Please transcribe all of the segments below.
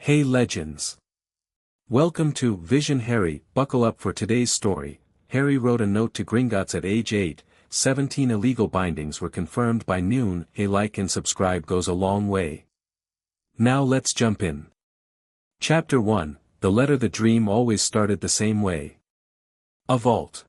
Hey legends! Welcome to Vision Harry. Buckle up for today's story. Harry wrote a note to Gringotts at age 8, 17 illegal bindings were confirmed by noon. A like and subscribe goes a long way. Now let's jump in. Chapter 1, The Letter. The dream always started the same way. A vault.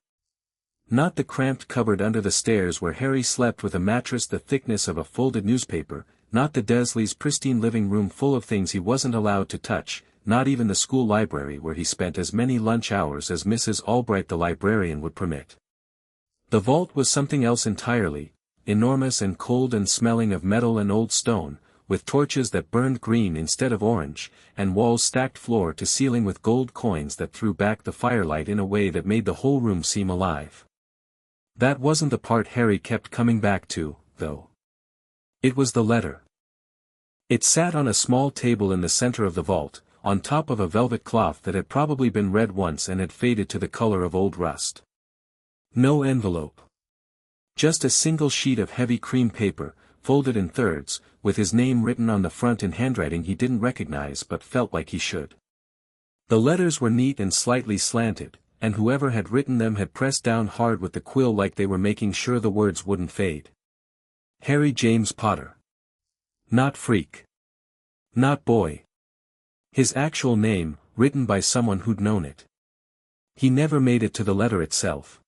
Not the cramped cupboard under the stairs where Harry slept with a mattress the thickness of a folded newspaper, not the Dursleys' pristine living room full of things he wasn't allowed to touch, not even the school library where he spent as many lunch hours as Mrs. Albright the librarian would permit. The vault was something else entirely, enormous and cold and smelling of metal and old stone, with torches that burned green instead of orange, and walls stacked floor to ceiling with gold coins that threw back the firelight in a way that made the whole room seem alive. That wasn't the part Harry kept coming back to, though. It was the letter. It sat on a small table in the center of the vault, on top of a velvet cloth that had probably been read once and had faded to the color of old rust. No envelope. Just a single sheet of heavy cream paper, folded in thirds, with his name written on the front in handwriting he didn't recognize but felt like he should. The letters were neat and slightly slanted, and whoever had written them had pressed down hard with the quill like they were making sure the words wouldn't fade. Harry James Potter. Not freak. Not boy. His actual name, written by someone who'd known it. He never made it to the letter itself.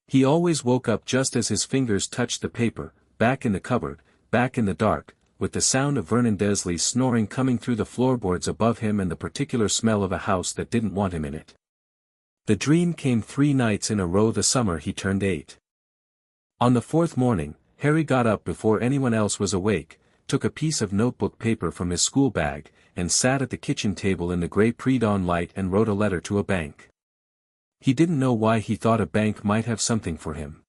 He always woke up just as his fingers touched the paper, back in the cupboard, back in the dark, with the sound of Vernon Dursley's snoring coming through the floorboards above him and the particular smell of a house that didn't want him in it. The dream came 3 nights in a row the summer he turned 8. On the 4th morning, Harry got up before anyone else was awake, took a piece of notebook paper from his school bag, and sat at the kitchen table in the grey pre-dawn light and wrote a letter to a bank. He didn't know why he thought a bank might have something for him.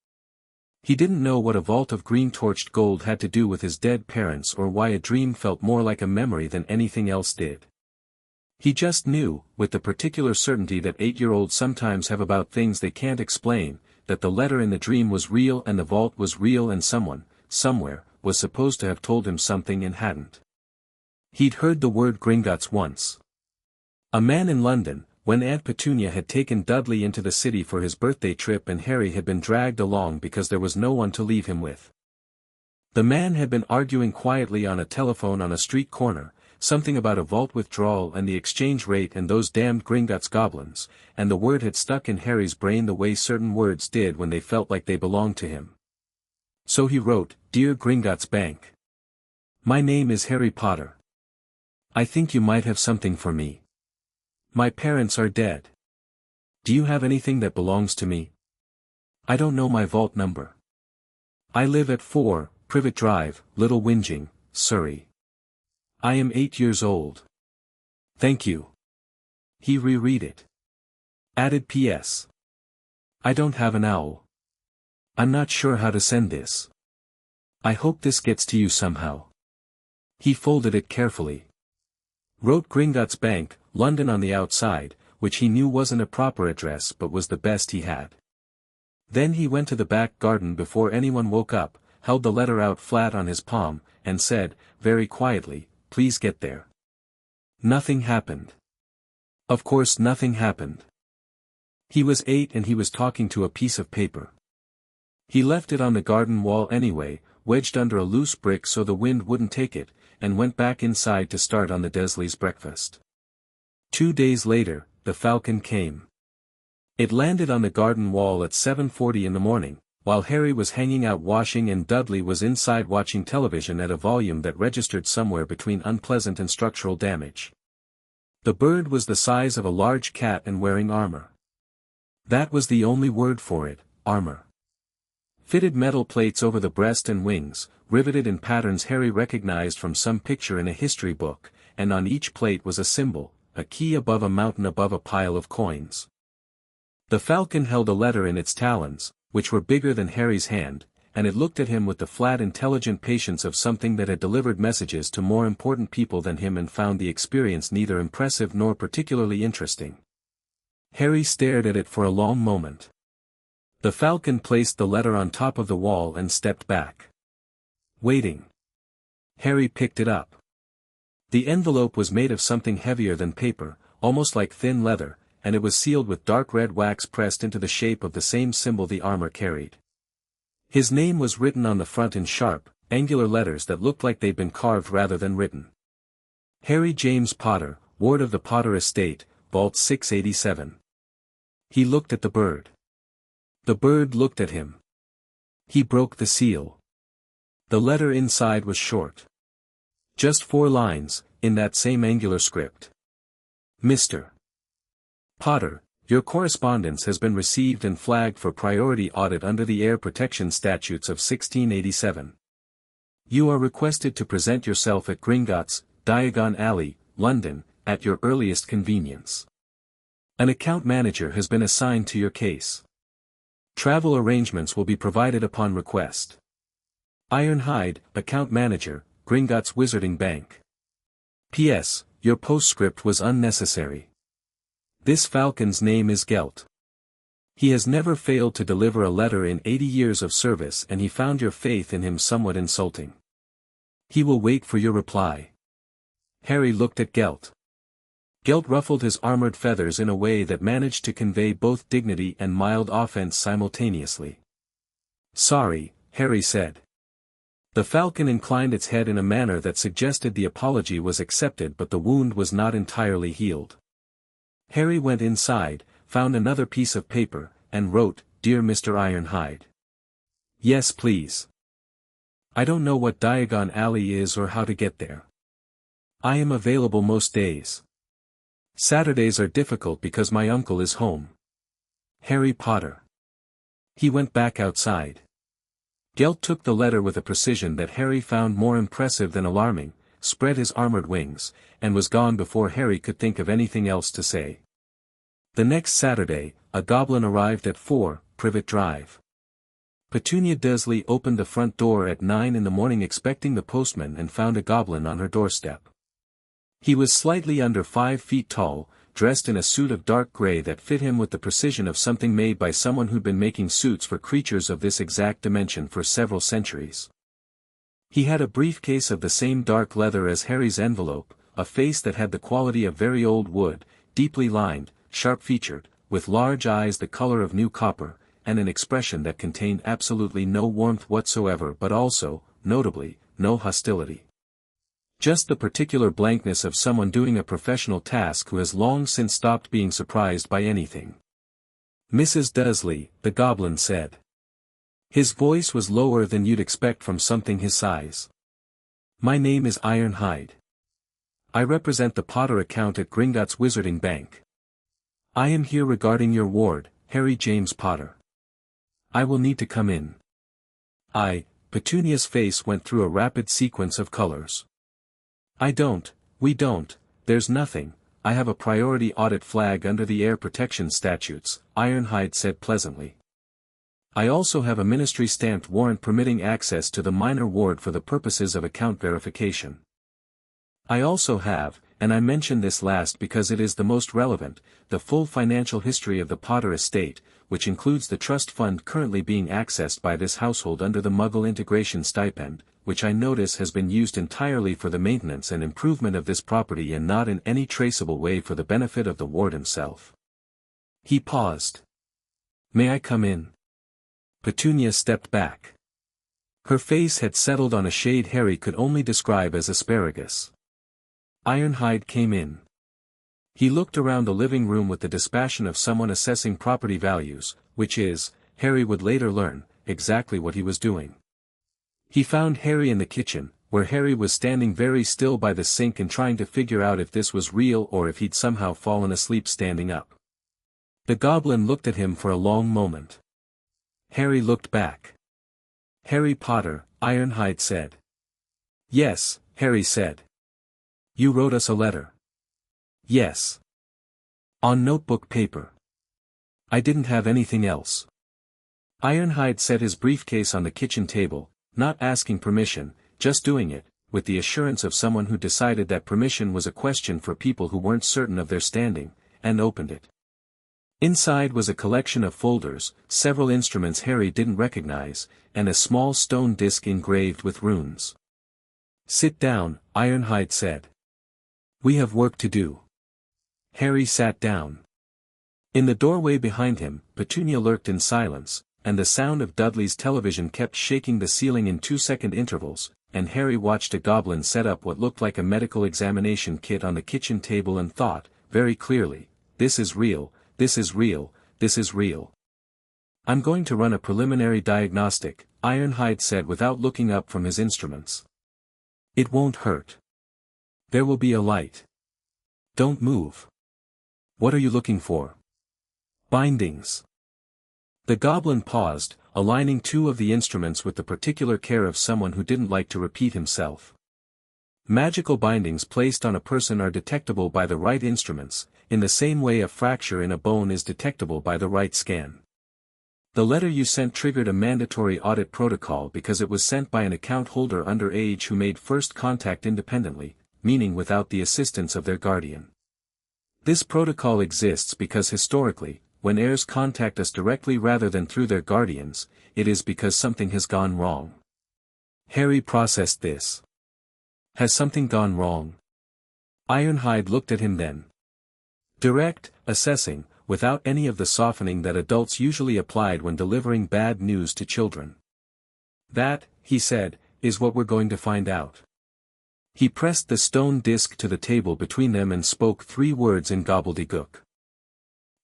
He didn't know what a vault of green torched gold had to do with his dead parents or why a dream felt more like a memory than anything else did. He just knew, with the particular certainty that 8-year-olds sometimes have about things they can't explain, that the letter in the dream was real and the vault was real and someone, somewhere, was supposed to have told him something and hadn't. He'd heard the word Gringotts once. A man in London, when Aunt Petunia had taken Dudley into the city for his birthday trip and Harry had been dragged along because there was no one to leave him with. The man had been arguing quietly on a telephone on a street corner, something about a vault withdrawal and the exchange rate and those damned Gringotts goblins, and the word had stuck in Harry's brain the way certain words did when they felt like they belonged to him. So he wrote, "Dear Gringotts Bank. My name is Harry Potter. I think you might have something for me. My parents are dead. Do you have anything that belongs to me? I don't know my vault number. I live at 4, Privet Drive, Little Whinging, Surrey. I am 8 years old. Thank you." He reread it. Added P.S. I don't have an owl. I'm not sure how to send this. I hope this gets to you somehow. He folded it carefully. Wrote Gringotts Bank, London on the outside, which he knew wasn't a proper address but was the best he had. Then he went to the back garden before anyone woke up, held the letter out flat on his palm, and said, very quietly, "Please get there." Nothing happened. Of course nothing happened. He was 8 and he was talking to a piece of paper. He left it on the garden wall anyway, wedged under a loose brick so the wind wouldn't take it, and went back inside to start on the Dursleys' breakfast. 2 days later, the falcon came. It landed on the garden wall at 7:40 in the morning, while Harry was hanging out washing and Dudley was inside watching television at a volume that registered somewhere between unpleasant and structural damage. The bird was the size of a large cat and wearing armor. That was the only word for it, armor. Fitted metal plates over the breast and wings, riveted in patterns Harry recognized from some picture in a history book, and on each plate was a symbol, a key above a mountain above a pile of coins. The falcon held a letter in its talons, which were bigger than Harry's hand, and it looked at him with the flat intelligent patience of something that had delivered messages to more important people than him and found the experience neither impressive nor particularly interesting. Harry stared at it for a long moment. The falcon placed the letter on top of the wall and stepped back. Waiting. Harry picked it up. The envelope was made of something heavier than paper, almost like thin leather, and it was sealed with dark red wax pressed into the shape of the same symbol the armor carried. His name was written on the front in sharp, angular letters that looked like they'd been carved rather than written. Harry James Potter, Ward of the Potter Estate, Vault 687. He looked at the bird. The bird looked at him. He broke the seal. The letter inside was short. Just 4 lines, in that same angular script. Mr. Potter, your correspondence has been received and flagged for priority audit under the Air Protection Statutes of 1687. You are requested to present yourself at Gringotts, Diagon Alley, London, at your earliest convenience. An account manager has been assigned to your case. Travel arrangements will be provided upon request. Ironhide, account manager, Gringotts Wizarding Bank. P.S. Your postscript was unnecessary. This falcon's name is Gelt. He has never failed to deliver a letter in 80 years of service, and he found your faith in him somewhat insulting. He will wait for your reply. Harry looked at Gelt. Gelt ruffled his armored feathers in a way that managed to convey both dignity and mild offense simultaneously. Sorry, Harry said. The falcon inclined its head in a manner that suggested the apology was accepted, but the wound was not entirely healed. Harry went inside, found another piece of paper, and wrote, Dear Mr. Ironhide. Yes, please. I don't know what Diagon Alley is or how to get there. I am available most days. Saturdays are difficult because my uncle is home. Harry Potter. He went back outside. Gelt took the letter with a precision that Harry found more impressive than alarming, spread his armored wings, and was gone before Harry could think of anything else to say. The next Saturday, a goblin arrived at 4, Privet Drive. Petunia Dursley opened the front door at 9 in the morning expecting the postman and found a goblin on her doorstep. He was slightly under 5 feet tall, dressed in a suit of dark gray that fit him with the precision of something made by someone who'd been making suits for creatures of this exact dimension for several centuries. He had a briefcase of the same dark leather as Harry's envelope, a face that had the quality of very old wood, deeply lined, sharp-featured, with large eyes the color of new copper, and an expression that contained absolutely no warmth whatsoever but also, notably, no hostility. Just the particular blankness of someone doing a professional task who has long since stopped being surprised by anything. Mrs. Dursley, the goblin said. His voice was lower than you'd expect from something his size. My name is Ironhide. I represent the Potter account at Gringotts Wizarding Bank. I am here regarding your ward, Harry James Potter. I will need to come in. Petunia's face went through a rapid sequence of colors. We don't, there's nothing, I have a priority audit flag under the Air Protection Statutes, Ironhide said pleasantly. I also have a ministry-stamped warrant permitting access to the minor ward for the purposes of account verification. I also have, and I mention this last because it is the most relevant, the full financial history of the Potter estate, which includes the trust fund currently being accessed by this household under the Muggle Integration Stipend, which I notice has been used entirely for the maintenance and improvement of this property and not in any traceable way for the benefit of the ward himself. He paused. May I come in? Petunia stepped back. Her face had settled on a shade Harry could only describe as asparagus. Ironhide came in. He looked around the living room with the dispassion of someone assessing property values, which is, Harry would later learn, exactly what he was doing. He found Harry in the kitchen, where Harry was standing very still by the sink and trying to figure out if this was real or if he'd somehow fallen asleep standing up. The goblin looked at him for a long moment. Harry looked back. Harry Potter, Ironhide said. Yes, Harry said. You wrote us a letter. Yes. On notebook paper. I didn't have anything else. Ironhide set his briefcase on the kitchen table, not asking permission, just doing it, with the assurance of someone who decided that permission was a question for people who weren't certain of their standing, and opened it. Inside was a collection of folders, several instruments Harry didn't recognize, and a small stone disc engraved with runes. Sit down, Ironhide said. We have work to do. Harry sat down. In the doorway behind him, Petunia lurked in silence, and the sound of Dudley's television kept shaking the ceiling in 2-second intervals, and Harry watched a goblin set up what looked like a medical examination kit on the kitchen table and thought, very clearly, this is real, this is real, this is real. I'm going to run a preliminary diagnostic, Ironhide said without looking up from his instruments. It won't hurt. There will be a light. Don't move. What are you looking for? Bindings. The goblin paused, aligning two of the instruments with the particular care of someone who didn't like to repeat himself. Magical bindings placed on a person are detectable by the right instruments, in the same way a fracture in a bone is detectable by the right scan. The letter you sent triggered a mandatory audit protocol because it was sent by an account holder under age who made first contact independently, meaning without the assistance of their guardian. This protocol exists because historically, when heirs contact us directly rather than through their guardians, it is because something has gone wrong. Harry processed this. Has something gone wrong? Ironhide looked at him then. Direct, assessing, without any of the softening that adults usually applied when delivering bad news to children. That, he said, is what we're going to find out. He pressed the stone disc to the table between them and spoke 3 words in gobbledygook.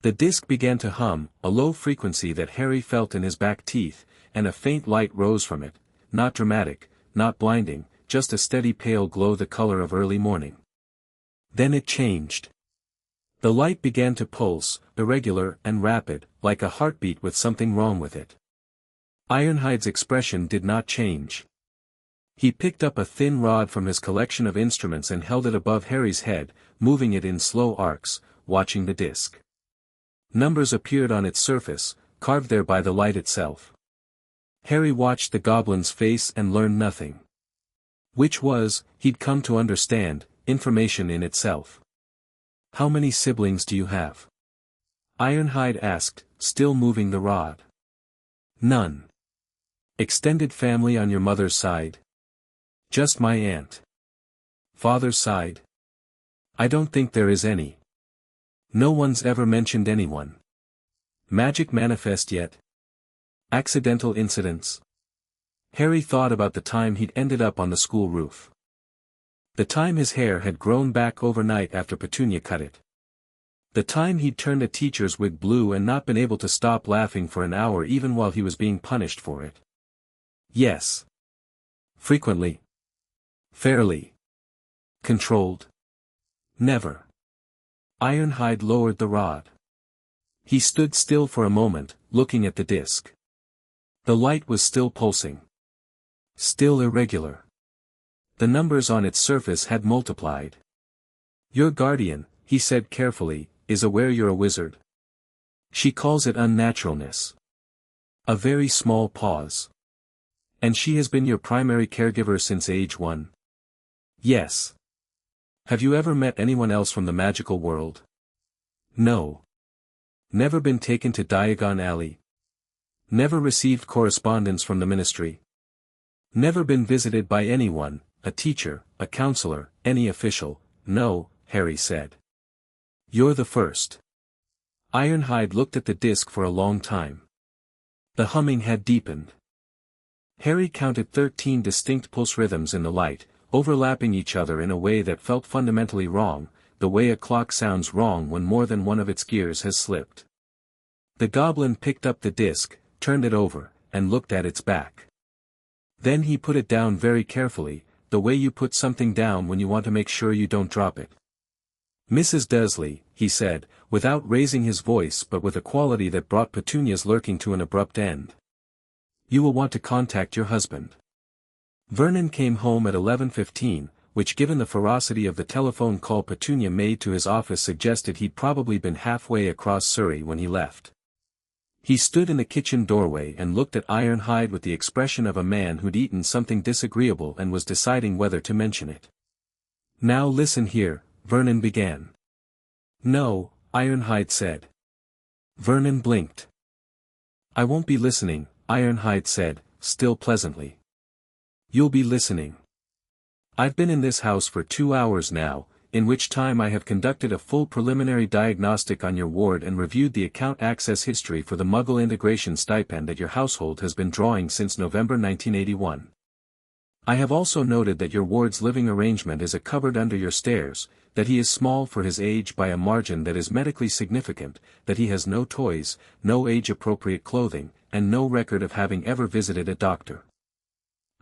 The disc began to hum, a low frequency that Harry felt in his back teeth, and a faint light rose from it, not dramatic, not blinding, just a steady pale glow the color of early morning. Then it changed. The light began to pulse, irregular and rapid, like a heartbeat with something wrong with it. Ironhide's expression did not change. He picked up a thin rod from his collection of instruments and held it above Harry's head, moving it in slow arcs, watching the disc. Numbers appeared on its surface, carved there by the light itself. Harry watched the goblin's face and learned nothing. Which was, he'd come to understand, information in itself. How many siblings do you have? Ironhide asked, still moving the rod. None. Extended family on your mother's side? Just my aunt. Father's side? I don't think there is any. No one's ever mentioned anyone. Magic manifest yet? Accidental incidents? Harry thought about the time he'd ended up on the school roof. The time his hair had grown back overnight after Petunia cut it. The time he'd turned a teacher's wig blue and not been able to stop laughing for an hour even while he was being punished for it. Yes. Frequently. Fairly. Controlled. Never. Ironhide lowered the rod. He stood still for a moment, looking at the disc. The light was still pulsing. Still irregular. The numbers on its surface had multiplied. Your guardian, he said carefully, is aware you're a wizard. She calls it unnaturalness. A very small pause. And she has been your primary caregiver since age 1. Yes. Have you ever met anyone else from the magical world? No. Never been taken to Diagon Alley? Never received correspondence from the ministry? Never been visited by anyone, a teacher, a counselor, any official? No, Harry said. You're the first. Ironhide looked at the disc for a long time. The humming had deepened. Harry counted 13 distinct pulse rhythms in the light, overlapping each other in a way that felt fundamentally wrong, the way a clock sounds wrong when more than one of its gears has slipped. The goblin picked up the disc, turned it over, and looked at its back. Then he put it down very carefully, the way you put something down when you want to make sure you don't drop it. Mrs. Dursley, he said, without raising his voice but with a quality that brought Petunia's lurking to an abrupt end. You will want to contact your husband. Vernon came home at 11:15, which given the ferocity of the telephone call Petunia made to his office suggested he'd probably been halfway across Surrey when he left. He stood in the kitchen doorway and looked at Ironhide with the expression of a man who'd eaten something disagreeable and was deciding whether to mention it. Now listen here, Vernon began. No, Ironhide said. Vernon blinked. I won't be listening, Ironhide said, still pleasantly. You'll be listening. I've been in this house for 2 hours now, in which time I have conducted a full preliminary diagnostic on your ward and reviewed the account access history for the Muggle integration stipend that your household has been drawing since November 1981. I have also noted that your ward's living arrangement is a cupboard under your stairs, that he is small for his age by a margin that is medically significant, that he has no toys, no age-appropriate clothing, and no record of having ever visited a doctor.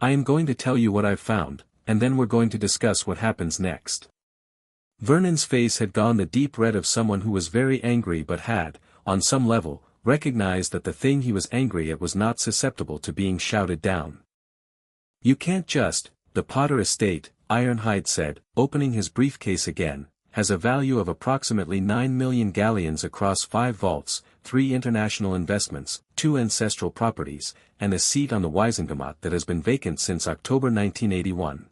I am going to tell you what I've found, and then we're going to discuss what happens next. Vernon's face had gone the deep red of someone who was very angry but had, on some level, recognized that the thing he was angry at was not susceptible to being shouted down. You can't just, the Potter estate, Ironhide said, opening his briefcase again, has a value of approximately 9 million galleons across 5 vaults, 3 international investments, 2 ancestral properties, and a seat on the Wiesengemot that has been vacant since October 1981.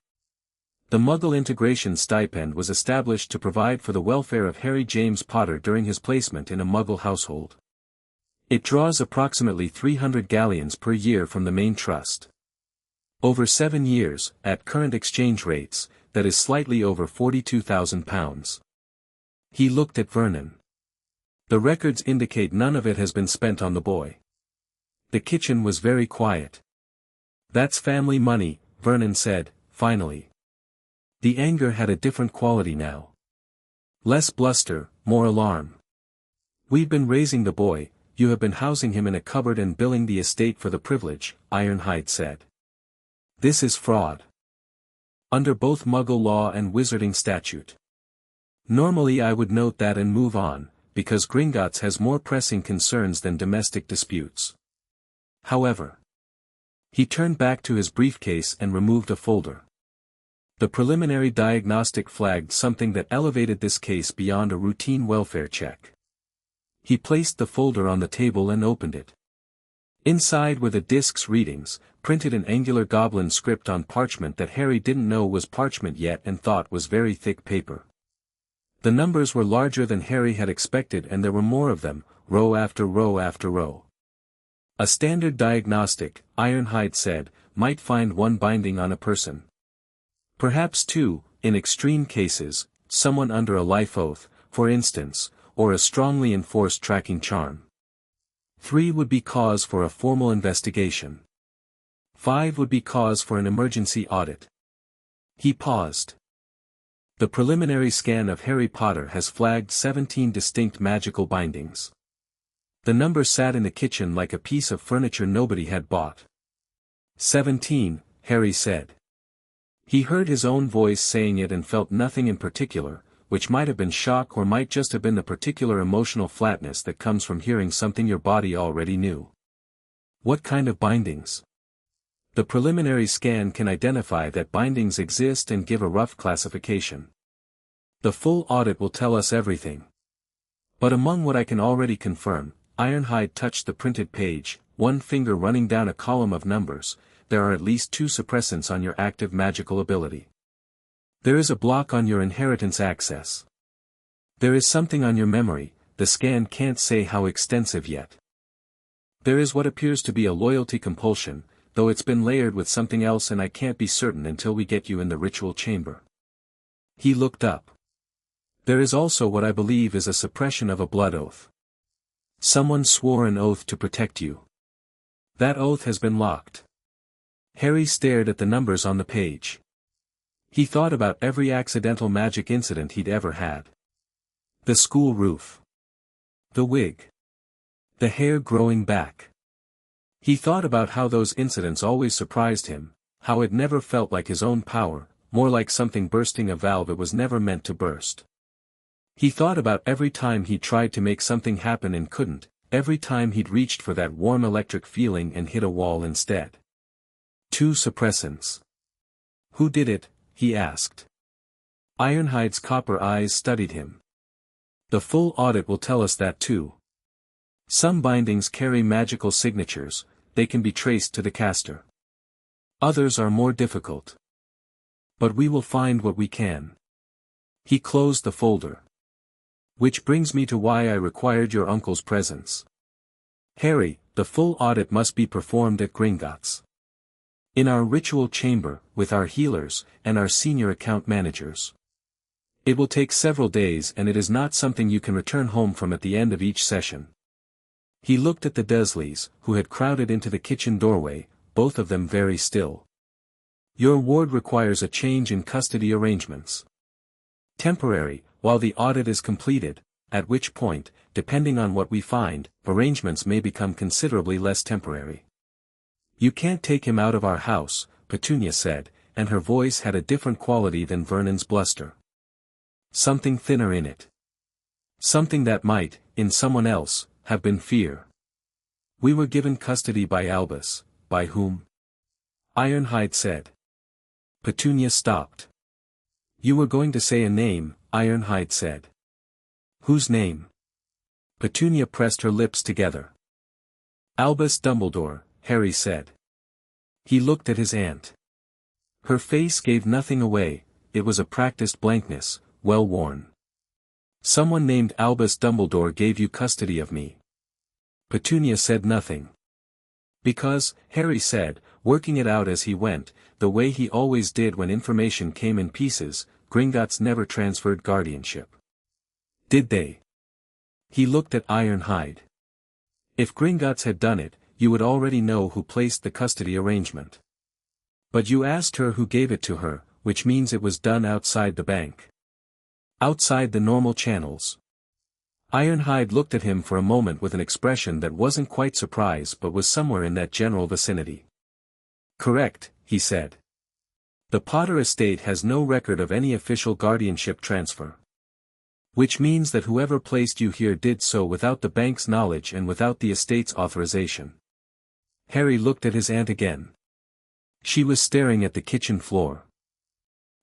The Muggle integration stipend was established to provide for the welfare of Harry James Potter during his placement in a Muggle household. It draws approximately 300 galleons per year from the main trust. Over 7 years, at current exchange rates, that is slightly over £42,000. He looked at Vernon. The records indicate none of it has been spent on the boy. The kitchen was very quiet. That's family money, Vernon said, finally. The anger had a different quality now. Less bluster, more alarm. We've been raising the boy, you have been housing him in a cupboard and billing the estate for the privilege, Ironhide said. This is fraud. Under both Muggle law and Wizarding statute. Normally I would note that and move on, because Gringotts has more pressing concerns than domestic disputes. However, he turned back to his briefcase and removed a folder. The preliminary diagnostic flagged something that elevated this case beyond a routine welfare check. He placed the folder on the table and opened it. Inside were the disk's readings, printed in angular goblin script on parchment that Harry didn't know was parchment yet and thought was very thick paper. The numbers were larger than Harry had expected and there were more of them, row after row after row. A standard diagnostic, Ironhide said, might find 1 binding on a person. Perhaps 2, in extreme cases, someone under a life oath, for instance, or a strongly enforced tracking charm. 3 would be cause for a formal investigation. 5 would be cause for an emergency audit. He paused. The preliminary scan of Harry Potter has flagged 17 distinct magical bindings. The number sat in the kitchen like a piece of furniture nobody had bought. 17, Harry said. He heard his own voice saying it and felt nothing in particular, which might have been shock or might just have been the particular emotional flatness that comes from hearing something your body already knew. What kind of bindings? The preliminary scan can identify that bindings exist and give a rough classification. The full audit will tell us everything. But among what I can already confirm, Ironhide touched the printed page, 1 finger running down a column of numbers, there are at least 2 suppressants on your active magical ability. There is a block on your inheritance access. There is something on your memory, the scan can't say how extensive yet. There is what appears to be a loyalty compulsion, though it's been layered with something else and I can't be certain until we get you in the ritual chamber. He looked up. There is also what I believe is a suppression of a blood oath. Someone swore an oath to protect you. That oath has been locked. Harry stared at the numbers on the page. He thought about every accidental magic incident he'd ever had. The school roof. The wig. The hair growing back. He thought about how those incidents always surprised him, how it never felt like his own power, more like something bursting a valve it was never meant to burst. He thought about every time he tried to make something happen and couldn't, every time he'd reached for that warm electric feeling and hit a wall instead. 2 suppressants. Who did it? He asked. Ironhide's copper eyes studied him. The full audit will tell us that too. Some bindings carry magical signatures, they can be traced to the caster. Others are more difficult. But we will find what we can. He closed the folder. Which brings me to why I required your uncle's presence. Harry, the full audit must be performed at Gringotts. In our ritual chamber, with our healers, and our senior account managers. It will take several days and it is not something you can return home from at the end of each session. He looked at the Dursleys, who had crowded into the kitchen doorway, both of them very still. Your ward requires a change in custody arrangements. Temporary, while the audit is completed, at which point, depending on what we find, arrangements may become considerably less temporary. You can't take him out of our house, Petunia said, and her voice had a different quality than Vernon's bluster. Something thinner in it. Something that might, in someone else, have been fear. We were given custody by Albus. By whom? Ironhide said. Petunia stopped. You were going to say a name, Ironhide said. Whose name? Petunia pressed her lips together. Albus Dumbledore, Harry said. He looked at his aunt. Her face gave nothing away, it was a practiced blankness, well worn. Someone named Albus Dumbledore gave you custody of me. Petunia said nothing. Because, Harry said, working it out as he went, the way he always did when information came in pieces, Gringotts never transferred guardianship. Did they? He looked at Ironhide. If Gringotts had done it, you would already know who placed the custody arrangement. But you asked her who gave it to her, which means it was done outside the bank. Outside the normal channels. Ironhide looked at him for a moment with an expression that wasn't quite surprise but was somewhere in that general vicinity. Correct, he said. The Potter estate has no record of any official guardianship transfer. Which means that whoever placed you here did so without the bank's knowledge and without the estate's authorization. Harry looked at his aunt again. She was staring at the kitchen floor.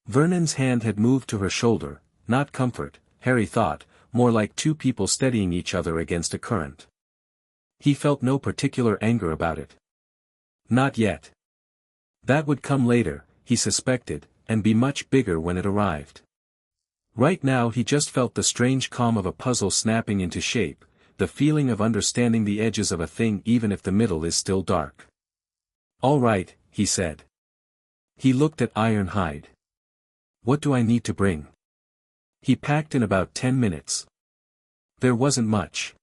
Vernon's hand had moved to her shoulder, not comfort, Harry thought, more like two people steadying each other against a current. He felt no particular anger about it. Not yet. That would come later, he suspected, and be much bigger when it arrived. Right now he just felt the strange calm of a puzzle snapping into shape, the feeling of understanding the edges of a thing even if the middle is still dark. All right, he said. He looked at Ironhide. What do I need to bring? He packed in about 10 minutes. There wasn't much.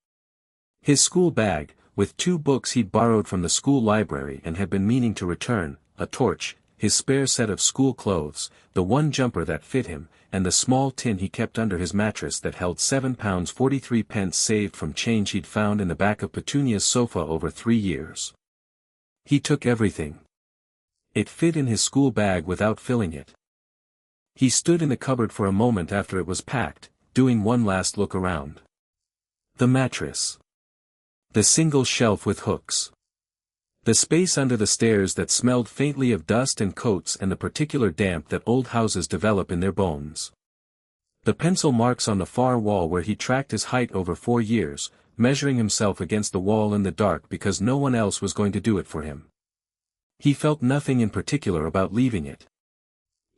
His school bag, with 2 books he'd borrowed from the school library and had been meaning to return, a torch, his spare set of school clothes, the one jumper that fit him, and the small tin he kept under his mattress that held £7.43 saved from change he'd found in the back of Petunia's sofa over 3 years. He took everything. It fit in his school bag without filling it. He stood in the cupboard for a moment after it was packed, doing one last look around. The mattress. The single shelf with hooks. The space under the stairs that smelled faintly of dust and coats and the particular damp that old houses develop in their bones. The pencil marks on the far wall where he tracked his height over 4 years, measuring himself against the wall in the dark because no one else was going to do it for him. He felt nothing in particular about leaving it.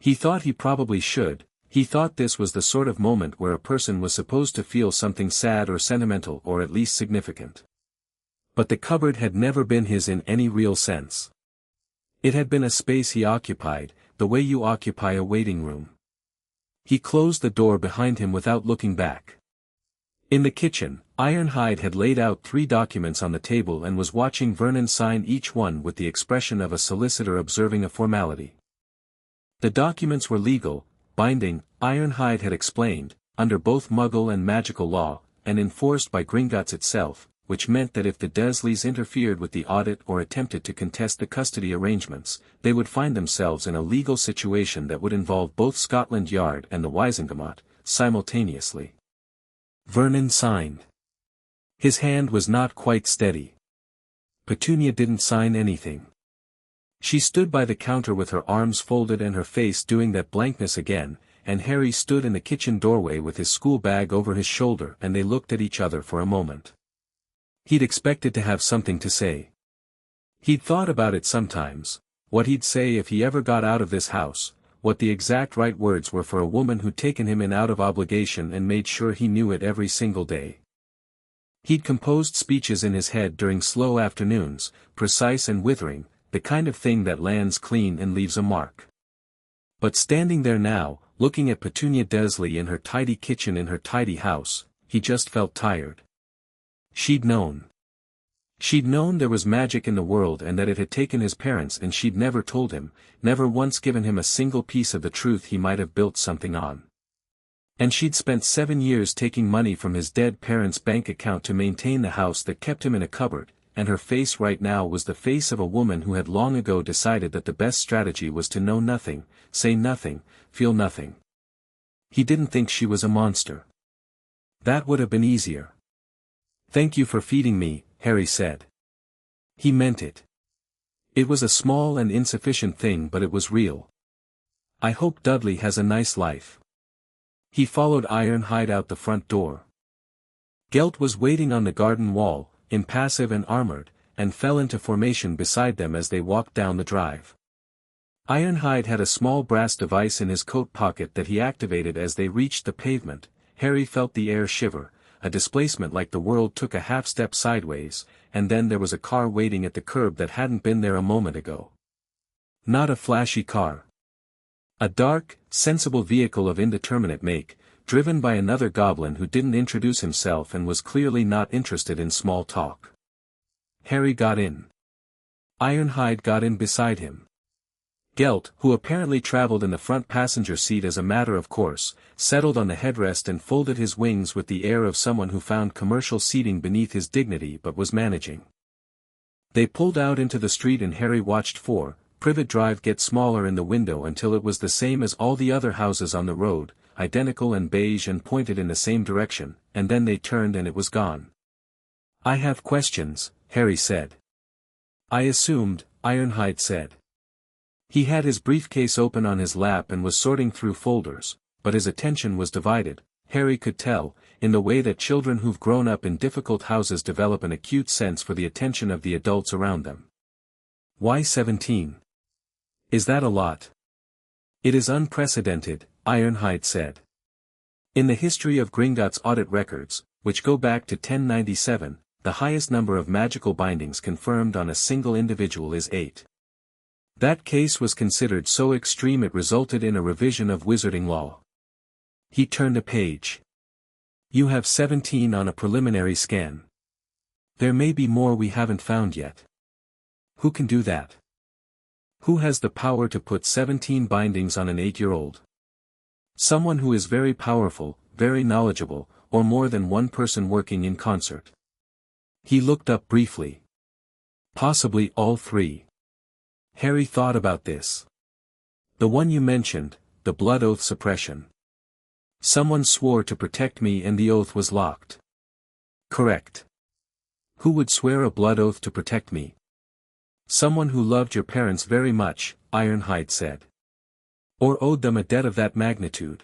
He thought he probably should, he thought this was the sort of moment where a person was supposed to feel something sad or sentimental or at least significant. But the cupboard had never been his in any real sense. It had been a space he occupied, the way you occupy a waiting room. He closed the door behind him without looking back. In the kitchen, Ironhide had laid out 3 documents on the table and was watching Vernon sign each one with the expression of a solicitor observing a formality. The documents were legal, binding, Ironhide had explained, under both Muggle and magical law, and enforced by Gringotts itself, which meant that if the Dursleys interfered with the audit or attempted to contest the custody arrangements, they would find themselves in a legal situation that would involve both Scotland Yard and the Wizengamot, simultaneously. Vernon signed. His hand was not quite steady. Petunia didn't sign anything. She stood by the counter with her arms folded and her face doing that blankness again, and Harry stood in the kitchen doorway with his school bag over his shoulder and they looked at each other for a moment. He'd expected to have something to say. He'd thought about it sometimes, what he'd say if he ever got out of this house, what the exact right words were for a woman who'd taken him in out of obligation and made sure he knew it every single day. He'd composed speeches in his head during slow afternoons, precise and withering, the kind of thing that lands clean and leaves a mark. But standing there now, looking at Petunia Desley in her tidy kitchen in her tidy house, he just felt tired. She'd known. She'd known there was magic in the world and that it had taken his parents, and she'd never told him, never once given him a single piece of the truth he might have built something on. And she'd spent 7 years taking money from his dead parents' bank account to maintain the house that kept him in a cupboard, and her face right now was the face of a woman who had long ago decided that the best strategy was to know nothing, say nothing, feel nothing. He didn't think she was a monster. That would have been easier. "Thank you for feeding me," Harry said. He meant it. It was a small and insufficient thing, but it was real. "I hope Dudley has a nice life." He followed Ironhide out the front door. Gelt was waiting on the garden wall, impassive and armored, and fell into formation beside them as they walked down the drive. Ironhide had a small brass device in his coat pocket that he activated as they reached the pavement. Harry felt the air shiver, a displacement like the world took a half-step sideways, and then there was a car waiting at the curb that hadn't been there a moment ago. Not a flashy car. A dark, sensible vehicle of indeterminate make, driven by another goblin who didn't introduce himself and was clearly not interested in small talk. Harry got in. Ironhide got in beside him. Gelt, who apparently traveled in the front passenger seat as a matter of course, settled on the headrest and folded his wings with the air of someone who found commercial seating beneath his dignity but was managing. They pulled out into the street and Harry watched Privet Drive get smaller in the window until it was the same as all the other houses on the road, identical and beige and pointed in the same direction, and then they turned and it was gone. "I have questions," Harry said. "I assumed," Ironhide said. He had his briefcase open on his lap and was sorting through folders, but his attention was divided, Harry could tell, in the way that children who've grown up in difficult houses develop an acute sense for the attention of the adults around them. "Why 17? Is that a lot?" "It is unprecedented," Ironhide said. "In the history of Gringotts audit records, which go back to 1097, the highest number of magical bindings confirmed on a single individual is 8. That case was considered so extreme it resulted in a revision of wizarding law." He turned a page. "You have 17 on a preliminary scan. There may be more we haven't found yet. Who can do that? Who has the power to put 17 bindings on an 8-year-old? Someone who is very powerful, very knowledgeable, or more than one person working in concert." He looked up briefly. "Possibly all 3. Harry thought about this. "The one you mentioned, the blood oath suppression. Someone swore to protect me and the oath was locked." "Correct. Who would swear a blood oath to protect me?" "Someone who loved your parents very much," Ironhide said. "Or owed them a debt of that magnitude.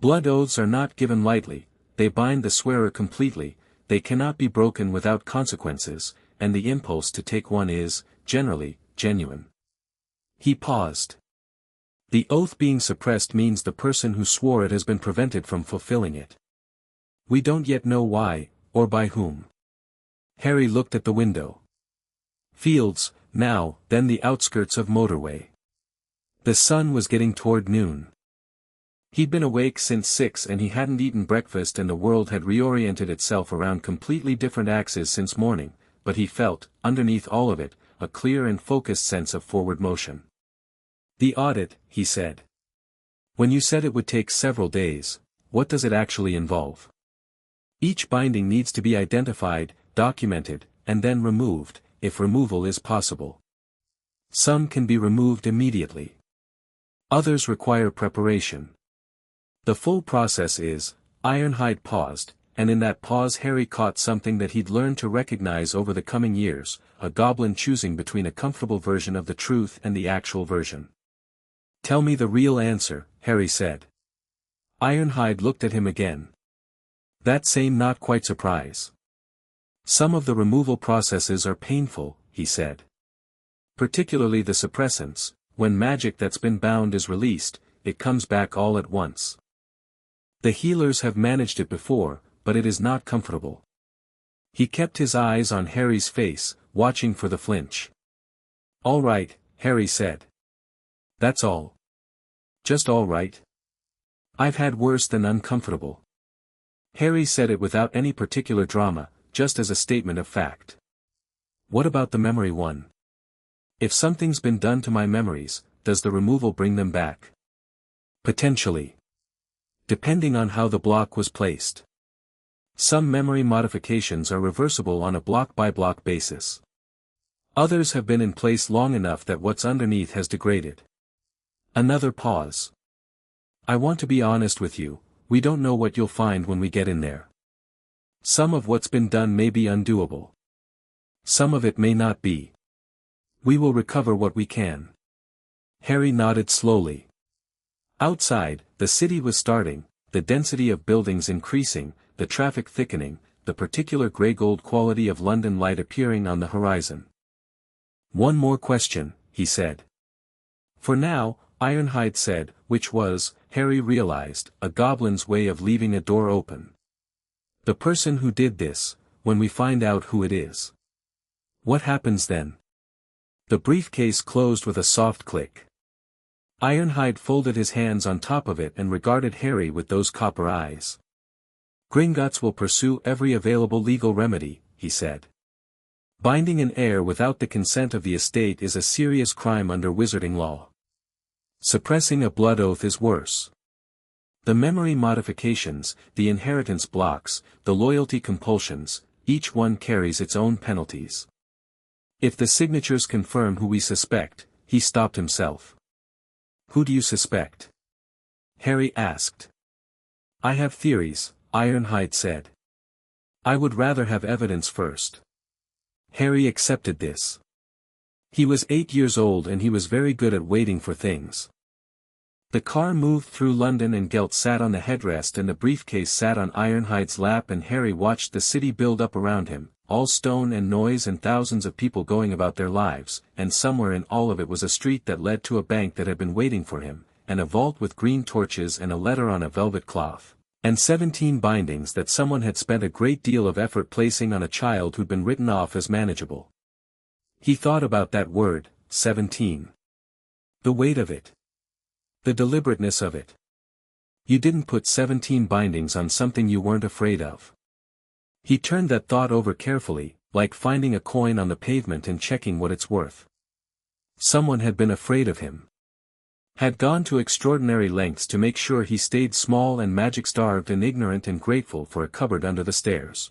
Blood oaths are not given lightly, they bind the swearer completely, they cannot be broken without consequences, and the impulse to take one is, generally, genuine." He paused. "The oath being suppressed means the person who swore it has been prevented from fulfilling it. We don't yet know why, or by whom." Harry looked at the window. Fields, now, then the outskirts of motorway. The sun was getting toward noon. He'd been awake since 6 and he hadn't eaten breakfast and the world had reoriented itself around completely different axes since morning, but he felt, underneath all of it, a clear and focused sense of forward motion. "The audit," he said. "When you said it would take several days, what does it actually involve?" "Each binding needs to be identified, documented, and then removed, if removal is possible. Some can be removed immediately. Others require preparation. The full process is," Ironhide paused, and in that pause Harry caught something that he'd learned to recognize over the coming years, a goblin choosing between a comfortable version of the truth and the actual version. "Tell me the real answer," Harry said. Ironhide looked at him again. That same not quite surprise. "Some of the removal processes are painful," he said. "Particularly the suppressants, when magic that's been bound is released, it comes back all at once. The healers have managed it before, but it is not comfortable." He kept his eyes on Harry's face, watching for the flinch. "All right," Harry said. "That's all. Just all right." I've had worse than uncomfortable. Harry said it without any particular drama, just as a statement of fact. What about the memory one? If something's been done to my memories, does the removal bring them back? Potentially. Depending on how the block was placed. Some memory modifications are reversible on a block-by-block basis. Others have been in place long enough that what's underneath has degraded. Another pause. I want to be honest with you, we don't know what you'll find when we get in there. Some of what's been done may be undoable. Some of it may not be. We will recover what we can. Harry nodded slowly. Outside, the city was starting, the density of buildings increasing, the traffic thickening, the particular grey-gold quality of London light appearing on the horizon. One more question, he said. For now, Ironhide said, which was, Harry realized, a goblin's way of leaving a door open. The person who did this, when we find out who it is. What happens then? The briefcase closed with a soft click. Ironhide folded his hands on top of it and regarded Harry with those copper eyes. Gringotts will pursue every available legal remedy, he said. Binding an heir without the consent of the estate is a serious crime under wizarding law. Suppressing a blood oath is worse. The memory modifications, the inheritance blocks, the loyalty compulsions, each one carries its own penalties. If the signatures confirm who we suspect, he stopped himself. Who do you suspect? Harry asked. I have theories, Ironhide said. I would rather have evidence first. Harry accepted this. He was 8 years old and he was very good at waiting for things. The car moved through London and Gelt sat on the headrest and the briefcase sat on Ironhide's lap and Harry watched the city build up around him, all stone and noise and thousands of people going about their lives, and somewhere in all of it was a street that led to a bank that had been waiting for him, and a vault with green torches and a letter on a velvet cloth, and 17 bindings that someone had spent a great deal of effort placing on a child who'd been written off as manageable. He thought about that word, 17. The weight of it. The deliberateness of it. You didn't put 17 bindings on something you weren't afraid of. He turned that thought over carefully, like finding a coin on the pavement and checking what it's worth. Someone had been afraid of him. Had gone to extraordinary lengths to make sure he stayed small and magic-starved and ignorant and grateful for a cupboard under the stairs.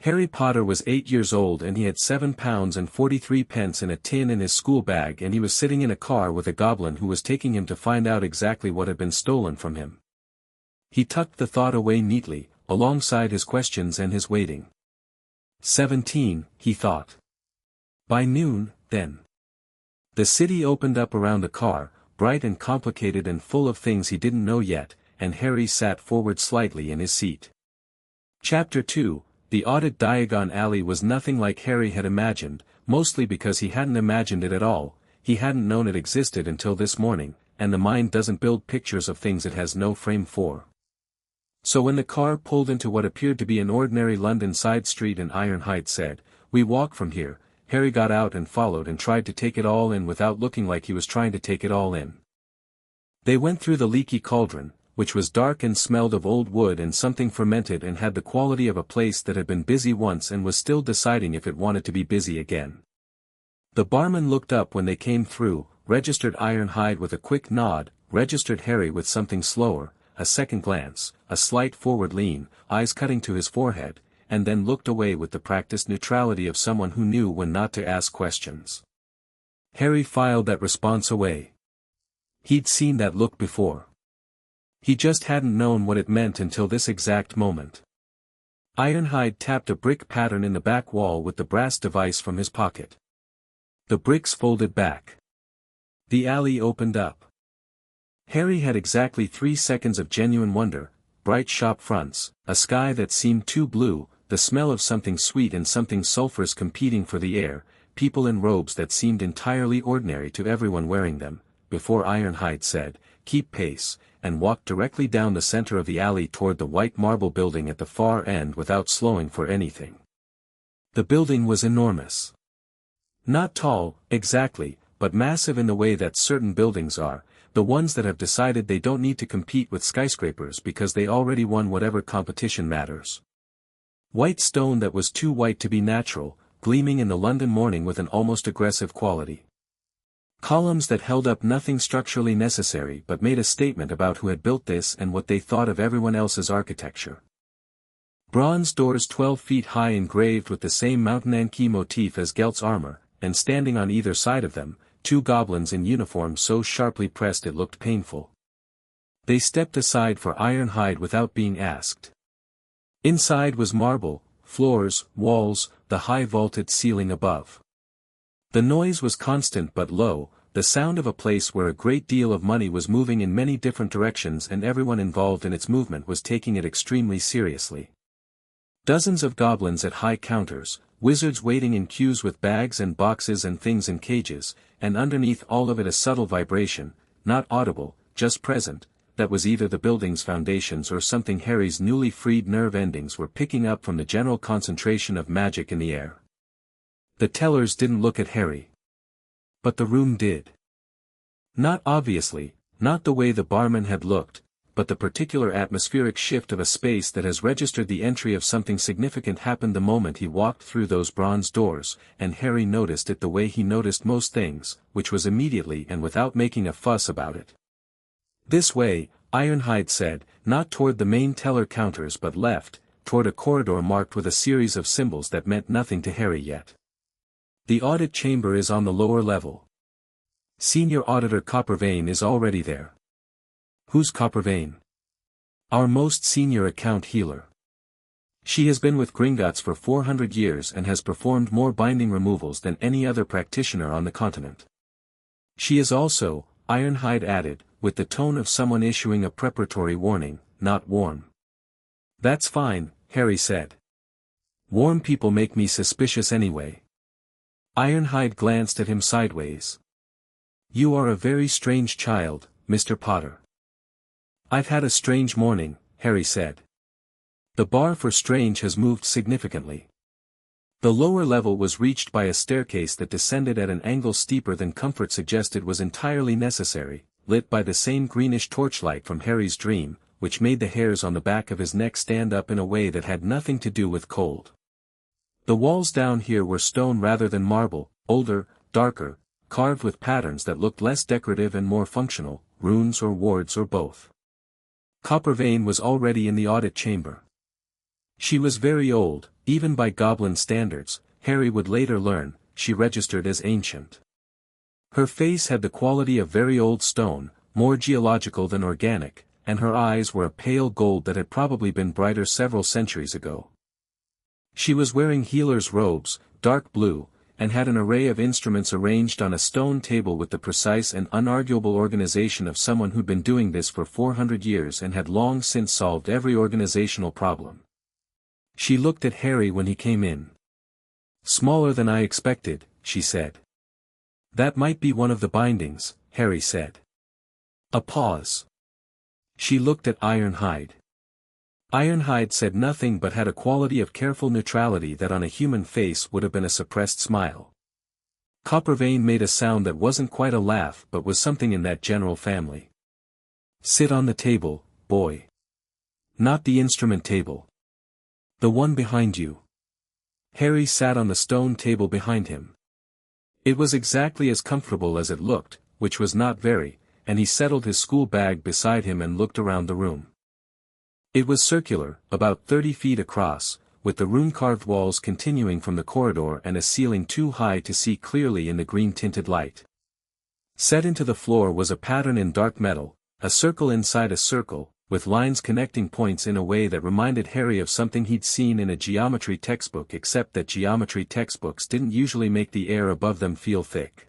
Harry Potter was 8 years old and he had £7.43 in a tin in his school bag and he was sitting in a car with a goblin who was taking him to find out exactly what had been stolen from him. He tucked the thought away neatly, alongside his questions and his waiting. 17, he thought. By noon, then. The city opened up around the car, bright and complicated and full of things he didn't know yet, and Harry sat forward slightly in his seat. Chapter 2, The Audit. Diagon Alley was nothing like Harry had imagined, mostly because he hadn't imagined it at all, he hadn't known it existed until this morning, and the mind doesn't build pictures of things it has no frame for. So when the car pulled into what appeared to be an ordinary London side street and Ironhide said, "We walk from here," Harry got out and followed and tried to take it all in without looking like he was trying to take it all in. They went through the leaky cauldron, which was dark and smelled of old wood and something fermented and had the quality of a place that had been busy once and was still deciding if it wanted to be busy again. The barman looked up when they came through, registered Ironhide with a quick nod, registered Harry with something slower, a second glance, a slight forward lean, eyes cutting to his forehead, and then looked away with the practiced neutrality of someone who knew when not to ask questions. Harry filed that response away. He'd seen that look before. He just hadn't known what it meant until this exact moment. Ironhide tapped a brick pattern in the back wall with the brass device from his pocket. The bricks folded back. The alley opened up. Harry had exactly 3 seconds of genuine wonder, bright shop fronts, a sky that seemed too blue, the smell of something sweet and something sulphurous competing for the air, people in robes that seemed entirely ordinary to everyone wearing them, before Ironhide said, "Keep pace," and walked directly down the center of the alley toward the white marble building at the far end without slowing for anything. The building was enormous. Not tall, exactly, but massive in the way that certain buildings are, the ones that have decided they don't need to compete with skyscrapers because they already won whatever competition matters. White stone that was too white to be natural, gleaming in the London morning with an almost aggressive quality. Columns that held up nothing structurally necessary but made a statement about who had built this and what they thought of everyone else's architecture. Bronze doors 12 feet high engraved with the same mountain Anki motif as Gelt's armor, and standing on either side of them, two goblins in uniform so sharply pressed it looked painful. They stepped aside for Ironhide without being asked. Inside was marble, floors, walls, the high vaulted ceiling above. The noise was constant but low, the sound of a place where a great deal of money was moving in many different directions and everyone involved in its movement was taking it extremely seriously. Dozens of goblins at high counters, wizards waiting in queues with bags and boxes and things in cages, and underneath all of it a subtle vibration, not audible, just present, that was either the building's foundations or something Harry's newly freed nerve endings were picking up from the general concentration of magic in the air. The tellers didn't look at Harry. But the room did. Not obviously, not the way the barman had looked, but the particular atmospheric shift of a space that has registered the entry of something significant happened the moment he walked through those bronze doors, and Harry noticed it the way he noticed most things, which was immediately and without making a fuss about it. This way, Ironhide said, not toward the main teller counters but left, toward a corridor marked with a series of symbols that meant nothing to Harry yet. The audit chamber is on the lower level. Senior Auditor Coppervein is already there. Who's Coppervein? Our most senior account healer. She has been with Gringotts for 400 years and has performed more binding removals than any other practitioner on the continent. She is also, Ironhide added, with the tone of someone issuing a preparatory warning, not warm. That's fine, Harry said. Warm people make me suspicious anyway. Ironhide glanced at him sideways. You are a very strange child, Mr. Potter. I've had a strange morning, Harry said. The bar for strange has moved significantly. The lower level was reached by a staircase that descended at an angle steeper than comfort suggested was entirely necessary, lit by the same greenish torchlight from Harry's dream, which made the hairs on the back of his neck stand up in a way that had nothing to do with cold. The walls down here were stone rather than marble, older, darker, carved with patterns that looked less decorative and more functional, runes or wards or both. Coppervein was already in the audit chamber. She was very old, even by goblin standards, Harry would later learn, she registered as ancient. Her face had the quality of very old stone, more geological than organic, and her eyes were a pale gold that had probably been brighter several centuries ago. She was wearing healer's robes, dark blue, and had an array of instruments arranged on a stone table with the precise and unarguable organization of someone who'd been doing this for 400 years and had long since solved every organizational problem. She looked at Harry when he came in. Smaller than I expected, she said. That might be one of the bindings, Harry said. A pause. She looked at Ironhide. Ironhide said nothing but had a quality of careful neutrality that on a human face would have been a suppressed smile. Coppervein made a sound that wasn't quite a laugh but was something in that general family. Sit on the table, boy. Not the instrument table. The one behind you. Harry sat on the stone table behind him. It was exactly as comfortable as it looked, which was not very, and he settled his school bag beside him and looked around the room. It was circular, about 30 feet across, with the rune-carved walls continuing from the corridor and a ceiling too high to see clearly in the green-tinted light. Set into the floor was a pattern in dark metal, a circle inside a circle, with lines connecting points in a way that reminded Harry of something he'd seen in a geometry textbook except that geometry textbooks didn't usually make the air above them feel thick.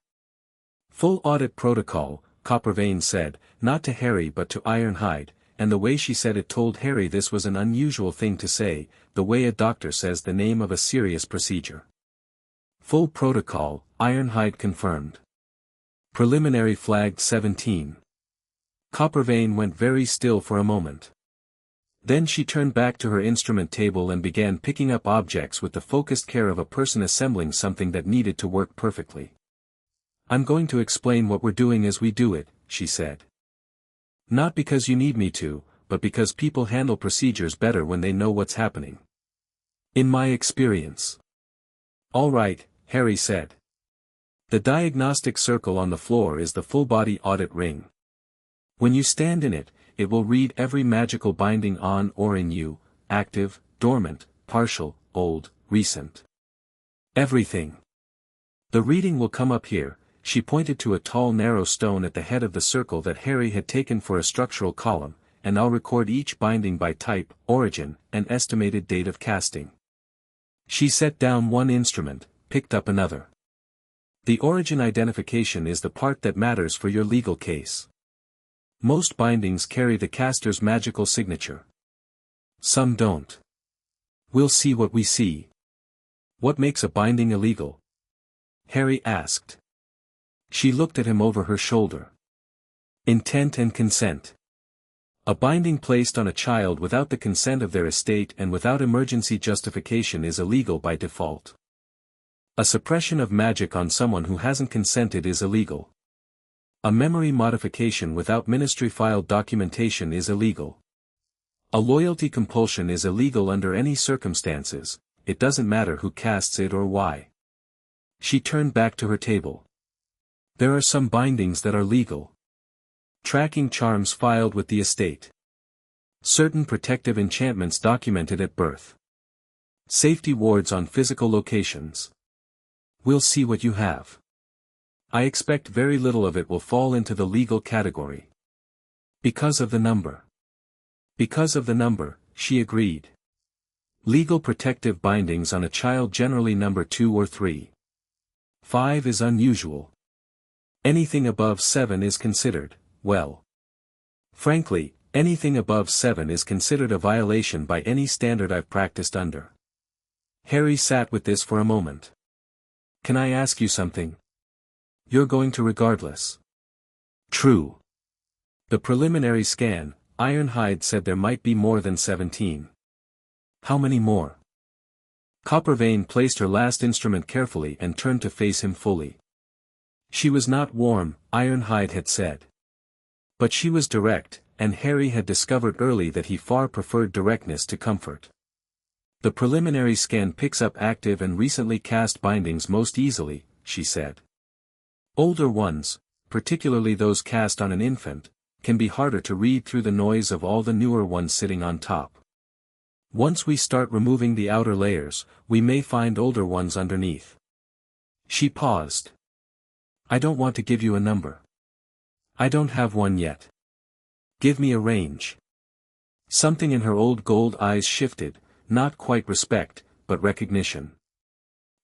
Full audit protocol, Coppervein said, not to Harry but to Ironhide, and the way she said it told Harry this was an unusual thing to say, the way a doctor says the name of a serious procedure. Full protocol, Ironhide confirmed. Preliminary flagged 17. Coppervein went very still for a moment. Then she turned back to her instrument table and began picking up objects with the focused care of a person assembling something that needed to work perfectly. I'm going to explain what we're doing as we do it, she said. Not because you need me to, but because people handle procedures better when they know what's happening. In my experience. All right, Harry said. The diagnostic circle on the floor is the full-body audit ring. When you stand in it, it will read every magical binding on or in you, active, dormant, partial, old, recent. Everything. The reading will come up here. She pointed to a tall narrow stone at the head of the circle that Harry had taken for a structural column, and I'll record each binding by type, origin, and estimated date of casting. She set down one instrument, picked up another. The origin identification is the part that matters for your legal case. Most bindings carry the caster's magical signature. Some don't. We'll see what we see. What makes a binding illegal? Harry asked. She looked at him over her shoulder. Intent and consent. A binding placed on a child without the consent of their estate and without emergency justification is illegal by default. A suppression of magic on someone who hasn't consented is illegal. A memory modification without ministry-filed documentation is illegal. A loyalty compulsion is illegal under any circumstances, it doesn't matter who casts it or why. She turned back to her table. There are some bindings that are legal. Tracking charms filed with the estate. Certain protective enchantments documented at birth. Safety wards on physical locations. We'll see what you have. I expect very little of it will fall into the legal category. Because of the number. Because of the number, she agreed. Legal protective bindings on a child generally number 2 or 3. 5 is unusual. Anything above 7 is considered, well. Frankly, anything above 7 is considered a violation by any standard I've practiced under. Harry sat with this for a moment. Can I ask you something? You're going to regardless. True. The preliminary scan, Ironhide said there might be more than 17. How many more? Coppervein placed her last instrument carefully and turned to face him fully. She was not warm, Ironhide had said. But she was direct, and Harry had discovered early that he far preferred directness to comfort. The preliminary scan picks up active and recently cast bindings most easily, she said. Older ones, particularly those cast on an infant, can be harder to read through the noise of all the newer ones sitting on top. Once we start removing the outer layers, we may find older ones underneath. She paused. I don't want to give you a number. I don't have one yet. Give me a range. Something in her old gold eyes shifted, not quite respect, but recognition.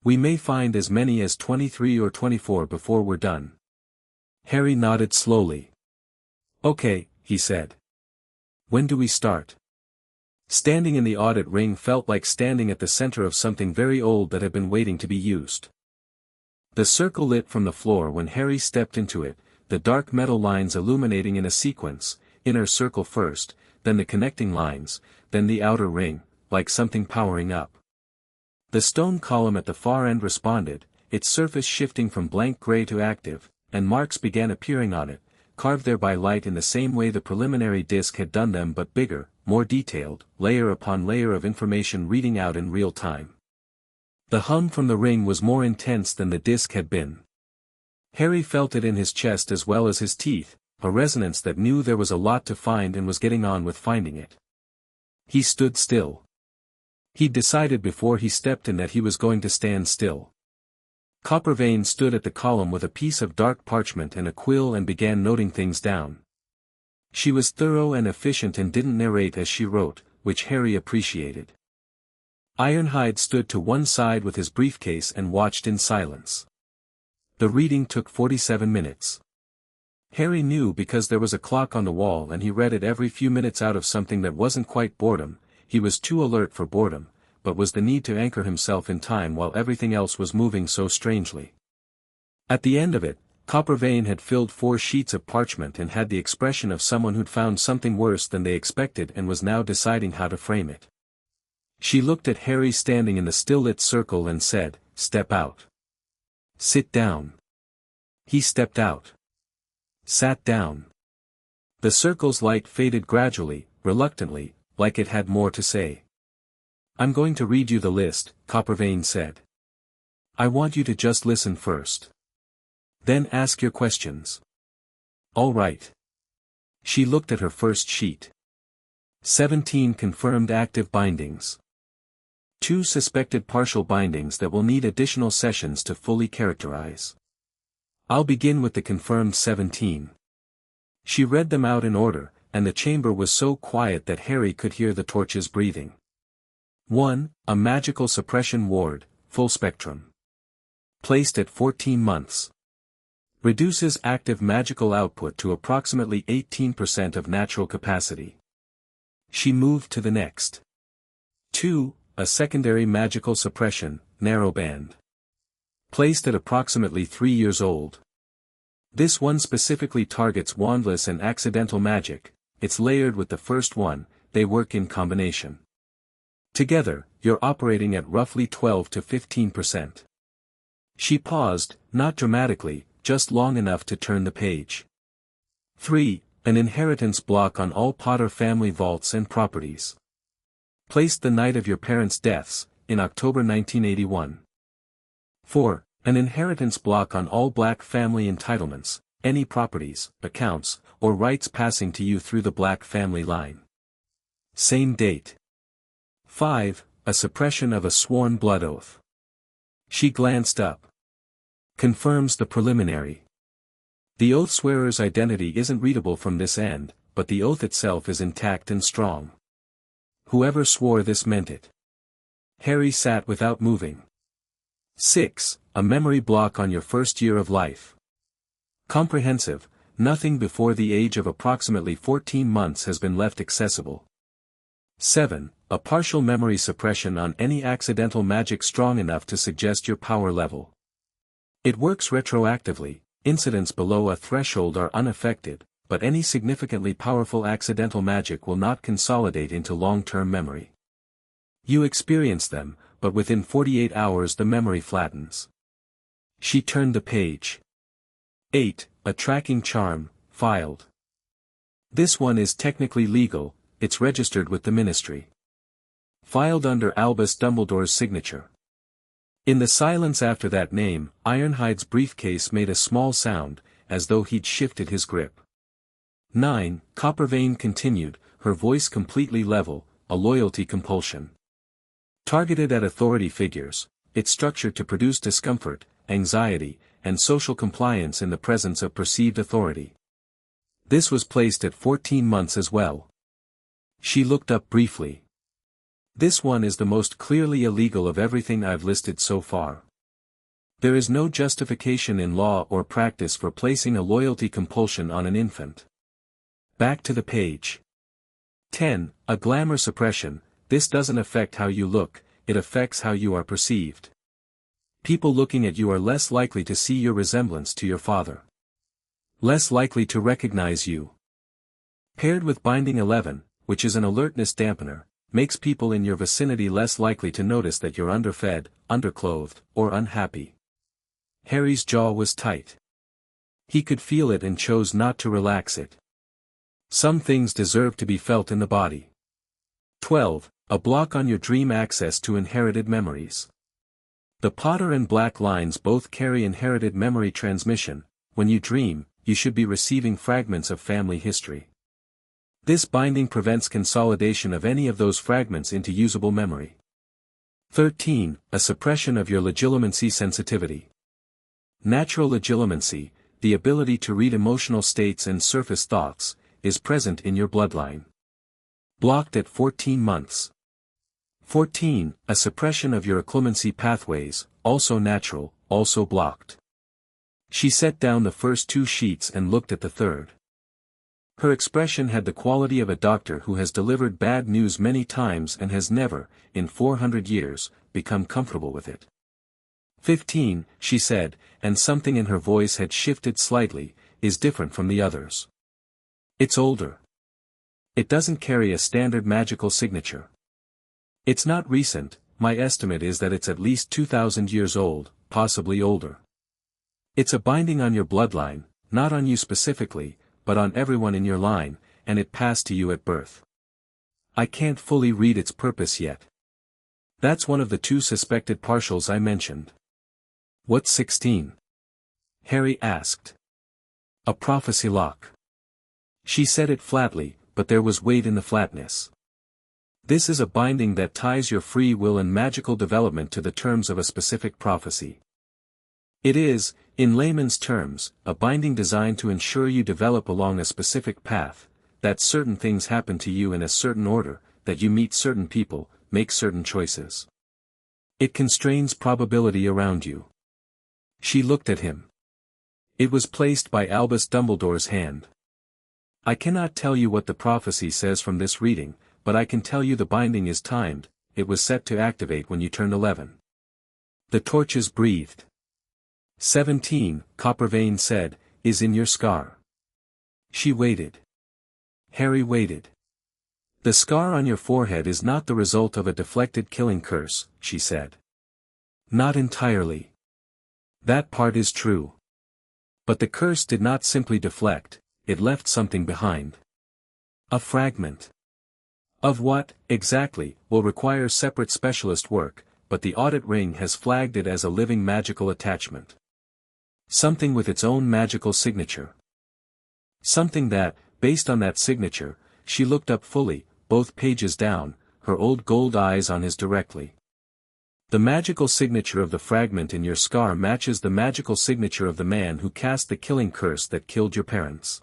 We may find as many as 23 or 24 before we're done. Harry nodded slowly. Okay, he said. When do we start? Standing in the audit ring felt like standing at the center of something very old that had been waiting to be used. The circle lit from the floor when Harry stepped into it, the dark metal lines illuminating in a sequence, inner circle first, then the connecting lines, then the outer ring, like something powering up. The stone column at the far end responded, its surface shifting from blank gray to active, and marks began appearing on it, carved there by light in the same way the preliminary disc had done them but bigger, more detailed, layer upon layer of information reading out in real time. The hum from the ring was more intense than the disc had been. Harry felt it in his chest as well as his teeth, a resonance that knew there was a lot to find and was getting on with finding it. He stood still. He'd decided before he stepped in that he was going to stand still. Coppervein stood at the column with a piece of dark parchment and a quill and began noting things down. She was thorough and efficient and didn't narrate as she wrote, which Harry appreciated. Ironhide stood to one side with his briefcase and watched in silence. The reading took 47 minutes. Harry knew because there was a clock on the wall and he read it every few minutes out of something that wasn't quite boredom. He was too alert for boredom, but was the need to anchor himself in time while everything else was moving so strangely. At the end of it, Coppervein had filled 4 sheets of parchment and had the expression of someone who'd found something worse than they expected and was now deciding how to frame it. She looked at Harry standing in the still-lit circle and said, "Step out. Sit down." He stepped out. Sat down. The circle's light faded gradually, reluctantly, like it had more to say. "I'm going to read you the list," Coppervein said. "I want you to just listen first. Then ask your questions." "All right." She looked at her first sheet. 17 confirmed active bindings. 2 suspected partial bindings that will need additional sessions to fully characterize. "I'll begin with the confirmed 17. She read them out in order, and the chamber was so quiet that Harry could hear the torches breathing. 1. A magical suppression ward, full spectrum. Placed at 14 months. Reduces active magical output to approximately 18% of natural capacity. She moved to the next. 2. A secondary magical suppression, narrowband. Placed at approximately 3 years old. This one specifically targets wandless and accidental magic. It's layered with the first one, they work in combination. Together, you're operating at roughly 12 to 15%. She paused, not dramatically, just long enough to turn the page. 3. An inheritance block on all Potter family vaults and properties. Placed the night of your parents' deaths, in October 1981. 4. An inheritance block on all Black family entitlements, any properties, accounts, or rights passing to you through the Black family line. Same date. 5. A suppression of a sworn blood oath. She glanced up. Confirms the preliminary. The oath swearer's identity isn't readable from this end, but the oath itself is intact and strong. Whoever swore this meant it. Harry sat without moving. 6. A memory block on your first year of life. Comprehensive, nothing before the age of approximately 14 months has been left accessible. 7. A partial memory suppression on any accidental magic strong enough to suggest your power level. It works retroactively, incidents below a threshold are unaffected, but any significantly powerful accidental magic will not consolidate into long-term memory. You experience them, but within 48 hours the memory flattens. She turned the page. 8. A tracking charm, filed. This one is technically legal, it's registered with the Ministry. Filed under Albus Dumbledore's signature. In the silence after that name, Ironhide's briefcase made a small sound, as though he'd shifted his grip. 9. Coppervein continued, her voice completely level, a loyalty compulsion. Targeted at authority figures, it's structured to produce discomfort, anxiety, and social compliance in the presence of perceived authority. This was placed at 14 months as well. She looked up briefly. This one is the most clearly illegal of everything I've listed so far. There is no justification in law or practice for placing a loyalty compulsion on an infant. Back to the page. 10. A glamour suppression. This doesn't affect how you look, it affects how you are perceived. People looking at you are less likely to see your resemblance to your father. Less likely to recognize you. Paired with binding 11, which is an alertness dampener, makes people in your vicinity less likely to notice that you're underfed, underclothed, or unhappy. Harry's jaw was tight. He could feel it and chose not to relax it. Some things deserve to be felt in the body. 12. A block on your dream access to inherited memories. The Potter and Black lines both carry inherited memory transmission. When you dream, you should be receiving fragments of family history. This binding prevents consolidation of any of those fragments into usable memory. 13. A suppression of your legilimency sensitivity. Natural legilimency, the ability to read emotional states and surface thoughts, is present in your bloodline. Blocked at 14 months. 14. A suppression of your occlumency pathways, also natural, also blocked. She set down the first 2 sheets and looked at the third. Her expression had the quality of a doctor who has delivered bad news many times and has never, in 400 years, become comfortable with it. 15, she said, and something in her voice had shifted slightly, is different from the others. It's older. It doesn't carry a standard magical signature. It's not recent, my estimate is that it's at least 2,000 years old, possibly older. It's a binding on your bloodline, not on you specifically, but on everyone in your line, and it passed to you at birth. I can't fully read its purpose yet. That's one of the 2 suspected partials I mentioned. What's 16? Harry asked. A prophecy lock. She said it flatly, but there was weight in the flatness. This is a binding that ties your free will and magical development to the terms of a specific prophecy. It is, in layman's terms, a binding designed to ensure you develop along a specific path, that certain things happen to you in a certain order, that you meet certain people, make certain choices. It constrains probability around you. She looked at him. It was placed by Albus Dumbledore's hand. I cannot tell you what the prophecy says from this reading, but I can tell you the binding is timed. It was set to activate when you turned 11. The torches breathed. 17, Coppervein said, is in your scar. She waited. Harry waited. The scar on your forehead is not the result of a deflected killing curse, she said. Not entirely. That part is true. But the curse did not simply deflect, it left something behind. A fragment. Of what, exactly, will require separate specialist work, but the audit ring has flagged it as a living magical attachment. Something with its own magical signature. Something that, based on that signature, she looked up fully, both pages down, her old gold eyes on his directly. The magical signature of the fragment in your scar matches the magical signature of the man who cast the killing curse that killed your parents.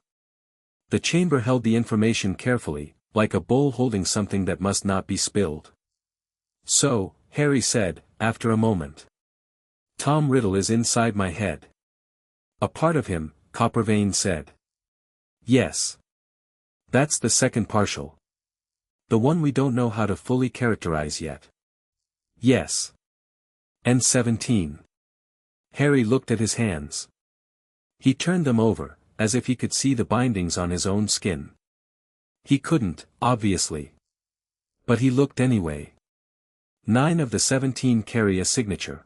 The chamber held the information carefully, like a bowl holding something that must not be spilled. So, Harry said, after a moment. Tom Riddle is inside my head. A part of him, Coppervein said. Yes. That's the second partial. The one we don't know how to fully characterize yet. Yes. And 17. Harry looked at his hands. He turned them over, as if he could see the bindings on his own skin. He couldn't, obviously. But he looked anyway. 9 of the 17 carry a signature.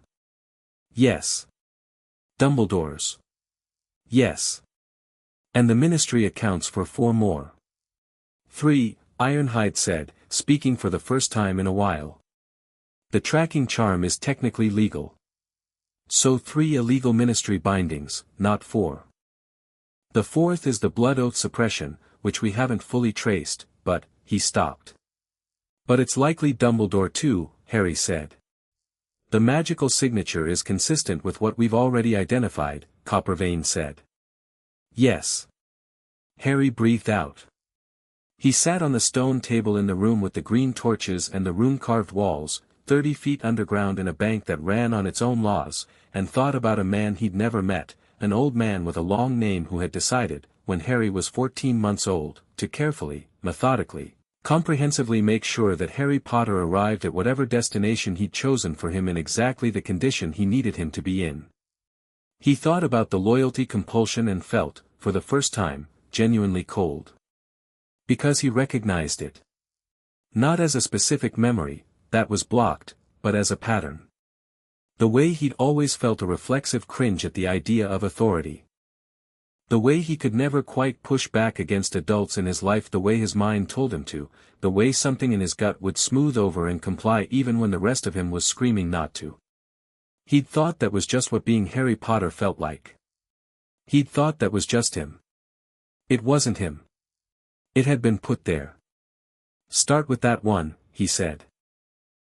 Yes. Dumbledore's. Yes. And the ministry accounts for 4 more. 3, Ironhide said, speaking for the first time in a while. The tracking charm is technically legal. So 3 illegal ministry bindings, not 4. The 4th is the blood oath suppression, which we haven't fully traced, but, he stopped. But it's likely Dumbledore too, Harry said. The magical signature is consistent with what we've already identified, Coppervein said. Yes. Harry breathed out. He sat on the stone table in the room with the green torches and the rune-carved walls, 30 feet underground in a bank that ran on its own laws, and thought about a man he'd never met, an old man with a long name who had decided, when Harry was 14 months old, to carefully, methodically, comprehensively make sure that Harry Potter arrived at whatever destination he'd chosen for him in exactly the condition he needed him to be in. He thought about the loyalty compulsion and felt, for the first time, genuinely cold. Because he recognized it. Not as a specific memory, that was blocked, but as a pattern. The way he'd always felt a reflexive cringe at the idea of authority. The way he could never quite push back against adults in his life the way his mind told him to, the way something in his gut would smooth over and comply even when the rest of him was screaming not to. He'd thought that was just what being Harry Potter felt like. He'd thought that was just him. It wasn't him. It had been put there. Start with that one, he said.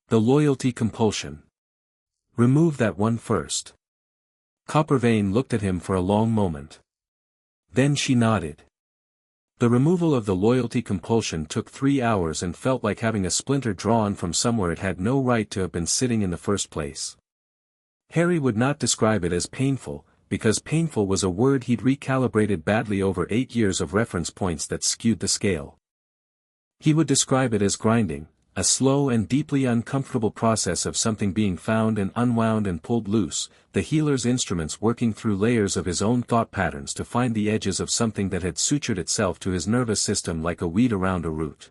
The loyalty compulsion. Remove that one first. Coppervein looked at him for a long moment. Then she nodded. The removal of the loyalty compulsion took 3 hours and felt like having a splinter drawn from somewhere it had no right to have been sitting in the first place. Harry would not describe it as painful, because painful was a word he'd recalibrated badly over 8 years of reference points that skewed the scale. He would describe it as grinding, a slow and deeply uncomfortable process of something being found and unwound and pulled loose, the healer's instruments working through layers of his own thought patterns to find the edges of something that had sutured itself to his nervous system like a weed around a root.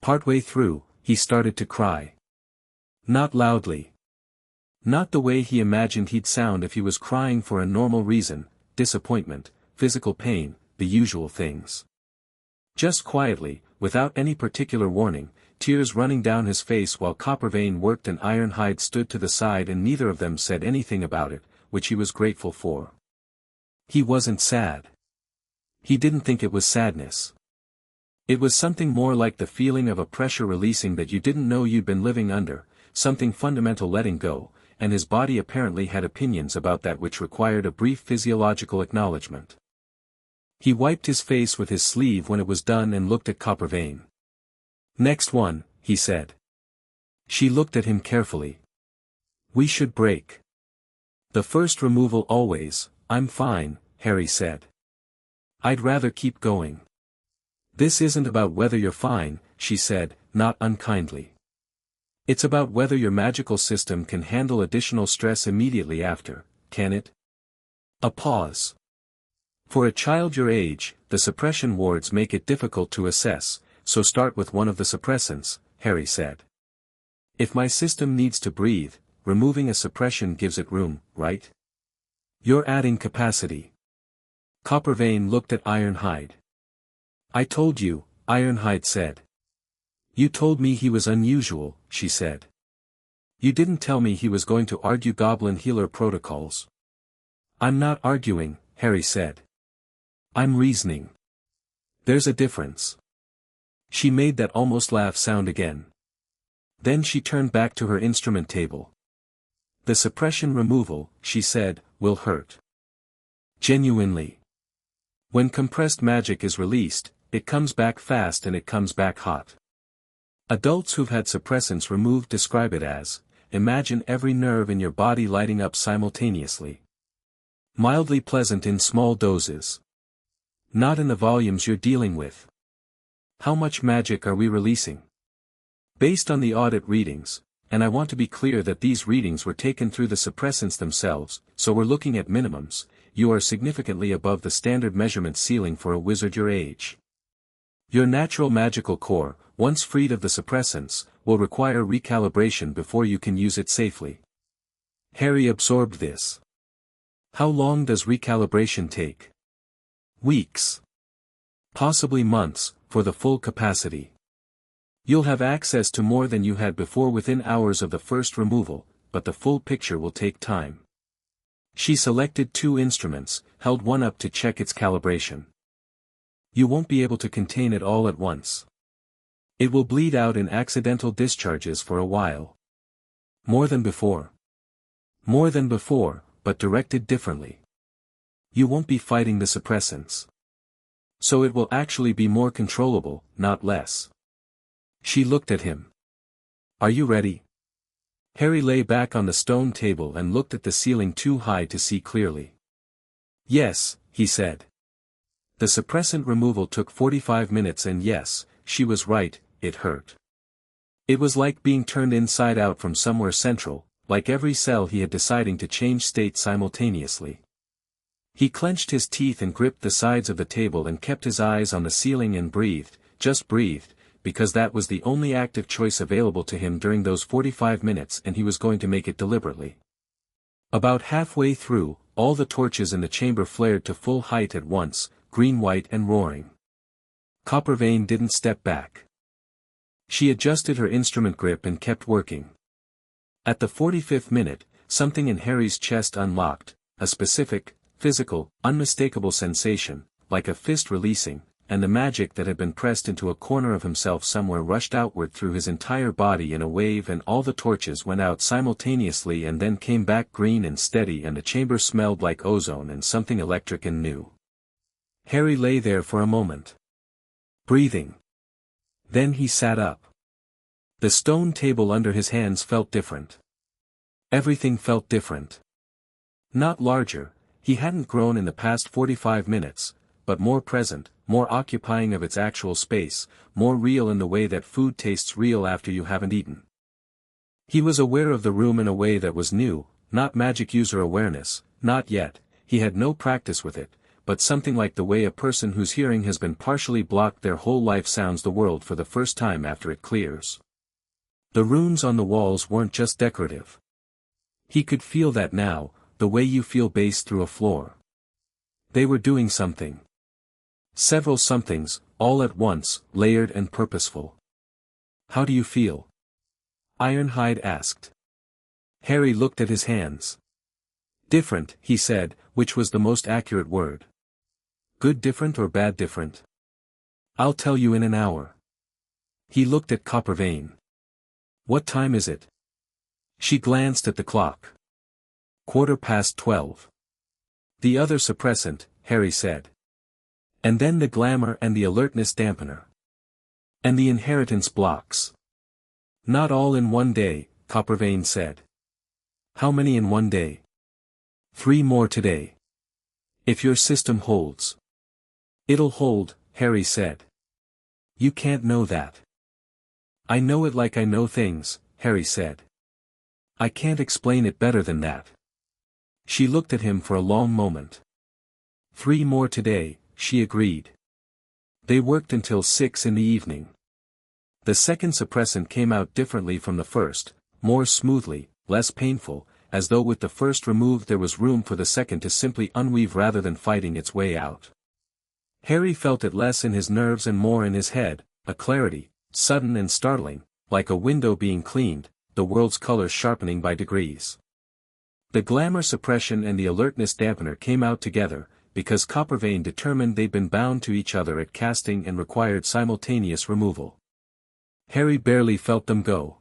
Partway through, he started to cry. Not loudly. Not the way he imagined he'd sound if he was crying for a normal reason, disappointment, physical pain, the usual things. Just quietly, without any particular warning, tears running down his face while Coppervein worked and Ironhide stood to the side and neither of them said anything about it, which he was grateful for. He wasn't sad. He didn't think it was sadness. It was something more like the feeling of a pressure releasing that you didn't know you'd been living under, something fundamental letting go, and his body apparently had opinions about that which required a brief physiological acknowledgement. He wiped his face with his sleeve when it was done and looked at Coppervein. "Next one," he said. She looked at him carefully. "We should break." "The first removal always." "I'm fine," Harry said. "I'd rather keep going." "This isn't about whether you're fine," she said, not unkindly. "It's about whether your magical system can handle additional stress immediately after, can it?" A pause. "For a child your age, the suppression wards make it difficult to assess, so start with one of the suppressants," Harry said. "If my system needs to breathe, removing a suppression gives it room, right? You're adding capacity." Coppervein looked at Ironhide. "I told you," Ironhide said. "You told me he was unusual," she said. "You didn't tell me he was going to argue goblin healer protocols." "I'm not arguing," Harry said. "I'm reasoning. There's a difference." She made that almost laugh sound again. Then she turned back to her instrument table. "The suppression removal," she said, "will hurt. Genuinely. When compressed magic is released, it comes back fast and it comes back hot. Adults who've had suppressants removed describe it as, imagine every nerve in your body lighting up simultaneously. Mildly pleasant in small doses. Not in the volumes you're dealing with. How much magic are we releasing? Based on the audit readings, and I want to be clear that these readings were taken through the suppressants themselves, so we're looking at minimums, you are significantly above the standard measurement ceiling for a wizard your age. Your natural magical core, once freed of the suppressants, will require recalibration before you can use it safely." Harry absorbed this. "How long does recalibration take?" "Weeks. Possibly months, for the full capacity. You'll have access to more than you had before within hours of the first removal, but the full picture will take time." She selected two instruments, held one up to check its calibration. "You won't be able to contain it all at once. It will bleed out in accidental discharges for a while. More than before. More than before, but directed differently. You won't be fighting the suppressants. So it will actually be more controllable, not less." She looked at him. "Are you ready?" Harry lay back on the stone table and looked at the ceiling too high to see clearly. "Yes," he said. The suppressant removal took 45 minutes and yes, she was right, it hurt. It was like being turned inside out from somewhere central, like every cell he had deciding to change state simultaneously. He clenched his teeth and gripped the sides of the table and kept his eyes on the ceiling and breathed, just breathed, because that was the only active choice available to him during those 45 minutes and he was going to make it deliberately. About halfway through, all the torches in the chamber flared to full height at once, green, white and roaring. Coppervein didn't step back. She adjusted her instrument grip and kept working. At the 45th minute, something in Harry's chest unlocked, a specific, physical, unmistakable sensation, like a fist releasing, and the magic that had been pressed into a corner of himself somewhere rushed outward through his entire body in a wave and all the torches went out simultaneously and then came back green and steady and the chamber smelled like ozone and something electric and new. Harry lay there for a moment. Breathing. Then he sat up. The stone table under his hands felt different. Everything felt different. Not larger, he hadn't grown in the past 45 minutes, but more present, more occupying of its actual space, more real in the way that food tastes real after you haven't eaten. He was aware of the room in a way that was new, not magic user awareness, not yet, he had no practice with it, but something like the way a person whose hearing has been partially blocked their whole life sounds the world for the first time after it clears. The runes on the walls weren't just decorative. He could feel that now, the way you feel bass through a floor. They were doing something. Several somethings, all at once, layered and purposeful. How do you feel? Ironhide asked. Harry looked at his hands. Different, he said, which was the most accurate word. Good different or bad different? I'll tell you in an hour. He looked at Coppervane. What time is it? She glanced at the clock. 12:15. The other suppressant, Harry said. And then the glamour and the alertness dampener. And the inheritance blocks. Not all in one day, Coppervane said. How many in one day? 3 more today. If your system holds. It'll hold, Harry said. You can't know that. I know it like I know things, Harry said. I can't explain it better than that. She looked at him for a long moment. 3 more today, she agreed. They worked until 6 in the evening. The second suppressant came out differently from the first, more smoothly, less painful, as though with the first removed there was room for the second to simply unweave rather than fighting its way out. Harry felt it less in his nerves and more in his head, a clarity, sudden and startling, like a window being cleaned, the world's colors sharpening by degrees. The glamour suppression and the alertness dampener came out together, because Coppervane determined they'd been bound to each other at casting and required simultaneous removal. Harry barely felt them go.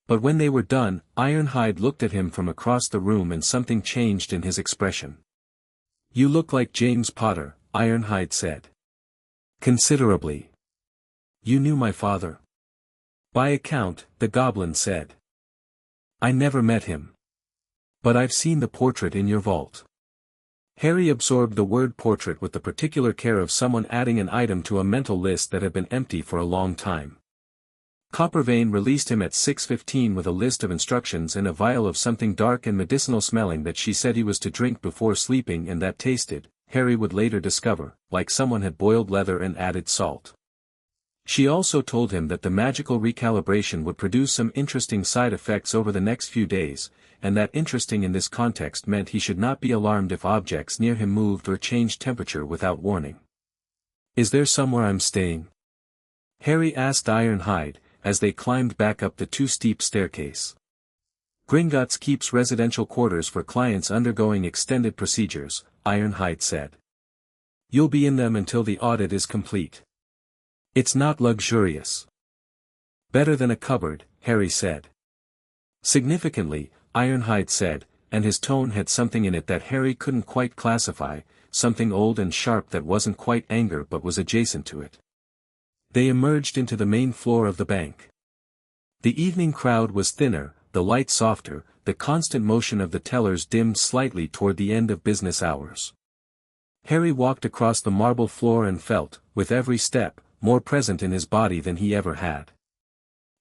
But when they were done, Ironhide looked at him from across the room and something changed in his expression. You look like James Potter, Ironhide said. Considerably. You knew my father? By account, the goblin said. I never met him. But I've seen the portrait in your vault. Harry absorbed the word portrait with the particular care of someone adding an item to a mental list that had been empty for a long time. Coppervane released him at 6:15 with a list of instructions and a vial of something dark and medicinal smelling that she said he was to drink before sleeping and that tasted, Harry would later discover, like someone had boiled leather and added salt. She also told him that the magical recalibration would produce some interesting side effects over the next few days, and that interesting in this context meant he should not be alarmed if objects near him moved or changed temperature without warning. Is there somewhere I'm staying? Harry asked Ironhide, as they climbed back up the too steep staircase. Gringotts keeps residential quarters for clients undergoing extended procedures, Ironhide said. You'll be in them until the audit is complete. It's not luxurious. Better than a cupboard, Harry said. Significantly, Ironhide said, and his tone had something in it that Harry couldn't quite classify, something old and sharp that wasn't quite anger but was adjacent to it. They emerged into the main floor of the bank. The evening crowd was thinner, the light softer, the constant motion of the tellers dimmed slightly toward the end of business hours. Harry walked across the marble floor and felt, with every step, more present in his body than he ever had.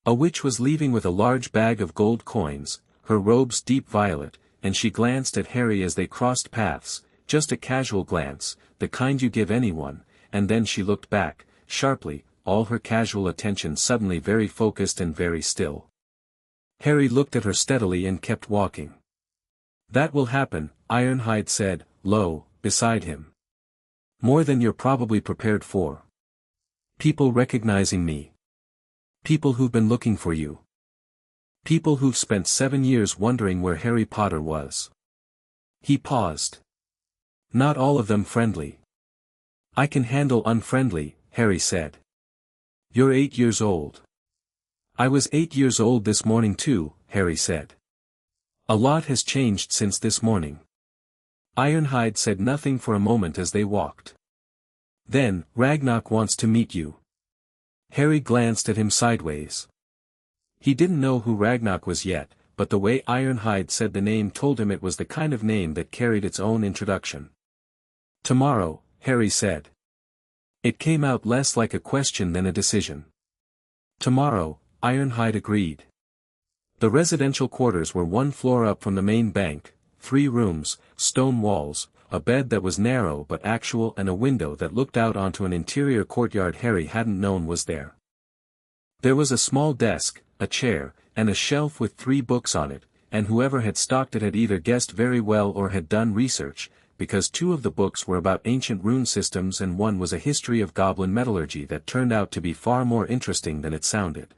A witch was leaving with a large bag of gold coins, her robes deep violet, and she glanced at Harry as they crossed paths, just a casual glance, the kind you give anyone, and then she looked back, sharply, all her casual attention suddenly very focused and very still. Harry looked at her steadily and kept walking. That will happen, Ironhide said, low, beside him. More than you're probably prepared for. People recognizing me. People who've been looking for you. People who've spent 7 years wondering where Harry Potter was. He paused. Not all of them friendly. I can handle unfriendly, Harry said. You're 8 years old. I was 8 years old this morning too, Harry said. A lot has changed since this morning. Ironhide said nothing for a moment as they walked. Then, Ragnarok wants to meet you. Harry glanced at him sideways. He didn't know who Ragnarok was yet, but the way Ironhide said the name told him it was the kind of name that carried its own introduction. Tomorrow, Harry said. It came out less like a question than a decision. Tomorrow, Ironhide agreed. The residential quarters were 1 floor up from the main bank, 3 rooms, stone walls, a bed that was narrow but actual and a window that looked out onto an interior courtyard Harry hadn't known was there. There was a small desk, a chair, and a shelf with 3 books on it, and whoever had stocked it had either guessed very well or had done research, because 2 of the books were about ancient rune systems and one was a history of goblin metallurgy that turned out to be far more interesting than it sounded.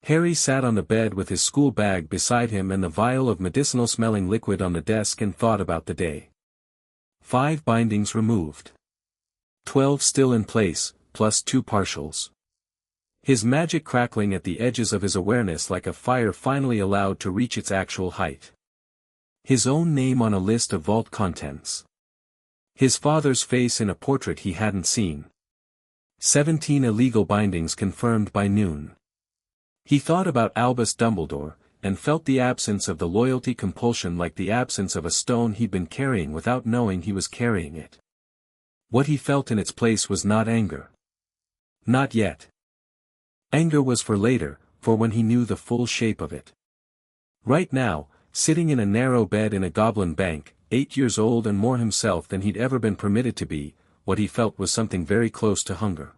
Harry sat on the bed with his school bag beside him and the vial of medicinal-smelling liquid on the desk and thought about the day. 5 bindings removed. 12 still in place, plus 2 partials. His magic crackling at the edges of his awareness like a fire finally allowed to reach its actual height. His own name on a list of vault contents. His father's face in a portrait he hadn't seen. 17 illegal bindings confirmed by noon. He thought about Albus Dumbledore, and felt the absence of the loyalty compulsion like the absence of a stone he'd been carrying without knowing he was carrying it. What he felt in its place was not anger. Not yet. Anger was for later, for when he knew the full shape of it. Right now, sitting in a narrow bed in a goblin bank, 8 years old and more himself than he'd ever been permitted to be, what he felt was something very close to hunger.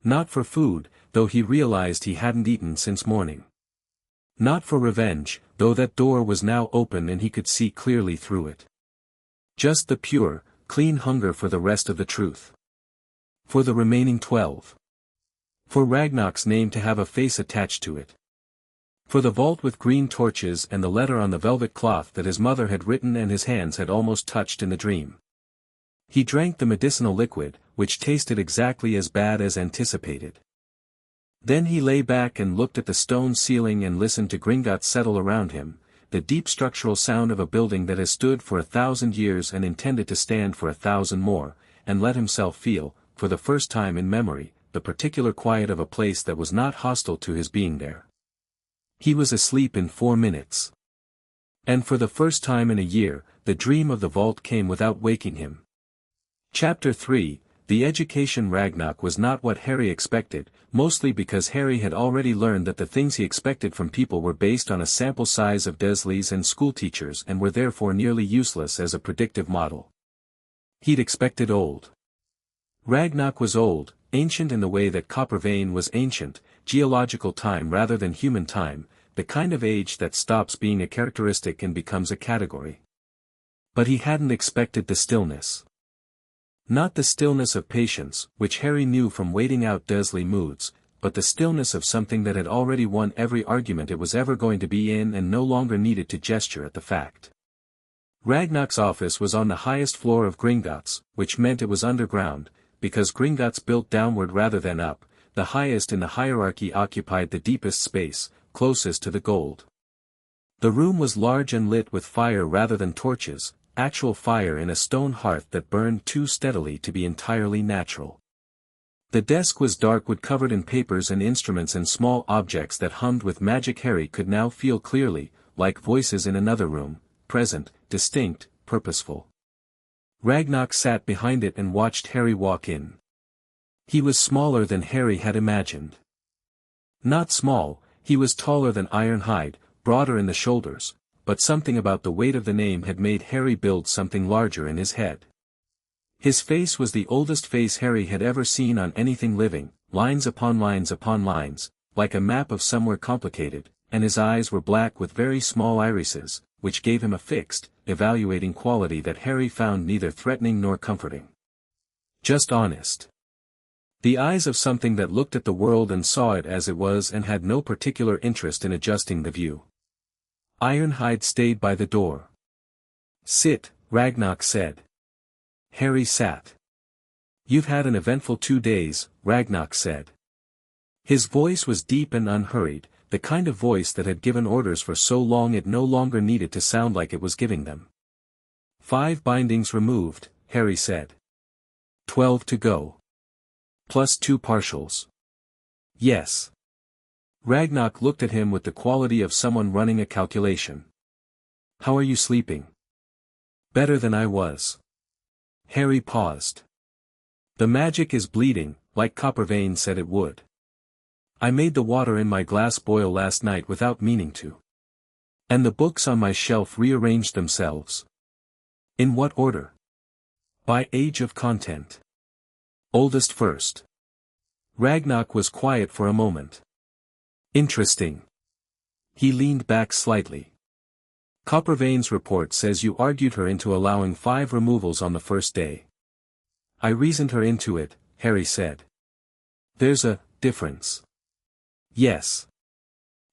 Not for food, though he realized he hadn't eaten since morning. Not for revenge, though that door was now open and he could see clearly through it. Just the pure, clean hunger for the rest of the truth. For the remaining 12. For Ragnar's name to have a face attached to it. For the vault with green torches and the letter on the velvet cloth that his mother had written and his hands had almost touched in the dream. He drank the medicinal liquid, which tasted exactly as bad as anticipated. Then he lay back and looked at the stone ceiling and listened to Gringotts settle around him, the deep structural sound of a building that has stood for 1,000 years and intended to stand for 1,000 more, and let himself feel, for the first time in memory, the particular quiet of a place that was not hostile to his being there. He was asleep in 4 minutes. And for the first time in a year, the dream of the vault came without waking him. Chapter 3, The Education. Ragnar was not what Harry expected, mostly because Harry had already learned that the things he expected from people were based on a sample size of Dursleys and schoolteachers and were therefore nearly useless as a predictive model. He'd expected old. Ragnar was old, ancient in the way that Coppervein was ancient, geological time rather than human time, the kind of age that stops being a characteristic and becomes a category. But he hadn't expected the stillness. Not the stillness of patience, which Harry knew from waiting out Dursley moods, but the stillness of something that had already won every argument it was ever going to be in and no longer needed to gesture at the fact. Ragnar's office was on the highest floor of Gringotts, which meant it was underground, because Gringotts built downward rather than up, the highest in the hierarchy occupied the deepest space, closest to the gold. The room was large and lit with fire rather than torches, actual fire in a stone hearth that burned too steadily to be entirely natural. The desk was dark wood covered in papers and instruments and small objects that hummed with magic. Harry could now feel clearly, like voices in another room, present, distinct, purposeful. Ragnar sat behind it and watched Harry walk in. He was smaller than Harry had imagined. Not small, he was taller than Ironhide, broader in the shoulders, but something about the weight of the name had made Harry build something larger in his head. His face was the oldest face Harry had ever seen on anything living, lines upon lines upon lines, like a map of somewhere complicated, and his eyes were black with very small irises, which gave him a fixed, evaluating quality that Harry found neither threatening nor comforting. Just honest. The eyes of something that looked at the world and saw it as it was and had no particular interest in adjusting the view. Ironhide stayed by the door. "Sit," Ragnar said. Harry sat. "You've had an eventful 2 days," Ragnar said. His voice was deep and unhurried, the kind of voice that had given orders for so long it no longer needed to sound like it was giving them. 5 bindings removed, Harry said. 12 to go. Plus 2 partials. Yes. Ragnar looked at him with the quality of someone running a calculation. "How are you sleeping?" "Better than I was." Harry paused. "The magic is bleeding, like Coppervein said it would. I made the water in my glass boil last night without meaning to. And the books on my shelf rearranged themselves." "In what order?" "By age of content. Oldest first." Ragnar was quiet for a moment. "Interesting." He leaned back slightly. Coppervane's report says you argued her into allowing 5 removals on the first day. I reasoned her into it, Harry said. There's a difference. Yes.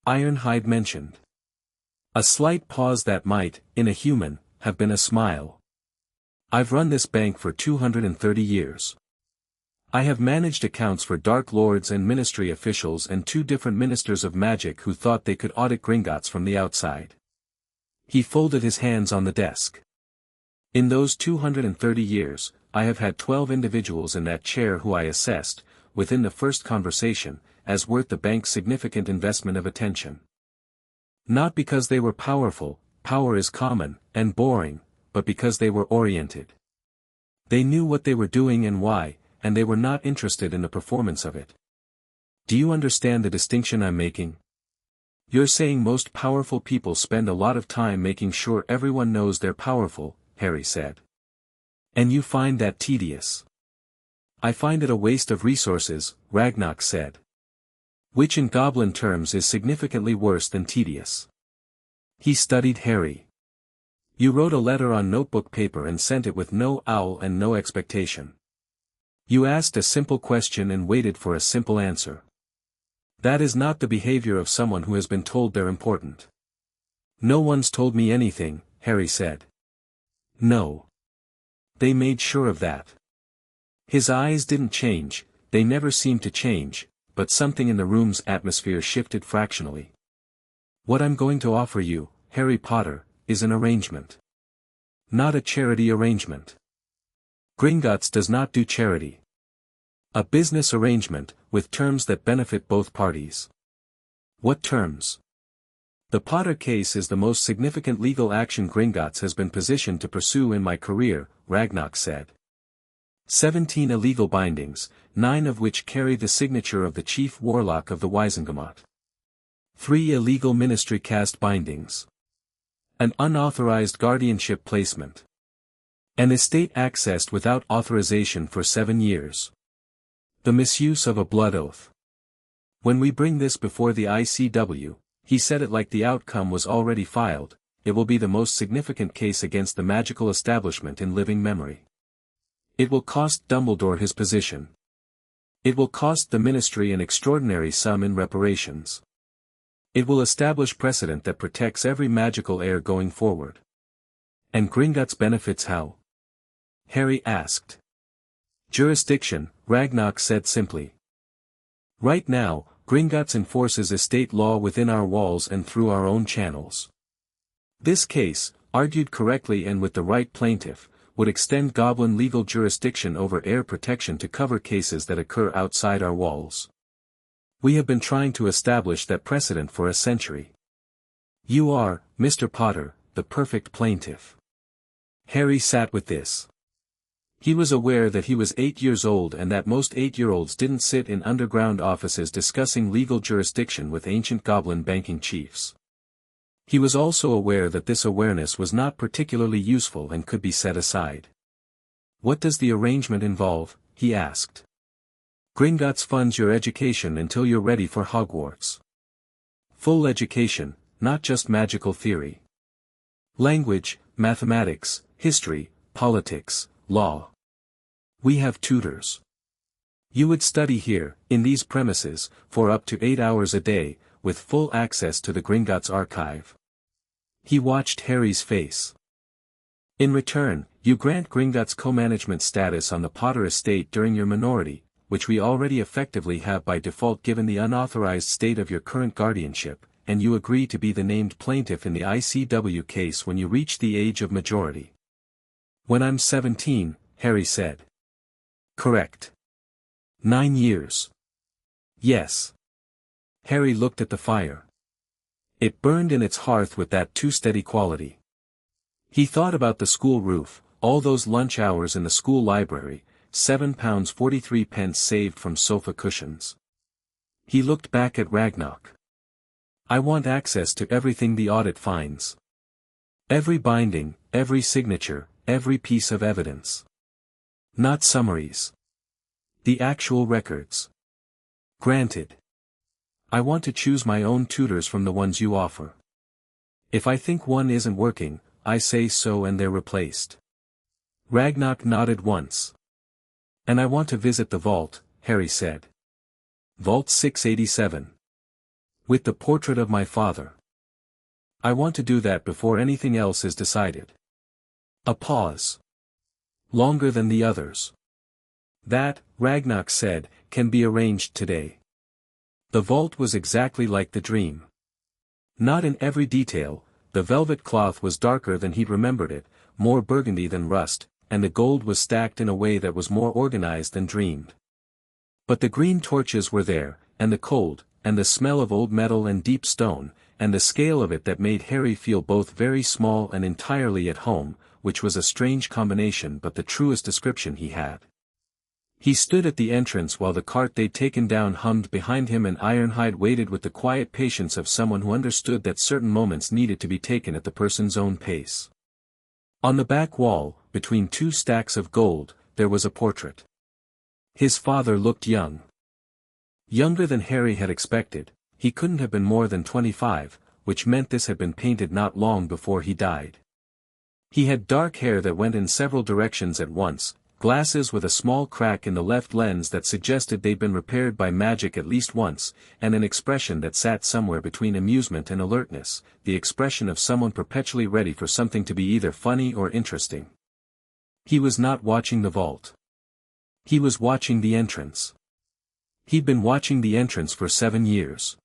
Ironhide mentioned. A slight pause that might, in a human, have been a smile. I've run this bank for 230 years. I have managed accounts for Dark Lords and Ministry officials and 2 different ministers of magic who thought they could audit Gringotts from the outside. He folded his hands on the desk. In those 230 years, I have had 12 individuals in that chair who I assessed, within the first conversation, as worth the bank's significant investment of attention. Not because they were powerful, power is common, and boring, but because they were oriented. They knew what they were doing and why, and they were not interested in the performance of it. Do you understand the distinction I'm making? You're saying most powerful people spend a lot of time making sure everyone knows they're powerful, Harry said. And you find that tedious. I find it a waste of resources, Ragnarok said. Which in goblin terms is significantly worse than tedious. He studied Harry. You wrote a letter on notebook paper and sent it with no owl and no expectation. You asked a simple question and waited for a simple answer. That is not the behavior of someone who has been told they're important. No one's told me anything, Harry said. No. They made sure of that. His eyes didn't change, they never seemed to change, but something in the room's atmosphere shifted fractionally. What I'm going to offer you, Harry Potter, is an arrangement. Not a charity arrangement. Gringotts does not do charity. A business arrangement, with terms that benefit both parties. What terms? The Potter case is the most significant legal action Gringotts has been positioned to pursue in my career, Ragnarok said. 17 illegal bindings, 9 of which carry the signature of the chief warlock of the Wizengamot. 3 illegal ministry cast bindings. An unauthorized guardianship placement. An estate accessed without authorization for 7 years. The misuse of a blood oath. When we bring this before the ICW, he said it like the outcome was already filed, it will be the most significant case against the magical establishment in living memory. It will cost Dumbledore his position. It will cost the ministry an extraordinary sum in reparations. It will establish precedent that protects every magical heir going forward. And Gringotts benefits how? Harry asked. Jurisdiction, Ragnarok said simply. Right now, Gringotts enforces estate law within our walls and through our own channels. This case, argued correctly and with the right plaintiff, would extend goblin legal jurisdiction over heir protection to cover cases that occur outside our walls. We have been trying to establish that precedent for a century. You are, Mr. Potter, the perfect plaintiff. Harry sat with this. He was aware that he was 8 years old and that most 8-year-olds didn't sit in underground offices discussing legal jurisdiction with ancient goblin banking chiefs. He was also aware that this awareness was not particularly useful and could be set aside. What does the arrangement involve? He asked. Gringotts funds your education until you're ready for Hogwarts. Full education, not just magical theory. Language, mathematics, history, politics, law. We have tutors. You would study here, in these premises, for up to 8 hours a day, with full access to the Gringotts archive. He watched Harry's face. In return, you grant Gringotts co-management status on the Potter estate during your minority, which we already effectively have by default given the unauthorized state of your current guardianship, and you agree to be the named plaintiff in the ICW case when you reach the age of majority. When I'm 17, Harry said. Correct. 9 years. Yes. Harry looked at the fire. It burned in its hearth with that too steady quality. He thought about the school roof, all those lunch hours in the school library, £7.43 saved from sofa cushions. He looked back at Ragnarok. I want access to everything the audit finds. Every binding, every signature, every piece of evidence. Not summaries. The actual records. Granted. I want to choose my own tutors from the ones you offer. If I think one isn't working, I say so and they're replaced. Ragnar nodded once. And I want to visit the vault, Harry said. Vault 687. With the portrait of my father. I want to do that before anything else is decided. A pause. Longer than the others. That, Ragnar said, can be arranged today. The vault was exactly like the dream. Not in every detail, the velvet cloth was darker than he'd remembered it, more burgundy than rust, and the gold was stacked in a way that was more organized than dreamed. But the green torches were there, and the cold, and the smell of old metal and deep stone, and the scale of it that made Harry feel both very small and entirely at home, which was a strange combination but the truest description he had. He stood at the entrance while the cart they'd taken down hummed behind him and Ironhide waited with the quiet patience of someone who understood that certain moments needed to be taken at the person's own pace. On the back wall, between two stacks of gold, there was a portrait. His father looked young. Younger than Harry had expected, he couldn't have been more than 25, which meant this had been painted not long before he died. He had dark hair that went in several directions at once, glasses with a small crack in the left lens that suggested they'd been repaired by magic at least once, and an expression that sat somewhere between amusement and alertness, the expression of someone perpetually ready for something to be either funny or interesting. He was not watching the vault. He was watching the entrance. He'd been watching the entrance for 7 years.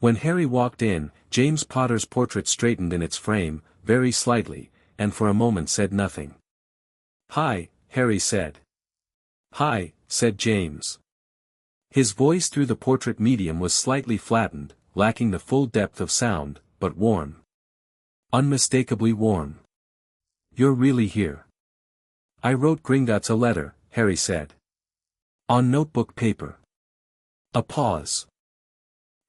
When Harry walked in, James Potter's portrait straightened in its frame, very slightly, and for a moment said nothing. "Hi," Harry said. "Hi," said James. His voice through the portrait medium was slightly flattened, lacking the full depth of sound, but warm. Unmistakably warm. "You're really here." "I wrote Gringotts a letter," Harry said. "On notebook paper." A pause.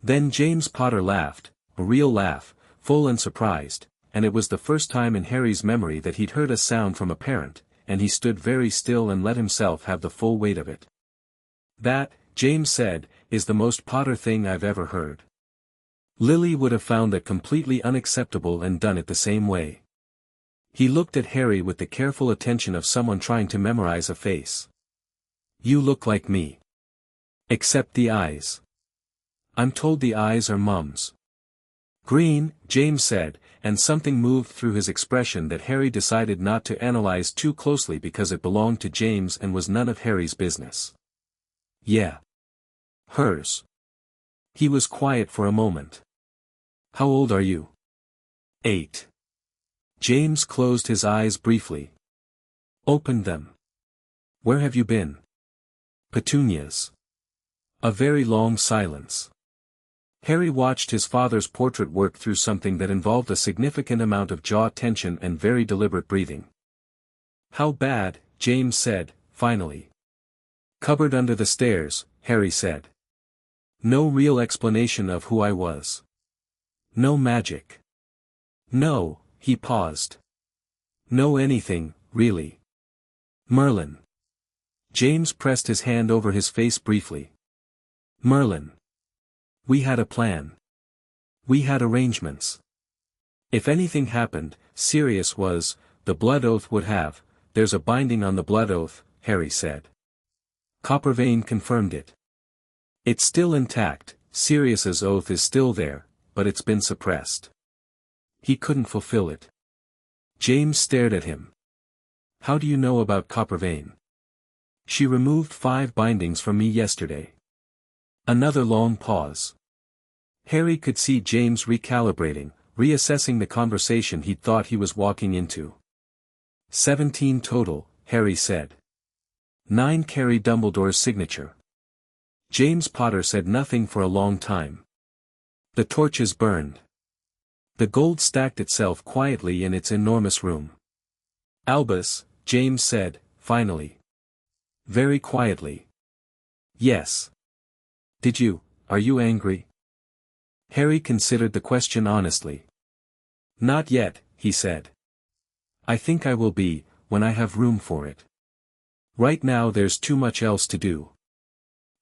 Then James Potter laughed, a real laugh, full and surprised, and it was the first time in Harry's memory that he'd heard a sound from a parent, and he stood very still and let himself have the full weight of it. "That," James said, "is the most Potter thing I've ever heard." Lily would have found that completely unacceptable and done it the same way. He looked at Harry with the careful attention of someone trying to memorize a face. "You look like me. Except the eyes. I'm told the eyes are Mum's." "Green," James said, and something moved through his expression that Harry decided not to analyze too closely because it belonged to James and was none of Harry's business. "Yeah. Hers." He was quiet for a moment. "How old are you?" 8. James closed his eyes briefly. Opened them. "Where have you been?" "Petunias." A very long silence. Harry watched his father's portrait work through something that involved a significant amount of jaw tension and very deliberate breathing. "How bad?" James said, finally. "Cupboard under the stairs," Harry said. "No real explanation of who I was. No magic. No," he paused. "No anything, really. Merlin." James pressed his hand over his face briefly. "Merlin. We had a plan. We had arrangements. If anything happened, Sirius was, the blood oath would have, there's a binding on the blood oath," Harry said. Coppervane confirmed it. "It's still intact, Sirius's oath is still there, but it's been suppressed. He couldn't fulfill it." James stared at him. "How do you know about Coppervane?" "She removed 5 bindings from me yesterday." Another long pause. Harry could see James recalibrating, reassessing the conversation he'd thought he was walking into. 17 total, Harry said. 9 carry Dumbledore's signature. James Potter said nothing for a long time. The torches burned. The gold stacked itself quietly in its enormous room. "Albus," James said, finally. Very quietly. "Yes." Are you angry?" Harry considered the question honestly. "Not yet," he said. "I think I will be, when I have room for it. Right now there's too much else to do."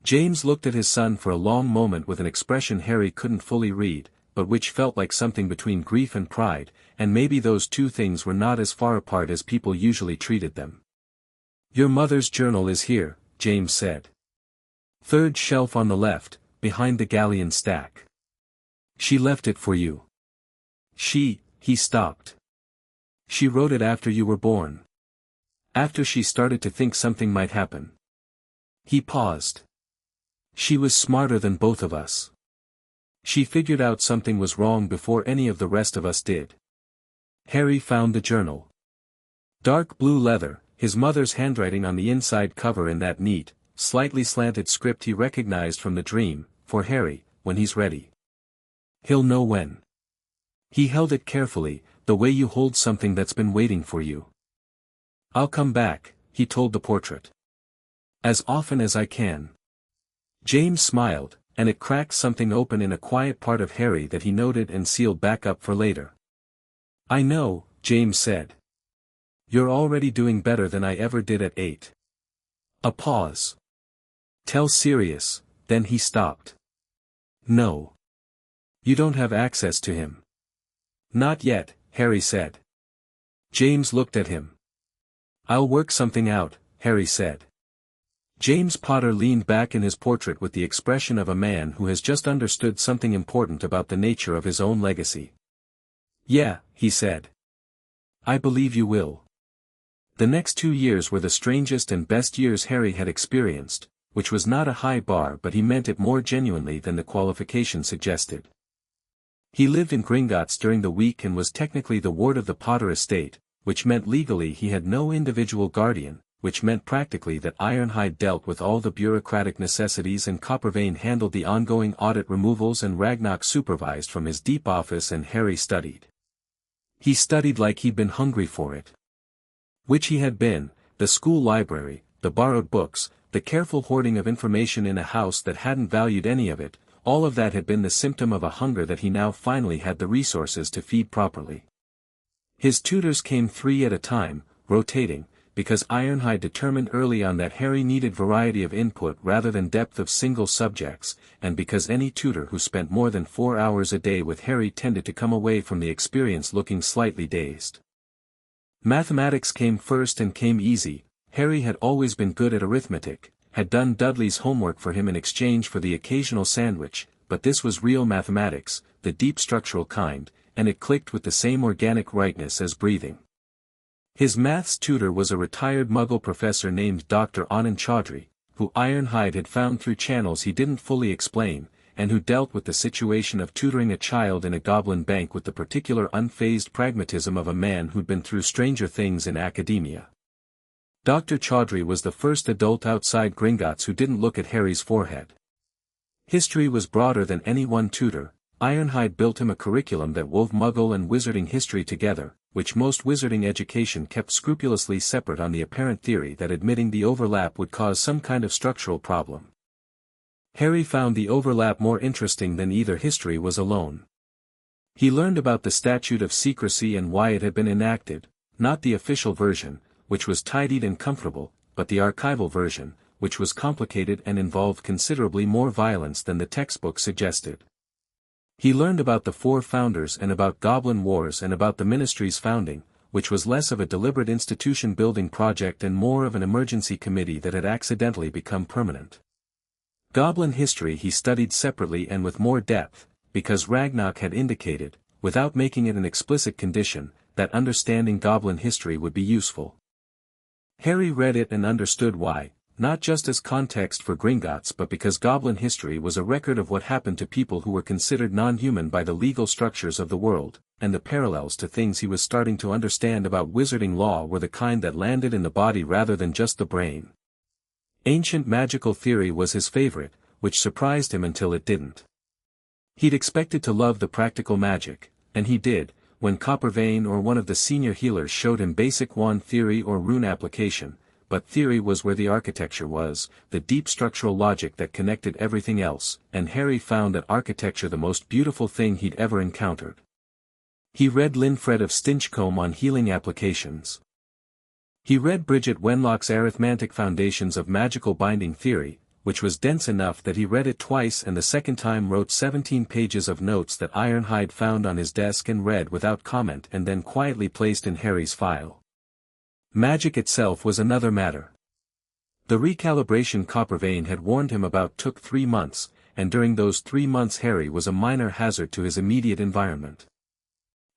James looked at his son for a long moment with an expression Harry couldn't fully read, but which felt like something between grief and pride, and maybe those two things were not as far apart as people usually treated them. "Your mother's journal is here," James said. "Third shelf on the left, behind the galleon stack. She left it for you." He stopped. "She wrote it after you were born. After she started to think something might happen." He paused. "She was smarter than both of us. She figured out something was wrong before any of the rest of us did." Harry found the journal. Dark blue leather, his mother's handwriting on the inside cover in that neat, slightly slanted script he recognized from the dream, "For Harry, when he's ready. He'll know when." He held it carefully, the way you hold something that's been waiting for you. "I'll come back," he told the portrait. "As often as I can." James smiled, and it cracked something open in a quiet part of Harry that he noted and sealed back up for later. "I know," James said. "You're already doing better than I ever did at 8. A pause. "Tell Sirius," then he stopped. "No. You don't have access to him." "Not yet," Harry said. James looked at him. "I'll work something out," Harry said. James Potter leaned back in his portrait with the expression of a man who has just understood something important about the nature of his own legacy. "Yeah," he said. "I believe you will." The next 2 years were the strangest and best years Harry had experienced, which was not a high bar, but he meant it more genuinely than the qualification suggested. He lived in Gringotts during the week and was technically the ward of the Potter estate, which meant legally he had no individual guardian, which meant practically that Ironhide dealt with all the bureaucratic necessities and Coppervane handled the ongoing audit removals and Ragnarok supervised from his deep office, and Harry studied. He studied like he'd been hungry for it. Which he had been: the school library, the borrowed books, the careful hoarding of information in a house that hadn't valued any of it, all of that had been the symptom of a hunger that he now finally had the resources to feed properly. His tutors came 3 at a time, rotating, because Ironhide determined early on that Harry needed variety of input rather than depth of single subjects, and because any tutor who spent more than 4 hours a day with Harry tended to come away from the experience looking slightly dazed. Mathematics came first and came easy. Harry had always been good at arithmetic, had done Dudley's homework for him in exchange for the occasional sandwich, but this was real mathematics, the deep structural kind, and it clicked with the same organic rightness as breathing. His maths tutor was a retired Muggle professor named Dr. Anand Chaudhry, who Ironhide had found through channels he didn't fully explain, and who dealt with the situation of tutoring a child in a goblin bank with the particular unfazed pragmatism of a man who'd been through stranger things in academia. Dr. Chaudhry was the first adult outside Gringotts who didn't look at Harry's forehead. History was broader than any one tutor. Ironhide built him a curriculum that wove Muggle and Wizarding history together, which most Wizarding education kept scrupulously separate on the apparent theory that admitting the overlap would cause some kind of structural problem. Harry found the overlap more interesting than either history was alone. He learned about the Statute of Secrecy and why it had been enacted, not the official version, which was tidied and comfortable, but the archival version, which was complicated and involved considerably more violence than the textbook suggested. He learned about the 4 founders and about Goblin Wars and about the Ministry's founding, which was less of a deliberate institution-building project and more of an emergency committee that had accidentally become permanent. Goblin history he studied separately and with more depth, because Ragnarok had indicated, without making it an explicit condition, that understanding Goblin history would be useful. Harry read it and understood why, not just as context for Gringotts but because Goblin history was a record of what happened to people who were considered non-human by the legal structures of the world, and the parallels to things he was starting to understand about Wizarding law were the kind that landed in the body rather than just the brain. Ancient magical theory was his favorite, which surprised him until it didn't. He'd expected to love the practical magic, and he did, when Coppervane or one of the senior healers showed him basic wand theory or rune application, but theory was where the architecture was, the deep structural logic that connected everything else, and Harry found that architecture the most beautiful thing he'd ever encountered. He read Linfred of Stinchcombe on healing applications. He read Bridget Wenlock's Arithmetic Foundations of Magical Binding Theory, which was dense enough that he read it twice and the second time wrote 17 pages of notes that Ironhide found on his desk and read without comment and then quietly placed in Harry's file. Magic itself was another matter. The recalibration Coppervein had warned him about took 3 months, and during those 3 months Harry was a minor hazard to his immediate environment.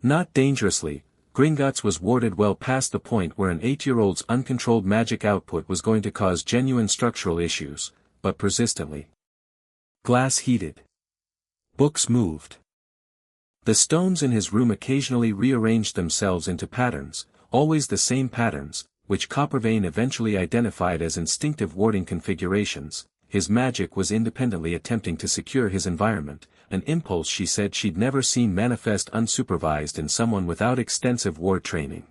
Not dangerously, Gringotts was warded well past the point where an 8-year-old's uncontrolled magic output was going to cause genuine structural issues, but persistently. Glass heated. Books moved. The stones in his room occasionally rearranged themselves into patterns, always the same patterns, which Coppervein eventually identified as instinctive warding configurations. His magic was independently attempting to secure his environment, an impulse she said she'd never seen manifest unsupervised in someone without extensive ward training.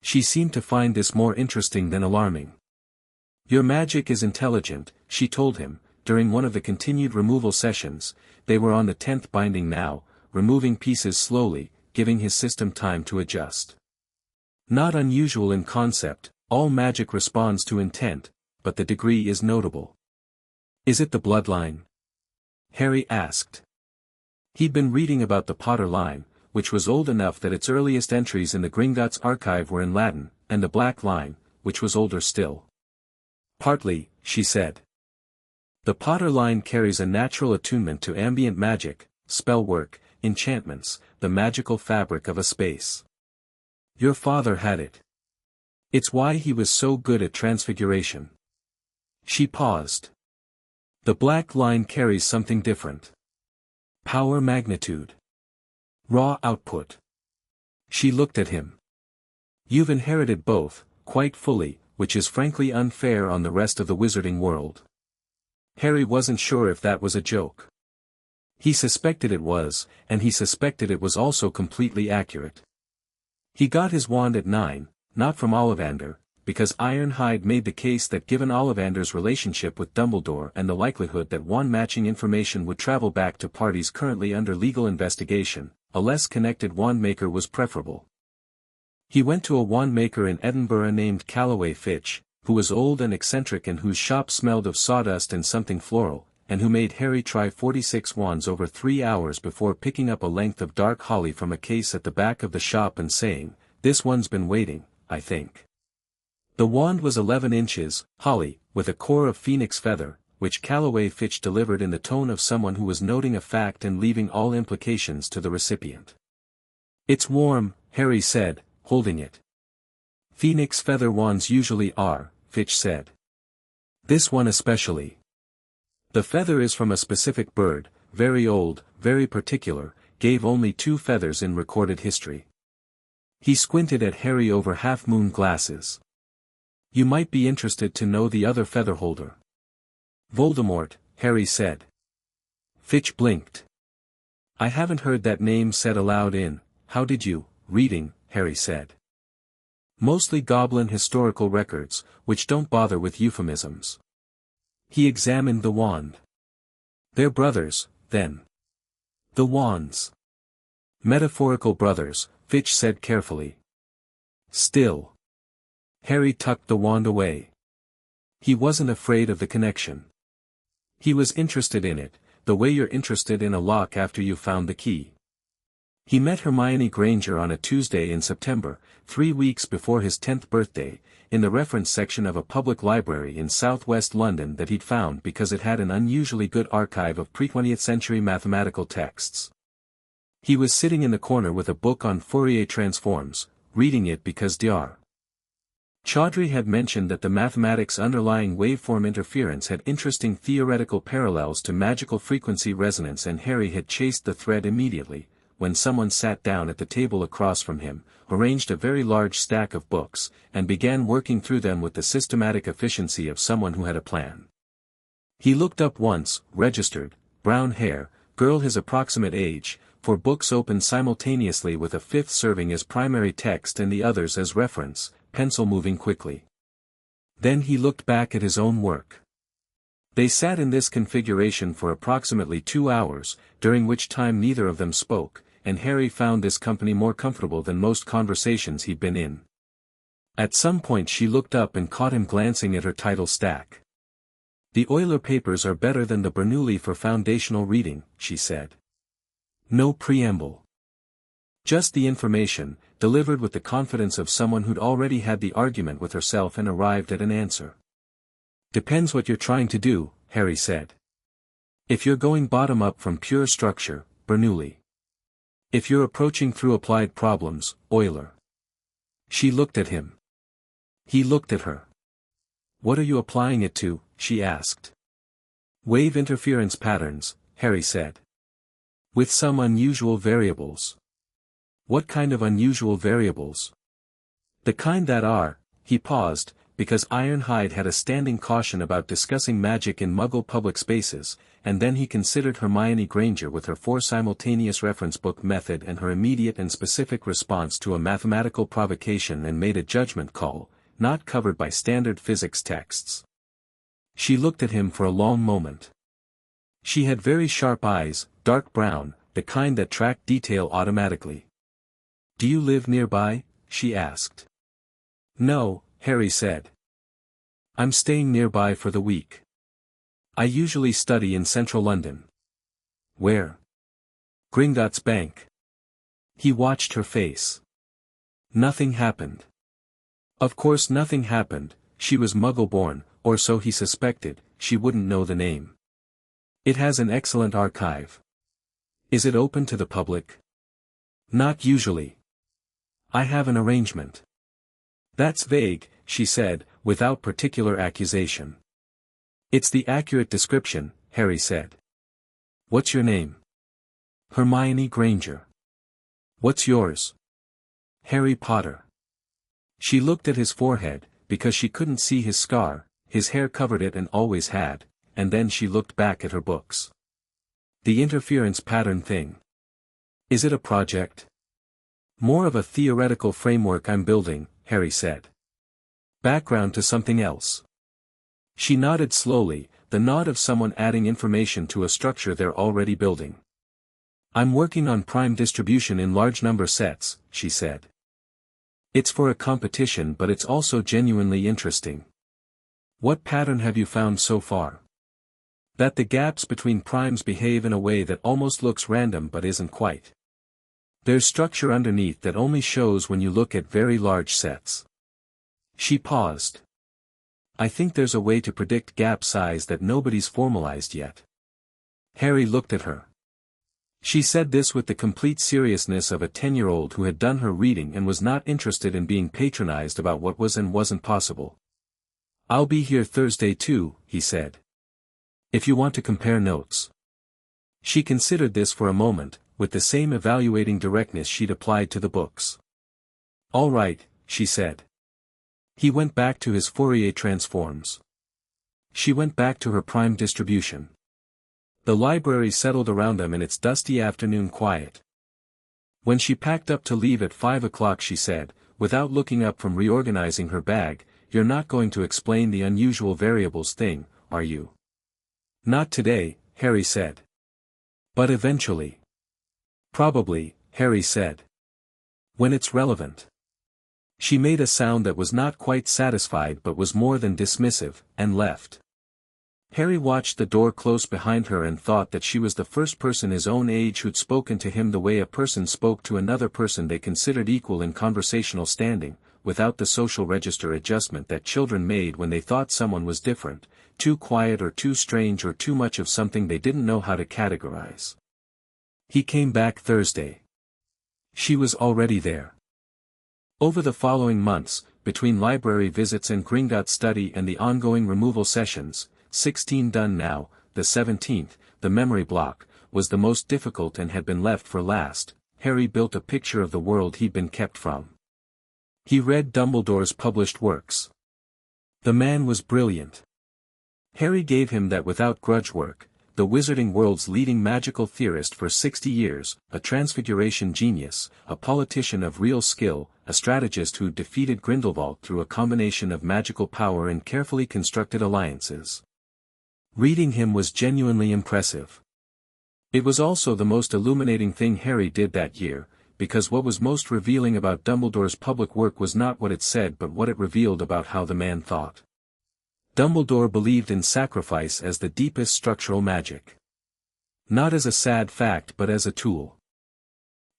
She seemed to find this more interesting than alarming. "Your magic is intelligent," she told him, during one of the continued removal sessions. They were on the 10th binding now, removing pieces slowly, giving his system time to adjust. "Not unusual in concept, all magic responds to intent, but the degree is notable." "Is it the bloodline?" Harry asked. He'd been reading about the Potter line, which was old enough that its earliest entries in the Gringotts archive were in Latin, and the Black line, which was older still. "Partly," she said. "The Potter line carries a natural attunement to ambient magic, spell work, enchantments, the magical fabric of a space. Your father had it. It's why he was so good at transfiguration." She paused. "The Black line carries something different. Power magnitude. Raw output." She looked at him. "You've inherited both, quite fully, which is frankly unfair on the rest of the wizarding world." Harry wasn't sure if that was a joke. He suspected it was, and he suspected it was also completely accurate. He got his wand at 9, not from Ollivander, because Ironhide made the case that given Ollivander's relationship with Dumbledore and the likelihood that wand-matching information would travel back to parties currently under legal investigation, a less connected wand-maker was preferable. He went to a wand-maker in Edinburgh named Callaway Fitch, who was old and eccentric and whose shop smelled of sawdust and something floral, and who made Harry try 46 wands over 3 hours before picking up a length of dark holly from a case at the back of the shop and saying, "This one's been waiting, I think." The wand was 11 inches, holly, with a core of phoenix feather, which Callaway Fitch delivered in the tone of someone who was noting a fact and leaving all implications to the recipient. "It's warm," Harry said, holding it. "Phoenix feather wands usually are," Fitch said. "This one especially. The feather is from a specific bird, very old, very particular, gave only 2 feathers in recorded history." He squinted at Harry over half-moon glasses. "You might be interested to know the other feather holder." "Voldemort," Harry said. Fitch blinked. "I haven't heard that name said aloud in, how did you, reading," Harry said. "Mostly goblin historical records, which don't bother with euphemisms." He examined the wand. "They're brothers, then." "The wands." "Metaphorical brothers," Fitch said carefully. "Still." Harry tucked the wand away. He wasn't afraid of the connection. He was interested in it, the way you're interested in a lock after you've found the key. He met Hermione Granger on a Tuesday in September, 3 weeks before his 10th birthday, in the reference section of a public library in southwest London that he'd found because it had an unusually good archive of pre-20th century mathematical texts. He was sitting in the corner with a book on Fourier transforms, reading it because Dr. Chaudhry had mentioned that the mathematics underlying waveform interference had interesting theoretical parallels to magical frequency resonance, and Harry had chased the thread immediately, when someone sat down at the table across from him, arranged a very large stack of books, and began working through them with the systematic efficiency of someone who had a plan. He looked up once, registered, brown hair, girl his approximate age, for books opened simultaneously with a 5th serving as primary text and the others as reference, pencil moving quickly. Then he looked back at his own work. They sat in this configuration for approximately 2 hours, during which time neither of them spoke, and Harry found this company more comfortable than most conversations he'd been in. At some point she looked up and caught him glancing at her title stack. The Euler papers are better than the Bernoulli for foundational reading, she said. No preamble. Just the information, delivered with the confidence of someone who'd already had the argument with herself and arrived at an answer. Depends what you're trying to do, Harry said. If you're going bottom up from pure structure, Bernoulli. If you're approaching through applied problems, Euler. She looked at him. He looked at her. What are you applying it to? She asked. Wave interference patterns, Harry said. With some unusual variables. What kind of unusual variables? The kind that are, he paused, because Ironhide had a standing caution about discussing magic in Muggle public spaces, and then he considered Hermione Granger with her 4 simultaneous reference book method and her immediate and specific response to a mathematical provocation and made a judgment call, not covered by standard physics texts. She looked at him for a long moment. She had very sharp eyes, dark brown, the kind that track detail automatically. Do you live nearby? She asked. No, Harry said. I'm staying nearby for the week. I usually study in central London. Where? Gringotts Bank. He watched her face. Nothing happened. Of course nothing happened, she was Muggle-born, or so he suspected, she wouldn't know the name. It has an excellent archive. Is it open to the public? Not usually. I have an arrangement. That's vague, she said, without particular accusation. It's the accurate description, Harry said. What's your name? Hermione Granger. What's yours? Harry Potter. She looked at his forehead, because she couldn't see his scar, his hair covered it and always had, and then she looked back at her books. The interference pattern thing. Is it a project? More of a theoretical framework I'm building, Harry said. Background to something else. She nodded slowly, the nod of someone adding information to a structure they're already building. I'm working on prime distribution in large number sets, she said. It's for a competition but it's also genuinely interesting. What pattern have you found so far? That the gaps between primes behave in a way that almost looks random but isn't quite. There's structure underneath that only shows when you look at very large sets. She paused. I think there's a way to predict gap size that nobody's formalized yet. Harry looked at her. She said this with the complete seriousness of a 10-year-old who had done her reading and was not interested in being patronized about what was and wasn't possible. I'll be here Thursday too, he said. If you want to compare notes. She considered this for a moment, with the same evaluating directness she'd applied to the books. All right, she said. He went back to his Fourier transforms. She went back to her prime distribution. The library settled around them in its dusty afternoon quiet. When she packed up to leave at 5 o'clock she said, without looking up from reorganizing her bag, You're not going to explain the unusual variables thing, are you? Not today, Harry said. But eventually. Probably, Harry said. When it's relevant. She made a sound that was not quite satisfied but was more than dismissive, and left. Harry watched the door close behind her and thought that she was the first person his own age who'd spoken to him the way a person spoke to another person they considered equal in conversational standing, without the social register adjustment that children made when they thought someone was different, too quiet or too strange or too much of something they didn't know how to categorize. He came back Thursday. She was already there. Over the following months, between library visits and Gringotts study and the ongoing removal sessions, 16 done now, the 17th, the memory block, was the most difficult and had been left for last. Harry built a picture of the world he'd been kept from. He read Dumbledore's published works. The man was brilliant. Harry gave him that without grudge work, the wizarding world's leading magical theorist for 60 years, a transfiguration genius, a politician of real skill, a strategist who defeated Grindelwald through a combination of magical power and carefully constructed alliances. Reading him was genuinely impressive. It was also the most illuminating thing Harry did that year, because what was most revealing about Dumbledore's public work was not what it said but what it revealed about how the man thought. Dumbledore believed in sacrifice as the deepest structural magic. Not as a sad fact but as a tool.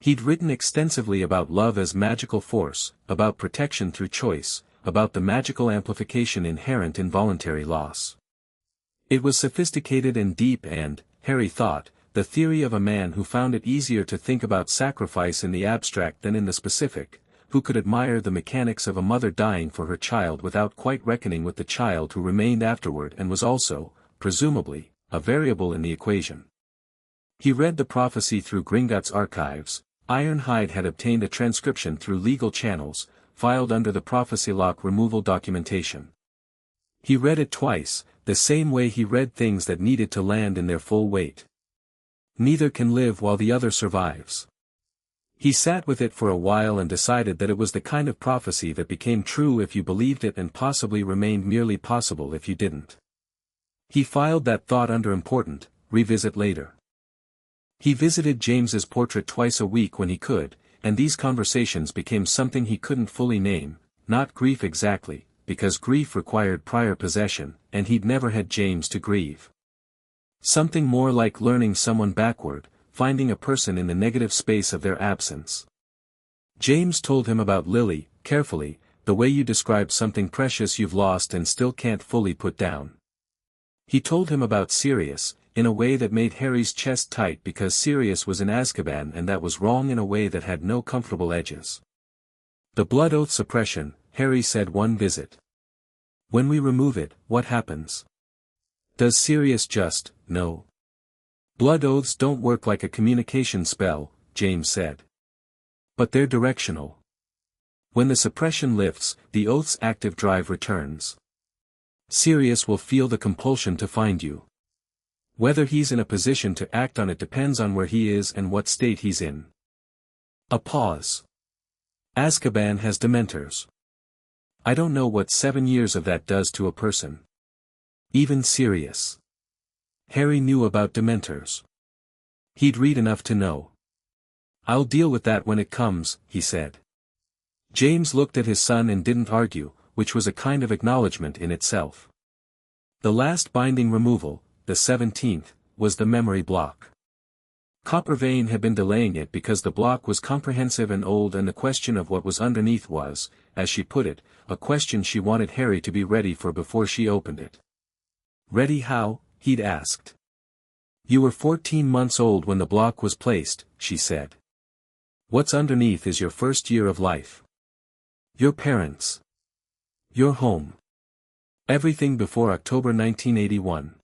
He'd written extensively about love as magical force, about protection through choice, about the magical amplification inherent in voluntary loss. It was sophisticated and deep and, Harry thought, the theory of a man who found it easier to think about sacrifice in the abstract than in the specific, who could admire the mechanics of a mother dying for her child without quite reckoning with the child who remained afterward and was also, presumably, a variable in the equation. He read the prophecy through Gringotts archives. Ironhide had obtained a transcription through legal channels, filed under the prophecy lock removal documentation. He read it twice, the same way he read things that needed to land in their full weight. Neither can live while the other survives. He sat with it for a while and decided that it was the kind of prophecy that became true if you believed it and possibly remained merely possible if you didn't. He filed that thought under important, revisit later. He visited James's portrait twice a week when he could, and these conversations became something he couldn't fully name, not grief exactly, because grief required prior possession, and he'd never had James to grieve. Something more like learning someone backward, finding a person in the negative space of their absence. James told him about Lily, carefully, the way you describe something precious you've lost and still can't fully put down. He told him about Sirius, in a way that made Harry's chest tight because Sirius was in Azkaban and that was wrong in a way that had no comfortable edges. The blood oath suppression, Harry said one visit. When we remove it, what happens? Does Sirius just know? Blood oaths don't work like a communication spell, James said. But they're directional. When the suppression lifts, the oath's active drive returns. Sirius will feel the compulsion to find you. Whether he's in a position to act on it depends on where he is and what state he's in. A pause. Azkaban has Dementors. I don't know what 7 years of that does to a person. Even Sirius. Harry knew about Dementors. He'd read enough to know. I'll deal with that when it comes, he said. James looked at his son and didn't argue, which was a kind of acknowledgement in itself. The last binding removal, the 17th, was the memory block. Coppervane had been delaying it because the block was comprehensive and old and the question of what was underneath was, as she put it, a question she wanted Harry to be ready for before she opened it. Ready how? He'd asked. You were 14 months old when the block was placed, she said. What's underneath is your first year of life. Your parents. Your home. Everything before October 1981.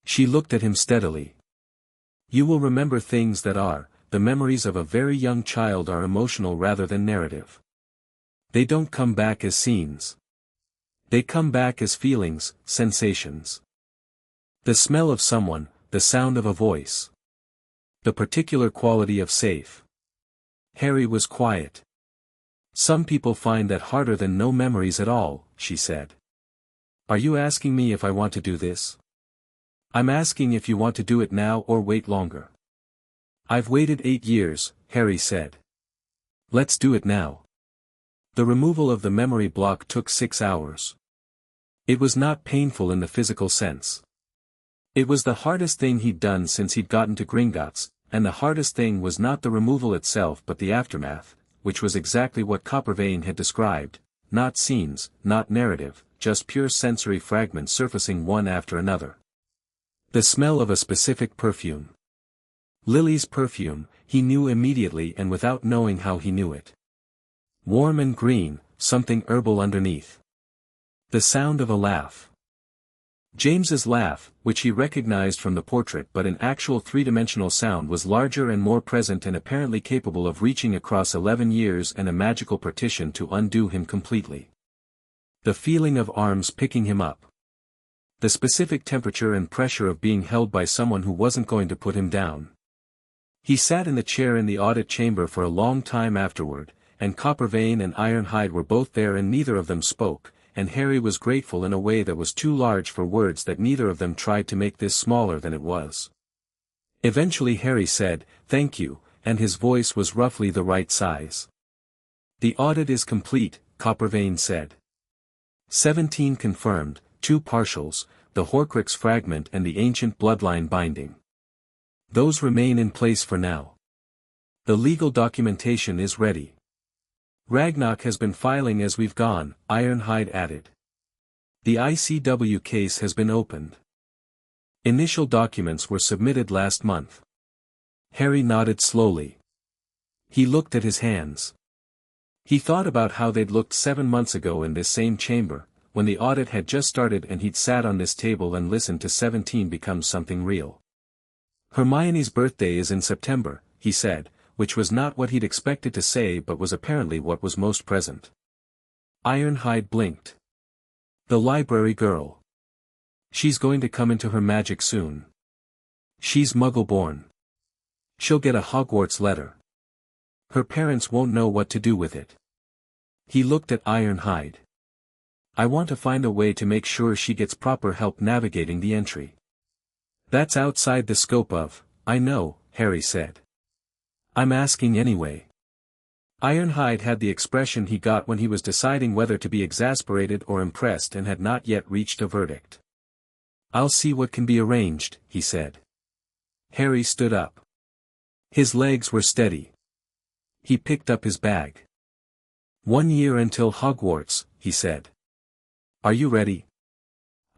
She looked at him steadily. You will remember things that are, the memories of a very young child are emotional rather than narrative. They don't come back as scenes. They come back as feelings, sensations. The smell of someone, the sound of a voice. The particular quality of safe. Harry was quiet. Some people find that harder than no memories at all, she said. Are you asking me if I want to do this? I'm asking if you want to do it now or wait longer. I've waited 8 years, Harry said. Let's do it now. The removal of the memory block took 6 hours. It was not painful in the physical sense. It was the hardest thing he'd done since he'd gotten to Gringotts, and the hardest thing was not the removal itself but the aftermath, which was exactly what Coppervane had described, not scenes, not narrative, just pure sensory fragments surfacing one after another. The smell of a specific perfume. Lily's perfume, he knew immediately and without knowing how he knew it. Warm and green, something herbal underneath. The sound of a laugh. James's laugh, which he recognized from the portrait but in actual three-dimensional sound was larger and more present and apparently capable of reaching across 11 years and a magical partition to undo him completely. The feeling of arms picking him up. The specific temperature and pressure of being held by someone who wasn't going to put him down. He sat in the chair in the audit chamber for a long time afterward, and Coppervane and Ironhide were both there and neither of them spoke, and Harry was grateful in a way that was too large for words that neither of them tried to make this smaller than it was. Eventually Harry said, "Thank you," and his voice was roughly the right size. "The audit is complete," Coppervane said. 17 confirmed, 2 partials, the Horcrux fragment and the ancient bloodline binding. Those remain in place for now. The legal documentation is ready. Ragnarok has been filing as we've gone, Ironhide added. The ICW case has been opened. Initial documents were submitted last month. Harry nodded slowly. He looked at his hands. He thought about how they'd looked 7 months ago in this same chamber, when the audit had just started and he'd sat on this table and listened to 17 become something real. Hermione's birthday is in September, he said, which was not what he'd expected to say but was apparently what was most present. Ironhide blinked. The library girl. She's going to come into her magic soon. She's Muggle-born. She'll get a Hogwarts letter. Her parents won't know what to do with it. He looked at Ironhide. I want to find a way to make sure she gets proper help navigating the entry. That's outside the scope of, I know, Harry said. I'm asking anyway. Ironhide had the expression he got when he was deciding whether to be exasperated or impressed and had not yet reached a verdict. I'll see what can be arranged, he said. Harry stood up. His legs were steady. He picked up his bag. 1 year until Hogwarts, he said. Are you ready?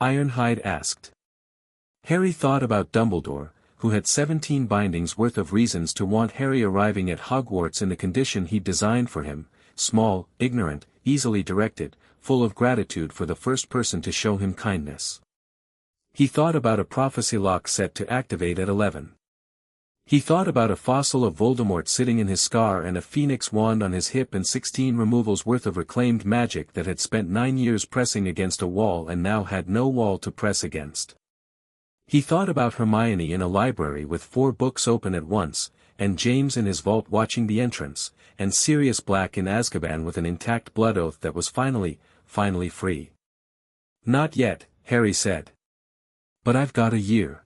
Ironhide asked. Harry thought about Dumbledore, who had 17 bindings worth of reasons to want Harry arriving at Hogwarts in the condition he'd designed for him, small, ignorant, easily directed, full of gratitude for the first person to show him kindness. He thought about a prophecy lock set to activate at 11. He thought about a fossil of Voldemort sitting in his scar and a phoenix wand on his hip and 16 removals worth of reclaimed magic that had spent 9 years pressing against a wall and now had no wall to press against. He thought about Hermione in a library with 4 books open at once, and James in his vault watching the entrance, and Sirius Black in Azkaban with an intact blood oath that was finally free. Not yet, Harry said. But I've got a year.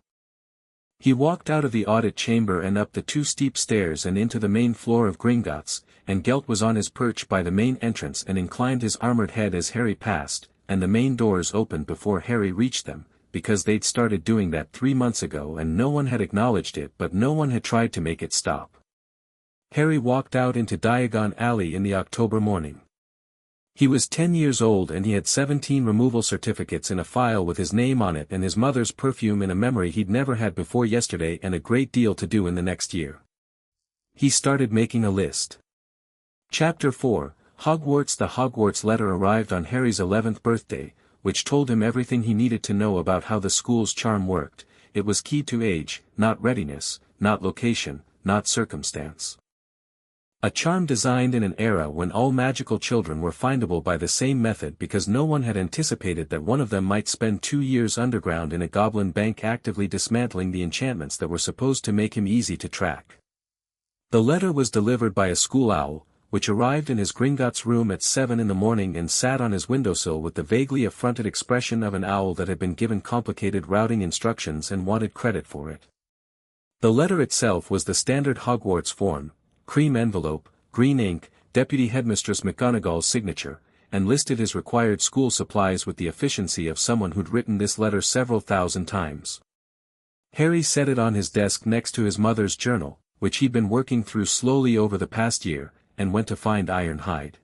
He walked out of the audit chamber and up the 2 steep stairs and into the main floor of Gringotts, and Gelt was on his perch by the main entrance and inclined his armored head as Harry passed, and the main doors opened before Harry reached them, because they'd started doing that 3 months ago and no one had acknowledged it but no one had tried to make it stop. Harry walked out into Diagon Alley in the October morning. He was 10 years old and he had 17 removal certificates in a file with his name on it and his mother's perfume in a memory he'd never had before yesterday and a great deal to do in the next year. He started making a list. Chapter 4, Hogwarts. The Hogwarts letter arrived on Harry's 11th birthday, which told him everything he needed to know about how the school's charm worked. It was keyed to age, not readiness, not location, not circumstance. A charm designed in an era when all magical children were findable by the same method because no one had anticipated that one of them might spend 2 years underground in a goblin bank actively dismantling the enchantments that were supposed to make him easy to track. The letter was delivered by a school owl, which arrived in his Gringotts room at 7 in the morning and sat on his windowsill with the vaguely affronted expression of an owl that had been given complicated routing instructions and wanted credit for it. The letter itself was the standard Hogwarts form, cream envelope, green ink, Deputy Headmistress McGonagall's signature, and listed his required school supplies with the efficiency of someone who'd written this letter several thousand times. Harry set it on his desk next to his mother's journal, which he'd been working through slowly over the past year, and went to find Ironhide.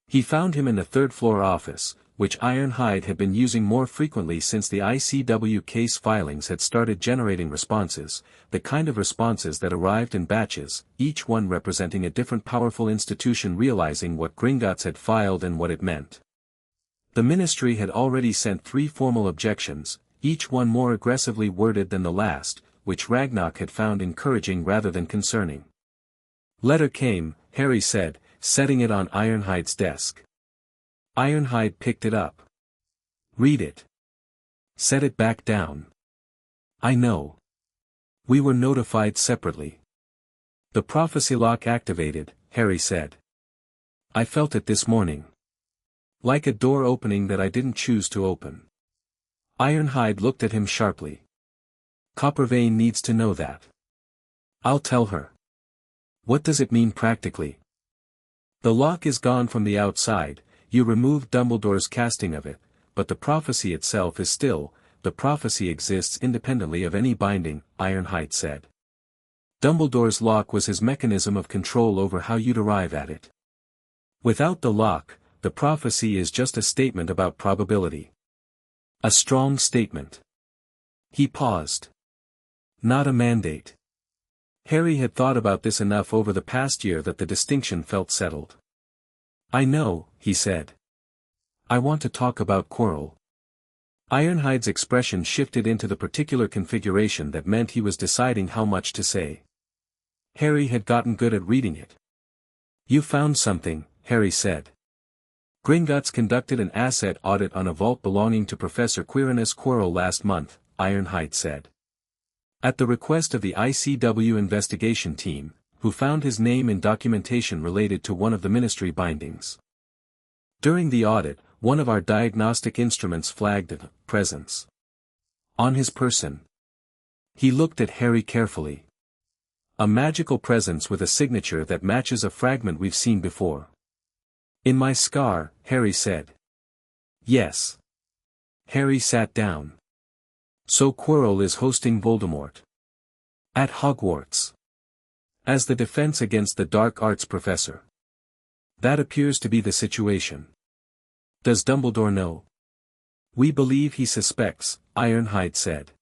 He found him in the 3rd-floor office, which Ironhide had been using more frequently since the ICW case filings had started generating responses, the kind of responses that arrived in batches, each one representing a different powerful institution realizing what Gringotts had filed and what it meant. The ministry had already sent 3 formal objections, each one more aggressively worded than the last, which Ragnarok had found encouraging rather than concerning. Letter came, Harry said, setting it on Ironhide's desk. Ironhide picked it up. Read it. Set it back down. I know. We were notified separately. The prophecy lock activated, Harry said. I felt it this morning. Like a door opening that I didn't choose to open. Ironhide looked at him sharply. Coppervane needs to know that. I'll tell her. What does it mean practically? The lock is gone from the outside, you removed Dumbledore's casting of it, but the prophecy itself is still, the prophecy exists independently of any binding, Ironhide said. Dumbledore's lock was his mechanism of control over how you'd arrive at it. Without the lock, the prophecy is just a statement about probability. A strong statement. He paused. Not a mandate. Harry had thought about this enough over the past year that the distinction felt settled. I know, he said. I want to talk about Quirrell. Ironhide's expression shifted into the particular configuration that meant he was deciding how much to say. Harry had gotten good at reading it. You found something, Harry said. Gringotts conducted an asset audit on a vault belonging to Professor Quirinus Quirrell last month, Ironhide said. At the request of the ICW investigation team, who found his name in documentation related to one of the ministry bindings. During the audit, one of our diagnostic instruments flagged a presence on his person. He looked at Harry carefully. A magical presence with a signature that matches a fragment we've seen before. In my scar, Harry said. Yes. Harry sat down. So Quirrell is hosting Voldemort. At Hogwarts. As the defense against the dark arts professor. That appears to be the situation. Does Dumbledore know? We believe he suspects, Ironhide said.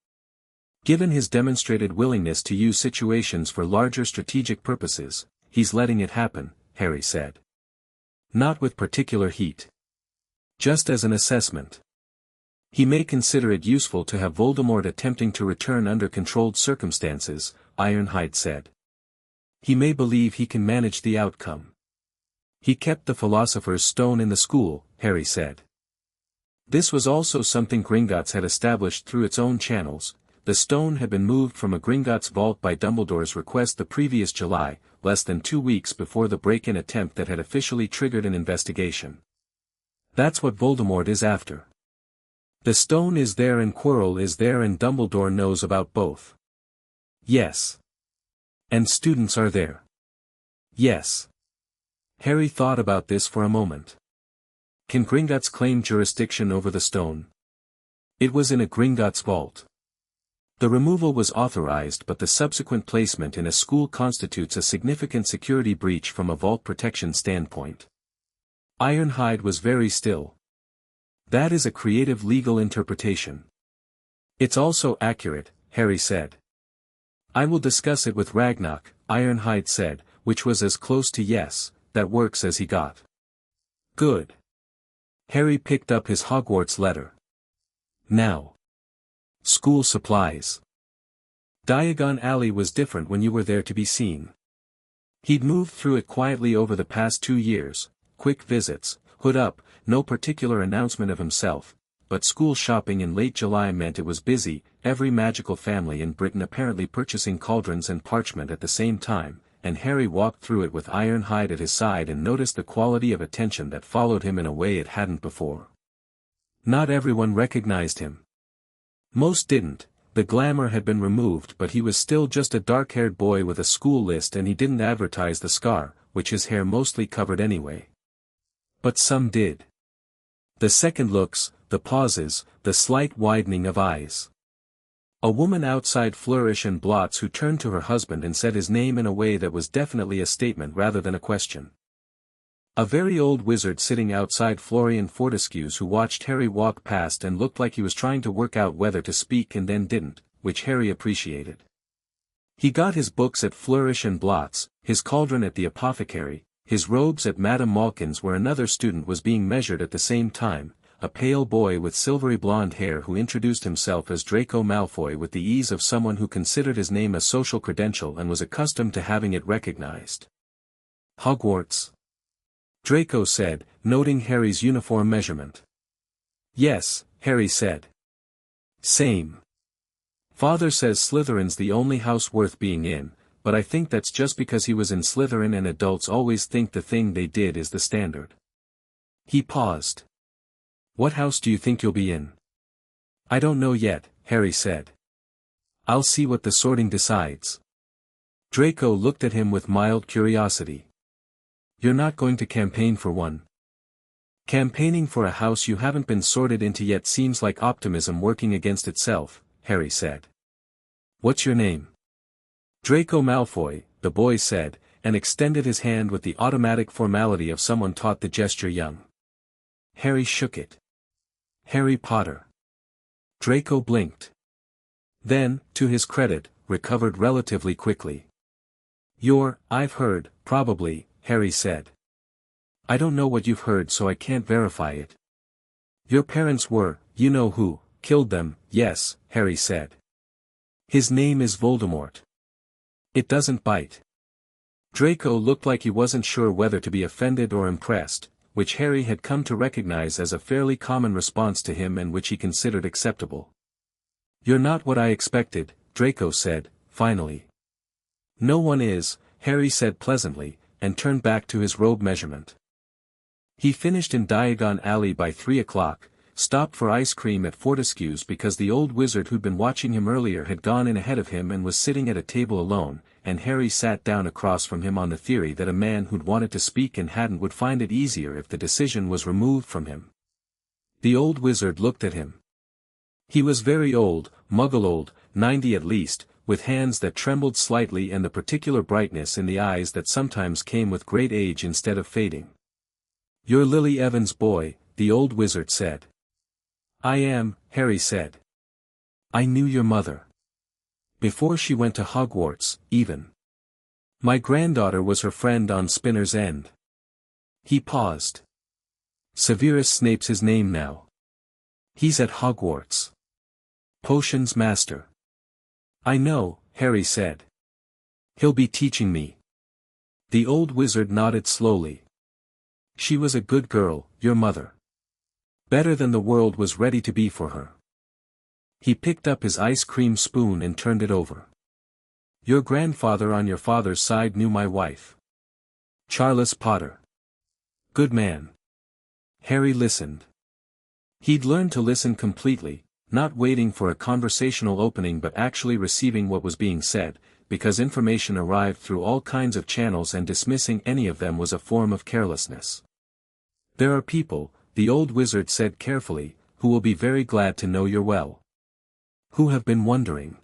Given his demonstrated willingness to use situations for larger strategic purposes, he's letting it happen, Harry said. Not with particular heat. Just as an assessment. He may consider it useful to have Voldemort attempting to return under controlled circumstances, Ironhide said. He may believe he can manage the outcome. He kept the Philosopher's Stone in the school, Harry said. This was also something Gringotts had established through its own channels. The stone had been moved from a Gringotts vault by Dumbledore's request the previous July, less than 2 weeks before the break-in attempt that had officially triggered an investigation. That's what Voldemort is after. The stone is there and Quirrell is there and Dumbledore knows about both. Yes. And students are there. Yes. Harry thought about this for a moment. Can Gringotts claim jurisdiction over the stone? It was in a Gringotts vault. The removal was authorized, but the subsequent placement in a school constitutes a significant security breach from a vault protection standpoint. Ironhide was very still. That is a creative legal interpretation. It's also accurate, Harry said. I will discuss it with Ragnarok, Ironhide said, which was as close to yes, that works as he got. Good. Harry picked up his Hogwarts letter. Now. School supplies. Diagon Alley was different when you were there to be seen. He'd moved through it quietly over the past 2 years, quick visits, hood up, no particular announcement of himself, but school shopping in late July meant it was busy, every magical family in Britain apparently purchasing cauldrons and parchment at the same time, and Harry walked through it with Ironhide at his side and noticed the quality of attention that followed him in a way it hadn't before. Not everyone recognized him. Most didn't. The glamour had been removed, but he was still just a dark-haired boy with a school list, and he didn't advertise the scar, which his hair mostly covered anyway. But some did. The second looks, the pauses, the slight widening of eyes. A woman outside Flourish and Blots who turned to her husband and said his name in a way that was definitely a statement rather than a question. A very old wizard sitting outside Florian Fortescue's who watched Harry walk past and looked like he was trying to work out whether to speak and then didn't, which Harry appreciated. He got his books at Flourish and Blots, his cauldron at the apothecary, his robes at Madame Malkin's where another student was being measured at the same time, a pale boy with silvery blonde hair who introduced himself as Draco Malfoy with the ease of someone who considered his name a social credential and was accustomed to having it recognized. Hogwarts? Draco said, noting Harry's uniform measurement. Yes, Harry said. Same. Father says Slytherin's the only house worth being in, but I think that's just because he was in Slytherin and adults always think the thing they did is the standard. He paused. What house do you think you'll be in? I don't know yet, Harry said. I'll see what the sorting decides. Draco looked at him with mild curiosity. You're not going to campaign for one? Campaigning for a house you haven't been sorted into yet seems like optimism working against itself, Harry said. What's your name? Draco Malfoy, the boy said, and extended his hand with the automatic formality of someone taught the gesture young. Harry shook it. Harry Potter. Draco blinked. Then, to his credit, recovered relatively quickly. I've heard, probably, Harry said. I don't know what you've heard so I can't verify it. Your parents were, you know who, killed them, yes, Harry said. His name is Voldemort. It doesn't bite. Draco looked like he wasn't sure whether to be offended or impressed, which Harry had come to recognize as a fairly common response to him and which he considered acceptable. You're not what I expected, Draco said, finally. No one is, Harry said pleasantly, and turned back to his robe measurement. He finished in Diagon Alley by 3 o'clock, stopped for ice cream at Fortescue's because the old wizard who'd been watching him earlier had gone in ahead of him and was sitting at a table alone, and Harry sat down across from him on the theory that a man who'd wanted to speak and hadn't would find it easier if the decision was removed from him. The old wizard looked at him. He was very old, muggle-old, 90 at least, with hands that trembled slightly and the particular brightness in the eyes that sometimes came with great age instead of fading. You're Lily Evans' boy, the old wizard said. I am, Harry said. I knew your mother. Before she went to Hogwarts, even. My granddaughter was her friend on Spinner's End. He paused. Severus Snape's his name now. He's at Hogwarts. Potions master. I know, Harry said. He'll be teaching me. The old wizard nodded slowly. She was a good girl, your mother. Better than the world was ready to be for her. He picked up his ice cream spoon and turned it over. Your grandfather on your father's side knew my wife. Charles Potter. Good man. Harry listened. He'd learned to listen completely, not waiting for a conversational opening but actually receiving what was being said, because information arrived through all kinds of channels and dismissing any of them was a form of carelessness. There are people, the old wizard said carefully, who will be very glad to know you're well. Who have been wondering.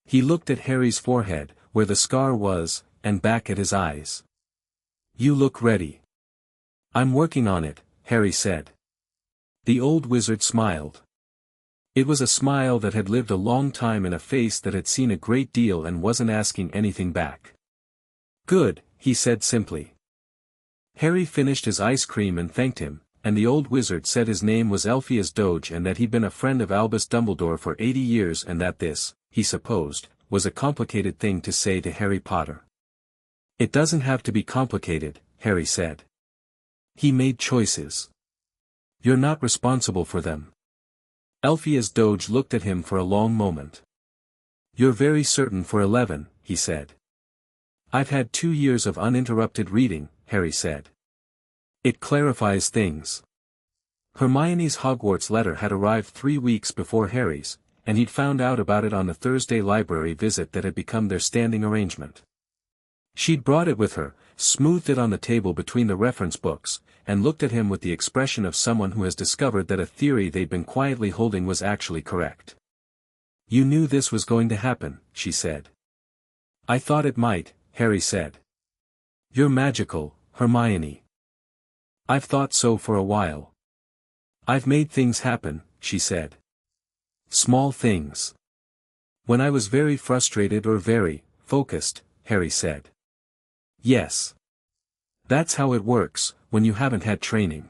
He looked at Harry's forehead, where the scar was, and back at his eyes. You look ready. I'm working on it, Harry said. The old wizard smiled. It was a smile that had lived a long time in a face that had seen a great deal and wasn't asking anything back. Good, he said simply. Harry finished his ice cream and thanked him, and the old wizard said his name was Elphias Doge and that he'd been a friend of Albus Dumbledore for 80 years and that this, he supposed, was a complicated thing to say to Harry Potter. It doesn't have to be complicated, Harry said. He made choices. You're not responsible for them. Elphias Doge looked at him for a long moment. You're very certain for 11, he said. I've had 2 years of uninterrupted reading, Harry said. It clarifies things. Hermione's Hogwarts letter had arrived 3 weeks before Harry's, and he'd found out about it on the Thursday library visit that had become their standing arrangement. She'd brought it with her, smoothed it on the table between the reference books, and looked at him with the expression of someone who has discovered that a theory they'd been quietly holding was actually correct. You knew this was going to happen, she said. I thought it might, Harry said. You're magical, Hermione. I've thought so for a while. I've made things happen, she said. Small things. When I was very frustrated or very focused, Harry said. Yes. That's how it works, when you haven't had training.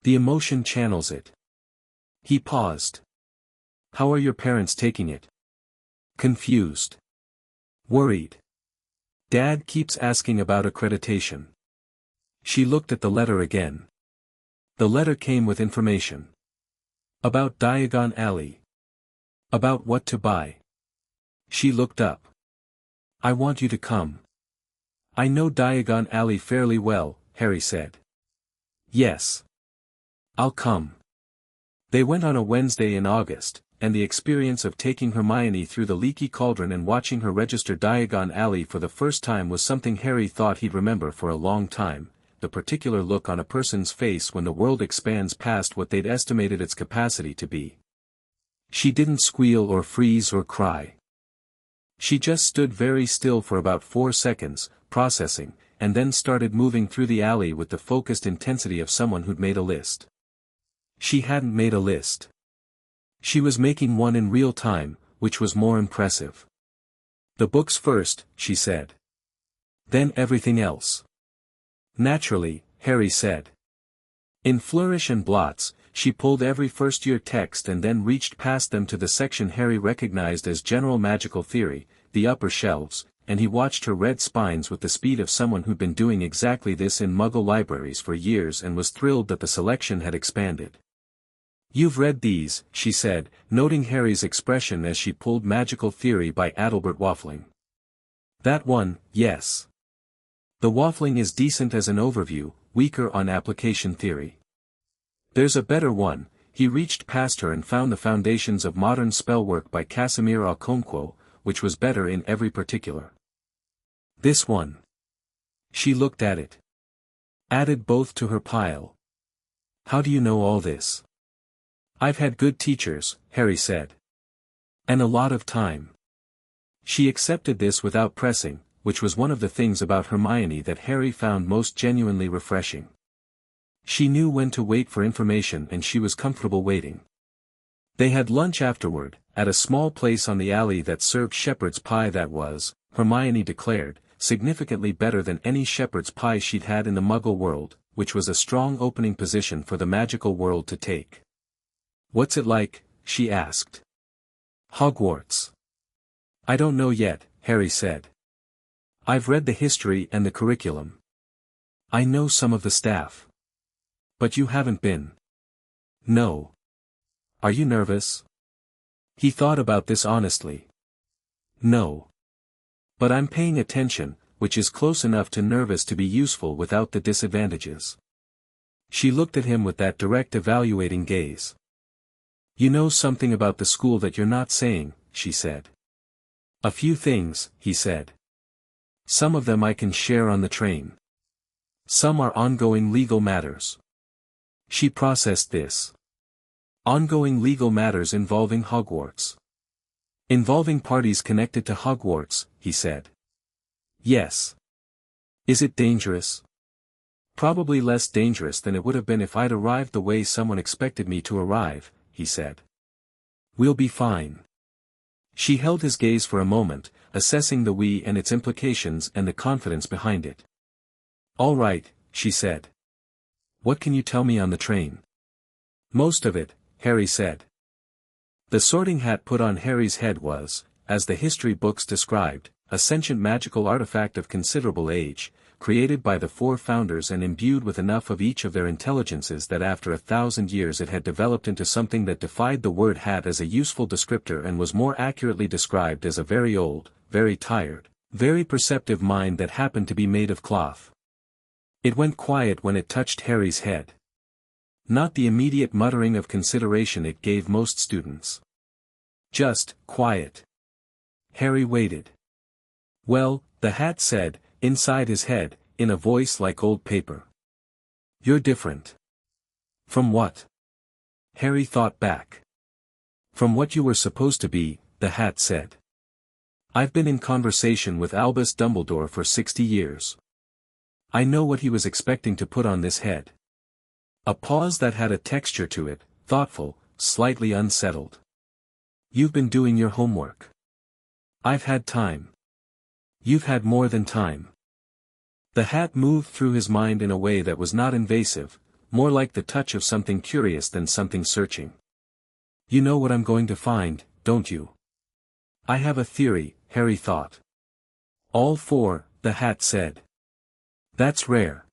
The emotion channels it. He paused. How are your parents taking it? Confused. Worried. Dad keeps asking about accreditation. She looked at the letter again. The letter came with information. About Diagon Alley. About what to buy. She looked up. I want you to come. I know Diagon Alley fairly well, Harry said. Yes. I'll come. They went on a Wednesday in August, and the experience of taking Hermione through the leaky cauldron and watching her register Diagon Alley for the first time was something Harry thought he'd remember for a long time, the particular look on a person's face when the world expands past what they'd estimated its capacity to be. She didn't squeal or freeze or cry. She just stood very still for about 4 seconds, processing, and then started moving through the alley with the focused intensity of someone who'd made a list. She hadn't made a list. She was making one in real time, which was more impressive. "The books first," she said. "Then everything else." "Naturally," Harry said. In flourish and blots, she pulled every first-year text and then reached past them to the section Harry recognized as general magical theory, the upper shelves, and he watched her red spines with the speed of someone who'd been doing exactly this in Muggle libraries for years and was thrilled that the selection had expanded. "You've read these," she said, noting Harry's expression as she pulled Magical Theory by Adalbert Waffling. "That one, yes. The waffling is decent as an overview, weaker on application theory. There's a better one." He reached past her and found The Foundations of Modern Spellwork by Casimir Okonkwo, which was better in every particular. "This one." She looked at it. Added both to her pile. "How do you know all this?" "I've had good teachers," Harry said. "And a lot of time." She accepted this without pressing, which was one of the things about Hermione that Harry found most genuinely refreshing. She knew when to wait for information and she was comfortable waiting. They had lunch afterward, at a small place on the alley that served shepherd's pie that was, Hermione declared, significantly better than any shepherd's pie she'd had in the Muggle world, which was a strong opening position for the magical world to take. "What's it like?" she asked. "Hogwarts." "I don't know yet," Harry said. "I've read the history and the curriculum. I know some of the staff. But you haven't been." "No." "Are you nervous?" He thought about this honestly. "No. But I'm paying attention, which is close enough to nervous to be useful without the disadvantages." She looked at him with that direct evaluating gaze. "You know something about the school that you're not saying," she said. "A few things," he said. "Some of them I can share on the train. Some are ongoing legal matters." She processed this. Ongoing legal matters involving Hogwarts. "Involving parties connected to Hogwarts," he said. "Yes." "Is it dangerous?" "Probably less dangerous than it would have been if I'd arrived the way someone expected me to arrive," he said. "We'll be fine." She held his gaze for a moment, assessing the we and its implications and the confidence behind it. "All right," she said. "What can you tell me on the train?" "Most of it," Harry said. The sorting hat put on Harry's head was, as the history books described, a sentient magical artifact of considerable age, created by the 4 founders and imbued with enough of each of their intelligences that after 1,000 years it had developed into something that defied the word hat as a useful descriptor and was more accurately described as a very old, very tired, very perceptive mind that happened to be made of cloth. It went quiet when it touched Harry's head. Not the immediate muttering of consideration it gave most students. Just, quiet. Harry waited. "Well," the hat said, inside his head, in a voice like old paper. "You're different." "From what?" Harry thought back. "From what you were supposed to be," the hat said. "I've been in conversation with Albus Dumbledore for 60 years. I know what he was expecting to put on this head." A pause that had a texture to it, thoughtful, slightly unsettled. "You've been doing your homework." "I've had time." "You've had more than time." The hat moved through his mind in a way that was not invasive, more like the touch of something curious than something searching. "You know what I'm going to find, don't you?" "I have a theory," Harry thought. "All 4, the hat said. "That's rare.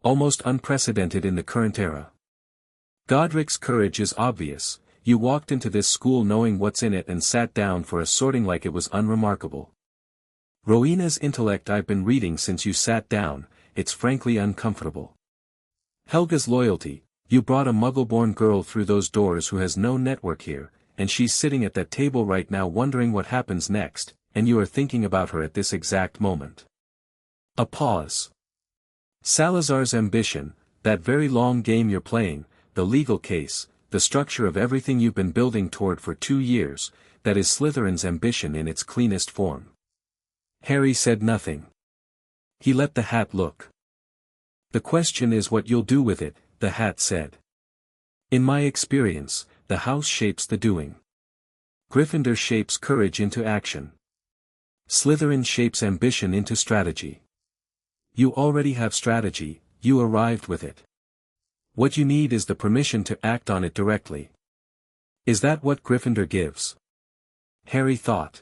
Almost unprecedented in the current era. Godric's courage is obvious. You walked into this school knowing what's in it and sat down for a sorting like it was unremarkable. Rowena's intellect I've been reading since you sat down, it's frankly uncomfortable. Helga's loyalty, you brought a Muggle-born girl through those doors who has no network here, and she's sitting at that table right now wondering what happens next, and you are thinking about her at this exact moment." A pause. Salazar's ambition, that very long game you're playing, the legal case, the structure of everything you've been building toward for 2 years, that is Slytherin's ambition in its cleanest form. Harry said nothing. He let the hat look. The question is what you'll do with it, the hat said. In my experience, the house shapes the doing. Gryffindor shapes courage into action. Slytherin shapes ambition into strategy. You already have strategy, you arrived with it. What you need is the permission to act on it directly. Is that what Gryffindor gives? Harry thought.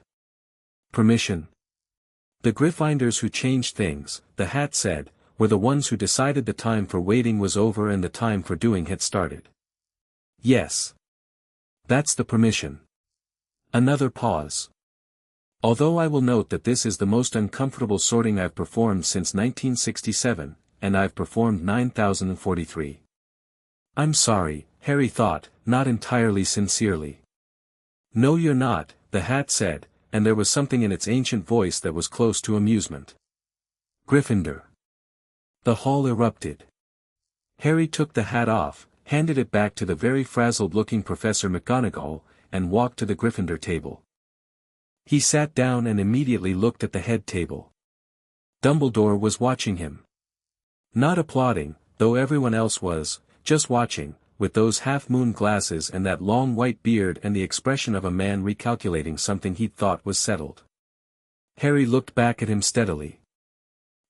Permission. The Gryffindors who changed things, the hat said, were the ones who decided the time for waiting was over and the time for doing had started. Yes. That's the permission. Another pause. Although I will note that this is the most uncomfortable sorting I've performed since 1967, and I've performed 9,043. I'm sorry, Harry thought, not entirely sincerely. No you're not, the hat said, and there was something in its ancient voice that was close to amusement. Gryffindor. The hall erupted. Harry took the hat off, handed it back to the very frazzled-looking Professor McGonagall, and walked to the Gryffindor table. He sat down and immediately looked at the head table. Dumbledore was watching him. Not applauding, though everyone else was, just watching, with those half-moon glasses and that long white beard and the expression of a man recalculating something he'd thought was settled. Harry looked back at him steadily.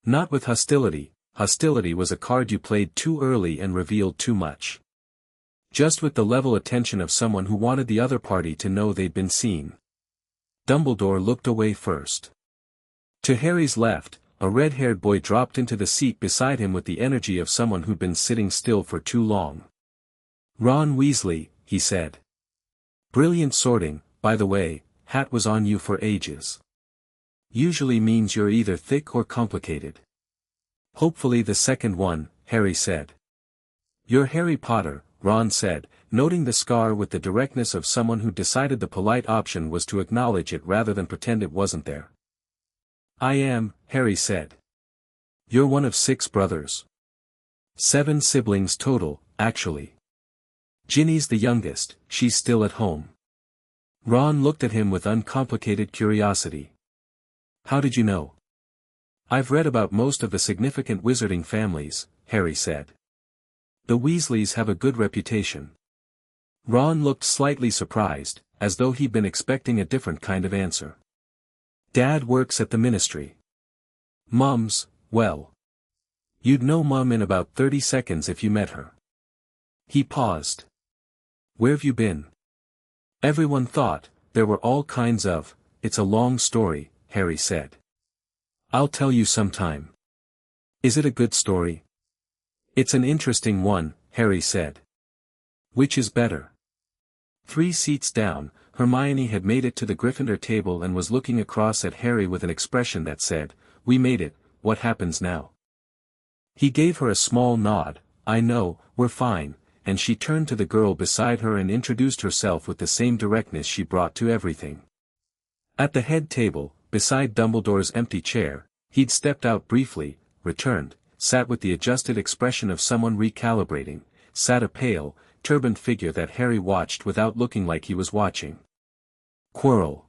Not with hostility, hostility was a card you played too early and revealed too much. Just with the level attention of someone who wanted the other party to know they'd been seen. Dumbledore looked away first. To Harry's left, a red-haired boy dropped into the seat beside him with the energy of someone who'd been sitting still for too long. Ron Weasley, he said. Brilliant sorting, by the way, hat was on you for ages. Usually means you're either thick or complicated. Hopefully the second one, Harry said. You're Harry Potter, Ron said, noting the scar with the directness of someone who decided the polite option was to acknowledge it rather than pretend it wasn't there. I am, Harry said. You're one of 6 brothers. 7 siblings total, actually. Ginny's the youngest, she's still at home. Ron looked at him with uncomplicated curiosity. How did you know? I've read about most of the significant wizarding families, Harry said. The Weasleys have a good reputation. Ron looked slightly surprised, as though he'd been expecting a different kind of answer. Dad works at the ministry. Mum's, well. You'd know Mum in about 30 seconds if you met her. He paused. Where've you been? Everyone thought, there were all kinds of, it's a long story, Harry said. I'll tell you sometime. Is it a good story? It's an interesting one, Harry said. Which is better? 3 seats down, Hermione had made it to the Gryffindor table and was looking across at Harry with an expression that said, We made it, what happens now? He gave her a small nod, I know, we're fine, and she turned to the girl beside her and introduced herself with the same directness she brought to everything. At the head table, beside Dumbledore's empty chair, he'd stepped out briefly, returned, sat with the adjusted expression of someone recalibrating, sat a pale, turbaned figure that Harry watched without looking like he was watching. Quirrell.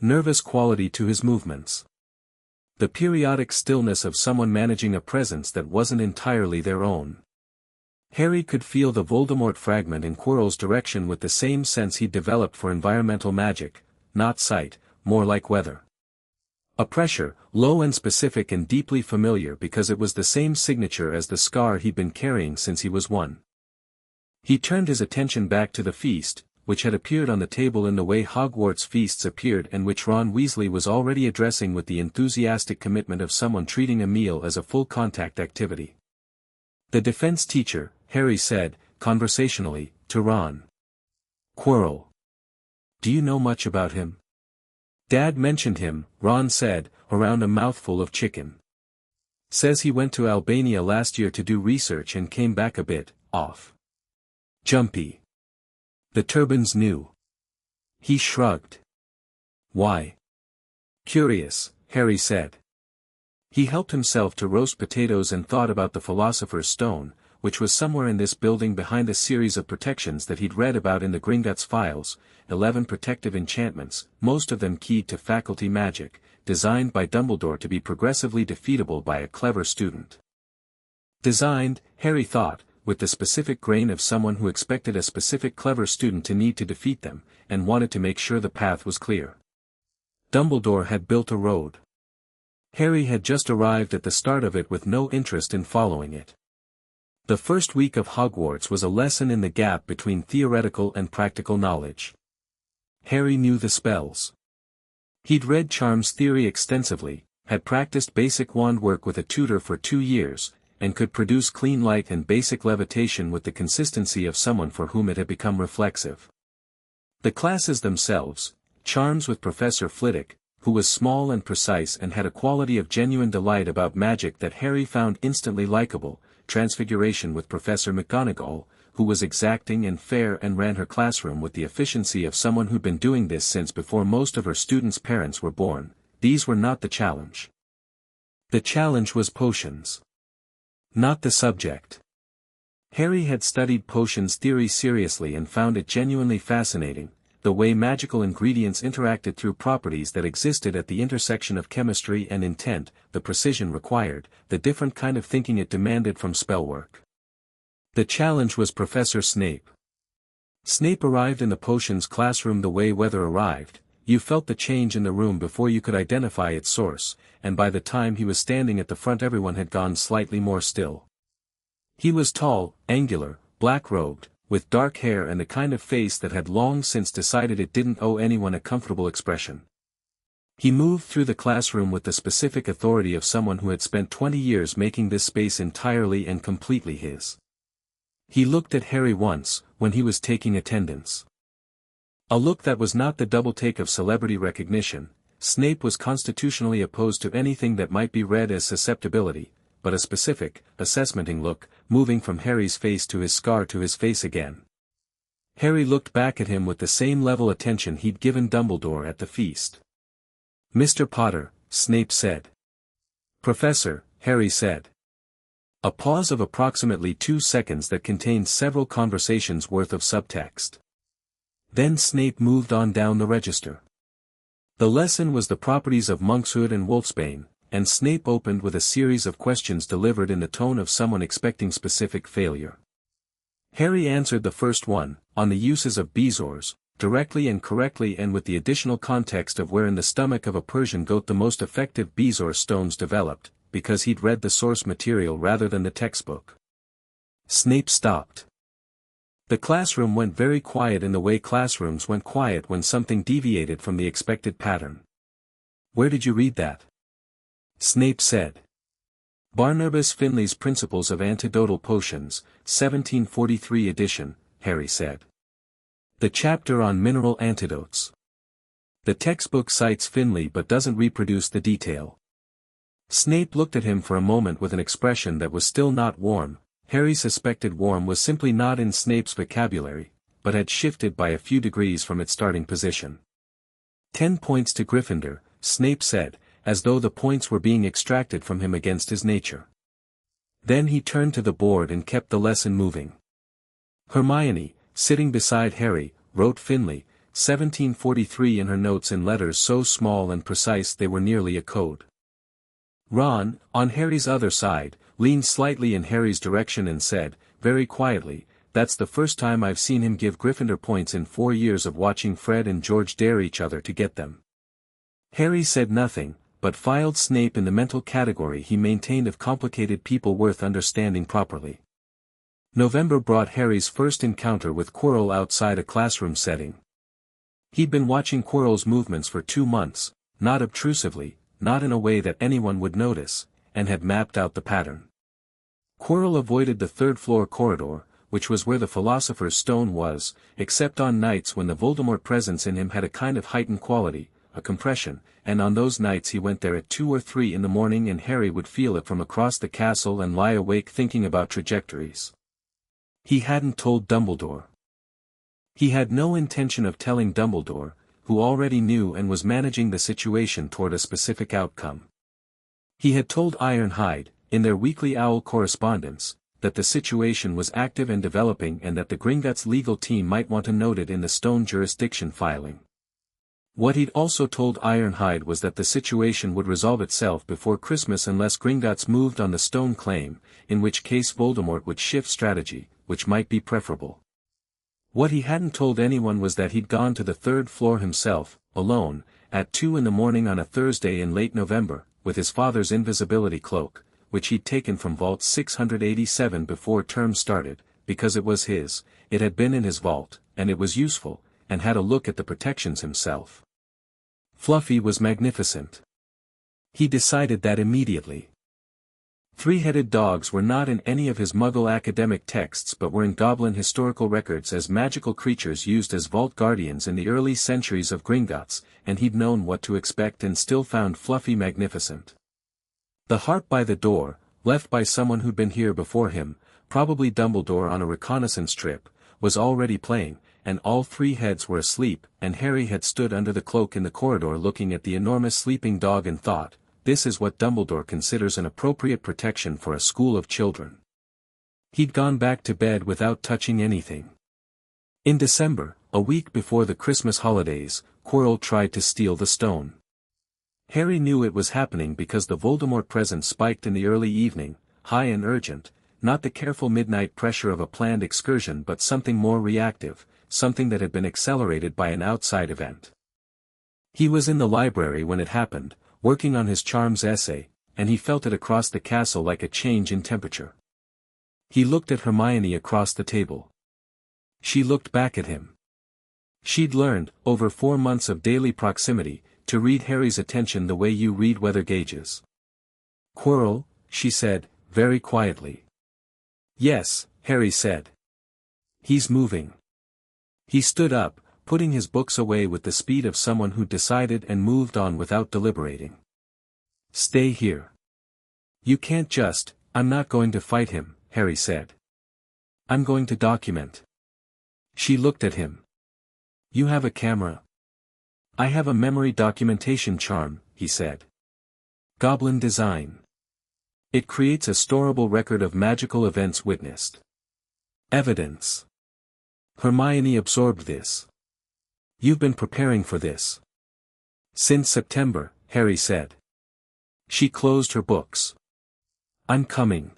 Nervous quality to his movements. The periodic stillness of someone managing a presence that wasn't entirely their own. Harry could feel the Voldemort fragment in Quirrell's direction with the same sense he'd developed for environmental magic, not sight, more like weather. A pressure, low and specific and deeply familiar because it was the same signature as the scar he'd been carrying since he was 1. He turned his attention back to the feast, which had appeared on the table in the way Hogwarts feasts appeared and which Ron Weasley was already addressing with the enthusiastic commitment of someone treating a meal as a full-contact activity. The defense teacher, Harry said, conversationally, to Ron. Quirrell. Do you know much about him? Dad mentioned him, Ron said, around a mouthful of chicken. Says he went to Albania last year to do research and came back a bit off. Jumpy. The turbans knew. He shrugged. Why? Curious, Harry said. He helped himself to roast potatoes and thought about the Philosopher's Stone, which was somewhere in this building behind a series of protections that he'd read about in the Gringotts files, 11 protective enchantments, most of them keyed to faculty magic, designed by Dumbledore to be progressively defeatable by a clever student. Designed, Harry thought, with the specific grain of someone who expected a specific clever student to need to defeat them, and wanted to make sure the path was clear. Dumbledore had built a road. Harry had just arrived at the start of it with no interest in following it. The first week of Hogwarts was a lesson in the gap between theoretical and practical knowledge. Harry knew the spells. He'd read charms theory extensively, had practiced basic wand work with a tutor for 2 years, and could produce clean light and basic levitation with the consistency of someone for whom it had become reflexive. The classes themselves, charms with Professor Flitwick, who was small and precise and had a quality of genuine delight about magic that Harry found instantly likable, transfiguration with Professor McGonagall, who was exacting and fair and ran her classroom with the efficiency of someone who'd been doing this since before most of her students' parents were born. These were not the challenge. The challenge was potions. Not the subject. Harry had studied potions theory seriously and found it genuinely fascinating, the way magical ingredients interacted through properties that existed at the intersection of chemistry and intent, the precision required, the different kind of thinking it demanded from spellwork. The challenge was Professor Snape. Snape arrived in the potions classroom the way weather arrived. You felt the change in the room before you could identify its source, and by the time he was standing at the front everyone had gone slightly more still. He was tall, angular, black-robed, with dark hair and a kind of face that had long since decided it didn't owe anyone a comfortable expression. He moved through the classroom with the specific authority of someone who had spent 20 years making this space entirely and completely his. He looked at Harry once, when he was taking attendance. A look that was not the double take of celebrity recognition. Snape was constitutionally opposed to anything that might be read as susceptibility, but a specific, assessmenting look, moving from Harry's face to his scar to his face again. Harry looked back at him with the same level attention he'd given Dumbledore at the feast. "Mr. Potter," Snape said. "Professor," Harry said. A pause of approximately 2 seconds that contained several conversations worth of subtext. Then Snape moved on down the register. The lesson was the properties of monkshood and wolfsbane, and Snape opened with a series of questions delivered in the tone of someone expecting specific failure. Harry answered the first one, on the uses of bezoars, directly and correctly and with the additional context of where in the stomach of a Persian goat the most effective bezoar stones developed, because he'd read the source material rather than the textbook. Snape stopped. The classroom went very quiet in the way classrooms went quiet when something deviated from the expected pattern. "Where did you read that?" Snape said. "Barnabas Finley's Principles of Antidotal Potions, 1743 edition," Harry said. "The chapter on mineral antidotes. The textbook cites Finley but doesn't reproduce the detail." Snape looked at him for a moment with an expression that was still not warm. Harry suspected warm was simply not in Snape's vocabulary, but had shifted by a few degrees from its starting position. 10 points to Gryffindor, Snape said, as though the points were being extracted from him against his nature. Then he turned to the board and kept the lesson moving. Hermione, sitting beside Harry, wrote Finley, 1743 in her notes in letters so small and precise they were nearly a code. Ron, on Harry's other side, leaned slightly in Harry's direction and said, very quietly, "That's the first time I've seen him give Gryffindor points in 4 years of watching Fred and George dare each other to get them." Harry said nothing, but filed Snape in the mental category he maintained of complicated people worth understanding properly. November brought Harry's first encounter with Quirrell outside a classroom setting. He'd been watching Quirrell's movements for 2 months, not obtrusively, not in a way that anyone would notice, and had mapped out the pattern. Quirrell avoided the third-floor corridor, which was where the Philosopher's Stone was, except on nights when the Voldemort presence in him had a kind of heightened quality, a compression, and on those nights he went there at 2 or 3 in the morning and Harry would feel it from across the castle and lie awake thinking about trajectories. He hadn't told Dumbledore. He had no intention of telling Dumbledore, who already knew and was managing the situation toward a specific outcome. He had told Ironhide, in their weekly owl correspondence, that the situation was active and developing and that the Gringotts legal team might want to note it in the stone jurisdiction filing. What he'd also told Ironhide was that the situation would resolve itself before Christmas unless Gringotts moved on the stone claim, in which case Voldemort would shift strategy, which might be preferable. What he hadn't told anyone was that he'd gone to the third floor himself, alone, at 2 in the morning on a Thursday in late November, with his father's invisibility cloak, which he'd taken from Vault 687 before term started, because it was his, it had been in his vault, and it was useful, and had a look at the protections himself. Fluffy was magnificent. He decided that immediately. Three-headed dogs were not in any of his Muggle academic texts but were in Goblin historical records as magical creatures used as vault guardians in the early centuries of Gringotts, and he'd known what to expect and still found Fluffy magnificent. The harp by the door, left by someone who'd been here before him, probably Dumbledore on a reconnaissance trip, was already playing, and all three heads were asleep, and Harry had stood under the cloak in the corridor looking at the enormous sleeping dog and thought, this is what Dumbledore considers an appropriate protection for a school of children. He'd gone back to bed without touching anything. In December, a week before the Christmas holidays, Quirrell tried to steal the stone. Harry knew it was happening because the Voldemort presence spiked in the early evening, high and urgent, not the careful midnight pressure of a planned excursion but something more reactive, something that had been accelerated by an outside event. He was in the library when it happened, working on his charms essay, and he felt it across the castle like a change in temperature. He looked at Hermione across the table. She looked back at him. She'd learned, over 4 months of daily proximity, to read Harry's attention the way you read weather gauges. "Quirrell," she said, very quietly. "Yes," Harry said. "He's moving." He stood up, putting his books away with the speed of someone who'd decided and moved on without deliberating. "Stay here. You can't just, I'm not going to fight him," Harry said. "I'm going to document." She looked at him. "You have a camera?" "I have a memory documentation charm," he said. "Goblin design. It creates a storable record of magical events witnessed. Evidence." Hermione absorbed this. "You've been preparing for this." "Since September," Harry said. She closed her books. "I'm coming."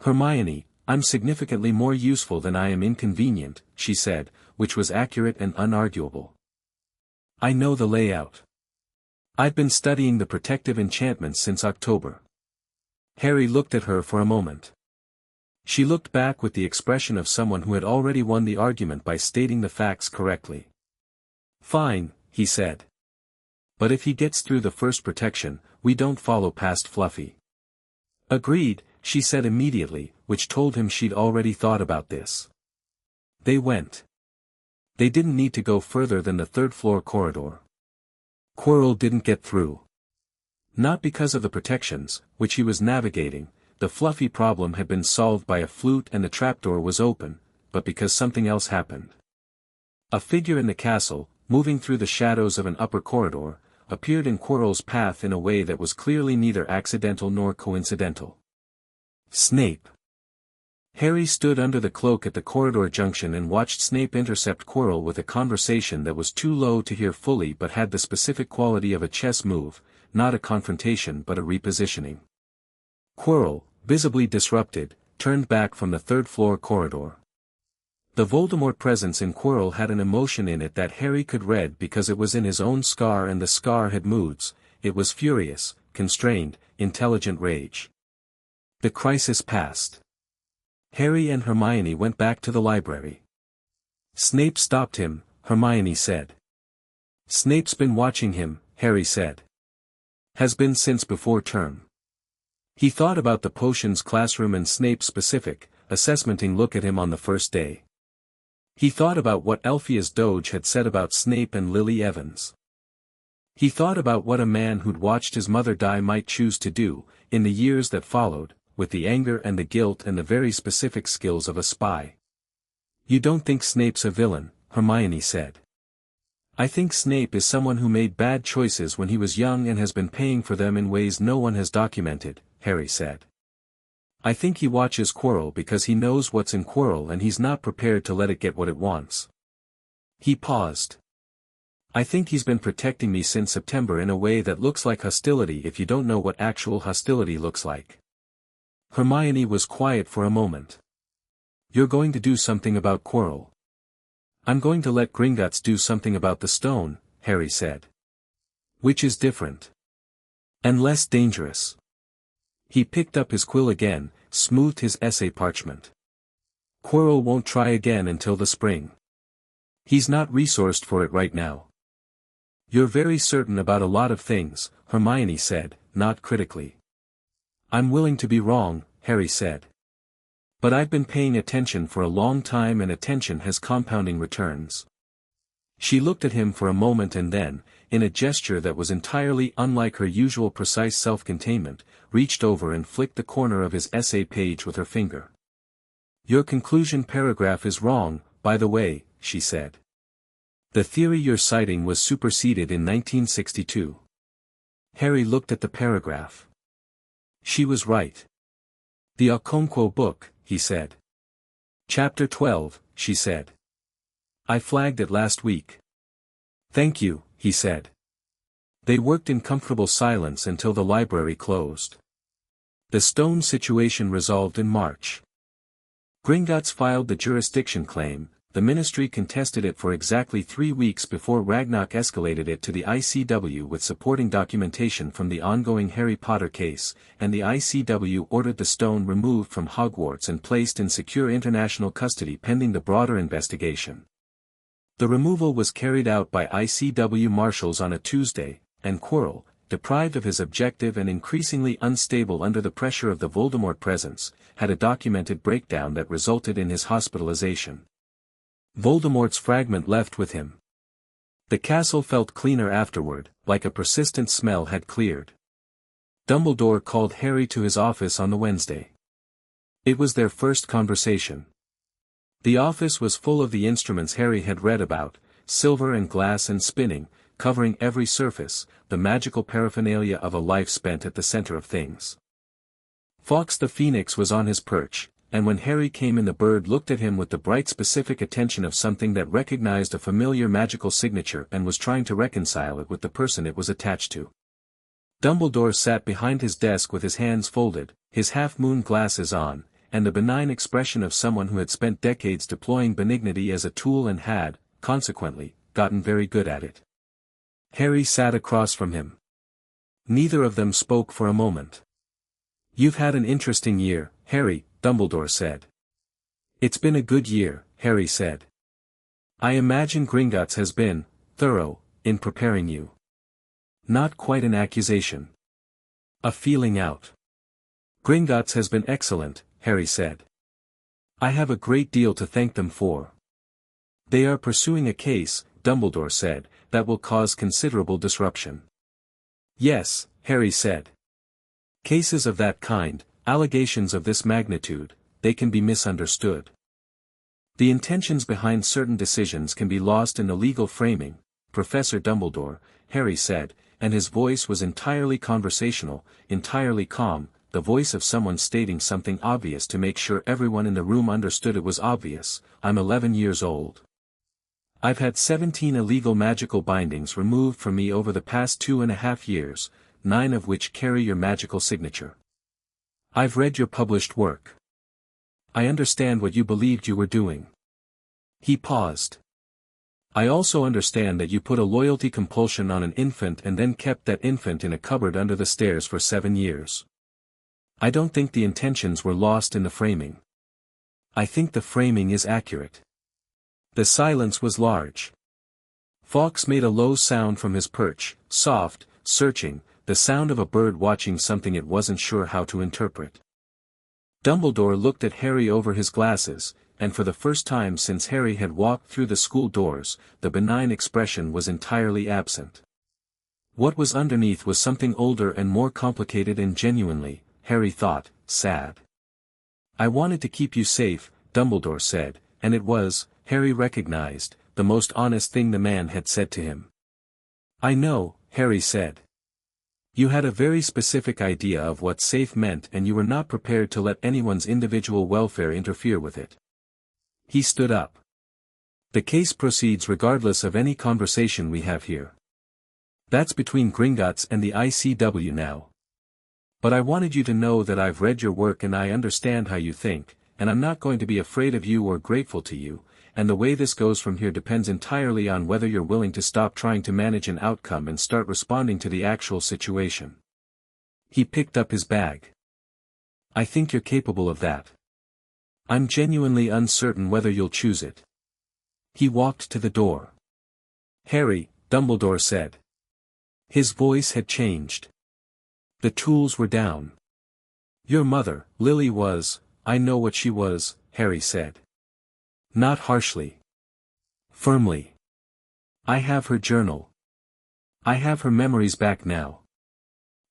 "Hermione, I'm significantly more useful than I am inconvenient," she said, which was accurate and unarguable. "I know the layout. I've been studying the protective enchantments since October." Harry looked at her for a moment. She looked back with the expression of someone who had already won the argument by stating the facts correctly. "Fine," he said. "But if he gets through the first protection, we don't follow past Fluffy." "Agreed," she said immediately, which told him she'd already thought about this. They went. They didn't need to go further than the third-floor corridor. Quirrell didn't get through. Not because of the protections, which he was navigating, the Fluffy problem had been solved by a flute and the trapdoor was open, but because something else happened. A figure in the castle, moving through the shadows of an upper corridor, appeared in Quirrell's path in a way that was clearly neither accidental nor coincidental. Snape. Harry stood under the cloak at the corridor junction and watched Snape intercept Quirrell with a conversation that was too low to hear fully but had the specific quality of a chess move, not a confrontation but a repositioning. Quirrell, visibly disrupted, turned back from the third-floor corridor. The Voldemort presence in Quirrell had an emotion in it that Harry could read because it was in his own scar and the scar had moods. It was furious, constrained, intelligent rage. The crisis passed. Harry and Hermione went back to the library. "Snape stopped him," Hermione said. "Snape's been watching him," Harry said. "Has been since before term." He thought about the potions classroom and Snape's specific, assessmenting look at him on the first day. He thought about what Elphia's Doge had said about Snape and Lily Evans. He thought about what a man who'd watched his mother die might choose to do, in the years that followed, with the anger and the guilt and the very specific skills of a spy. "You don't think Snape's a villain," Hermione said. I think Snape is someone who made bad choices when he was young and has been paying for them in ways no one has documented, Harry said. I think he watches Quirrell because he knows what's in Quirrell and he's not prepared to let it get what it wants. He paused. I think he's been protecting me since September in a way that looks like hostility if you don't know what actual hostility looks like. Hermione was quiet for a moment. You're going to do something about Quirrell. I'm going to let Gringotts do something about the stone, Harry said. Which is different. And less dangerous. He picked up his quill again, smoothed his essay parchment. Quirrell won't try again until the spring. He's not resourced for it right now. You're very certain about a lot of things, Hermione said, not critically. I'm willing to be wrong, Harry said. But I've been paying attention for a long time and attention has compounding returns. She looked at him for a moment and then, in a gesture that was entirely unlike her usual precise self-containment, reached over and flicked the corner of his essay page with her finger. Your conclusion paragraph is wrong, by the way, she said. The theory you're citing was superseded in 1962. Harry looked at the paragraph. She was right. The Okonkwo book, he said. Chapter 12, she said. I flagged it last week. Thank you, he said. They worked in comfortable silence until the library closed. The stone situation resolved in March. Gringotts filed the jurisdiction claim. The ministry contested it for exactly 3 weeks before Ragnarok escalated it to the ICW with supporting documentation from the ongoing Harry Potter case, and the ICW ordered the stone removed from Hogwarts and placed in secure international custody pending the broader investigation. The removal was carried out by ICW marshals on a Tuesday, and Quirrell, deprived of his objective and increasingly unstable under the pressure of the Voldemort presence, had a documented breakdown that resulted in his hospitalization. Voldemort's fragment left with him. The castle felt cleaner afterward, like a persistent smell had cleared. Dumbledore called Harry to his office on the Wednesday. It was their first conversation. The office was full of the instruments Harry had read about, silver and glass and spinning, covering every surface, the magical paraphernalia of a life spent at the center of things. Fawkes the Phoenix was on his perch, and when Harry came in the bird looked at him with the bright specific attention of something that recognized a familiar magical signature and was trying to reconcile it with the person it was attached to. Dumbledore sat behind his desk with his hands folded, his half-moon glasses on, and the benign expression of someone who had spent decades deploying benignity as a tool and had, consequently, gotten very good at it. Harry sat across from him. Neither of them spoke for a moment. You've had an interesting year, Harry, Dumbledore said. It's been a good year, Harry said. I imagine Gringotts has been thorough in preparing you. Not quite an accusation. A feeling out. Gringotts has been excellent, Harry said. I have a great deal to thank them for. They are pursuing a case, Dumbledore said, that will cause considerable disruption. Yes, Harry said. Cases of that kind, allegations of this magnitude, they can be misunderstood. The intentions behind certain decisions can be lost in the legal framing, Professor Dumbledore, Harry said, and his voice was entirely conversational, entirely calm, the voice of someone stating something obvious to make sure everyone in the room understood it was obvious. I'm 11 years old. I've had 17 illegal magical bindings removed from me over the past 2.5 years, 9 of which carry your magical signature. I've read your published work. I understand what you believed you were doing. He paused. I also understand that you put a loyalty compulsion on an infant and then kept that infant in a cupboard under the stairs for 7 years. I don't think the intentions were lost in the framing. I think the framing is accurate. The silence was large. Fawkes made a low sound from his perch, soft, searching, the sound of a bird watching something it wasn't sure how to interpret. Dumbledore looked at Harry over his glasses, and for the first time since Harry had walked through the school doors, the benign expression was entirely absent. What was underneath was something older and more complicated and genuinely, Harry thought, sad. I wanted to keep you safe, Dumbledore said, and it was, Harry recognized, the most honest thing the man had said to him. "I know," Harry said. "You had a very specific idea of what safe meant and you were not prepared to let anyone's individual welfare interfere with it." He stood up. "The case proceeds regardless of any conversation we have here. That's between Gringotts and the ICW now. But I wanted you to know that I've read your work and I understand how you think, and I'm not going to be afraid of you or grateful to you, and the way this goes from here depends entirely on whether you're willing to stop trying to manage an outcome and start responding to the actual situation." He picked up his bag. "I think you're capable of that. I'm genuinely uncertain whether you'll choose it." He walked to the door. "Harry," Dumbledore said. His voice had changed. The tools were down. "Your mother, Lily was, I know what she was," Harry said. Not harshly. Firmly. "I have her journal. I have her memories back now.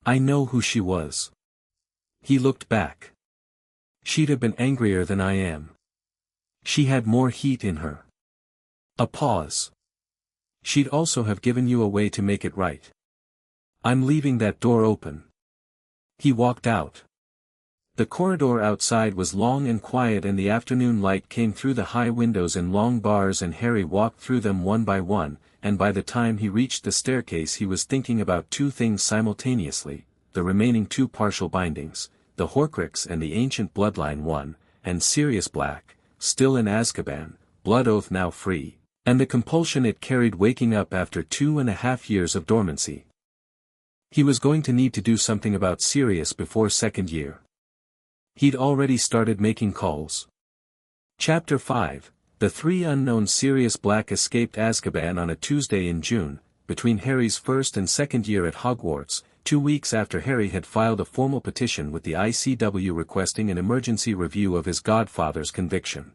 I know who she was." He looked back. "She'd have been angrier than I am. She had more heat in her." A pause. "She'd also have given you a way to make it right. I'm leaving that door open." He walked out. The corridor outside was long and quiet and the afternoon light came through the high windows in long bars and Harry walked through them one by one, and by the time he reached the staircase he was thinking about two things simultaneously, the remaining two partial bindings, the Horcrux and the ancient bloodline one, and Sirius Black, still in Azkaban, blood oath now free, and the compulsion it carried waking up after 2.5 years of dormancy. He was going to need to do something about Sirius before second year. He'd already started making calls. Chapter 5, The three unknown Sirius Black escaped Azkaban on a Tuesday in June, between Harry's first and second year at Hogwarts, 2 weeks after Harry had filed a formal petition with the ICW requesting an emergency review of his godfather's conviction.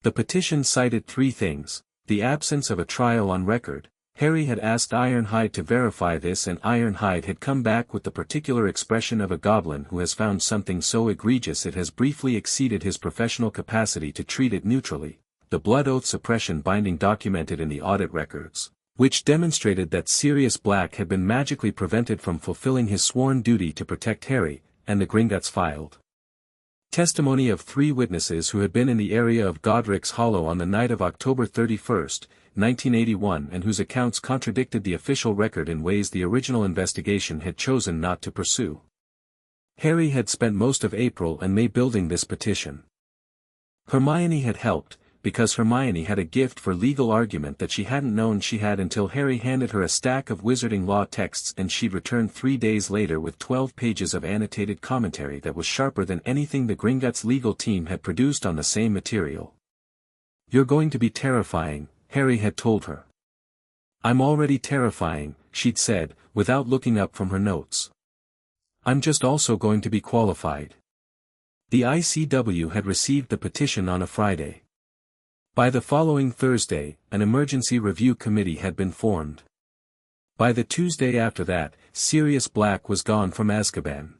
The petition cited 3 things: the absence of a trial on record. Harry had asked Ironhide to verify this and Ironhide had come back with the particular expression of a goblin who has found something so egregious it has briefly exceeded his professional capacity to treat it neutrally, the blood oath suppression binding documented in the audit records, which demonstrated that Sirius Black had been magically prevented from fulfilling his sworn duty to protect Harry, and the Gringotts filed testimony of 3 witnesses who had been in the area of Godric's Hollow on the night of October 31st, 1981 and whose accounts contradicted the official record in ways the original investigation had chosen not to pursue. Harry had spent most of April and May building this petition. Hermione had helped, because Hermione had a gift for legal argument that she hadn't known she had until Harry handed her a stack of wizarding law texts and she'd returned 3 days later with 12 pages of annotated commentary that was sharper than anything the Gringotts legal team had produced on the same material. "You're going to be terrifying," Harry had told her. "I'm already terrifying," she'd said, without looking up from her notes. "I'm just also going to be qualified." The ICW had received the petition on a Friday. By the following Thursday, an emergency review committee had been formed. By the Tuesday after that, Sirius Black was gone from Azkaban.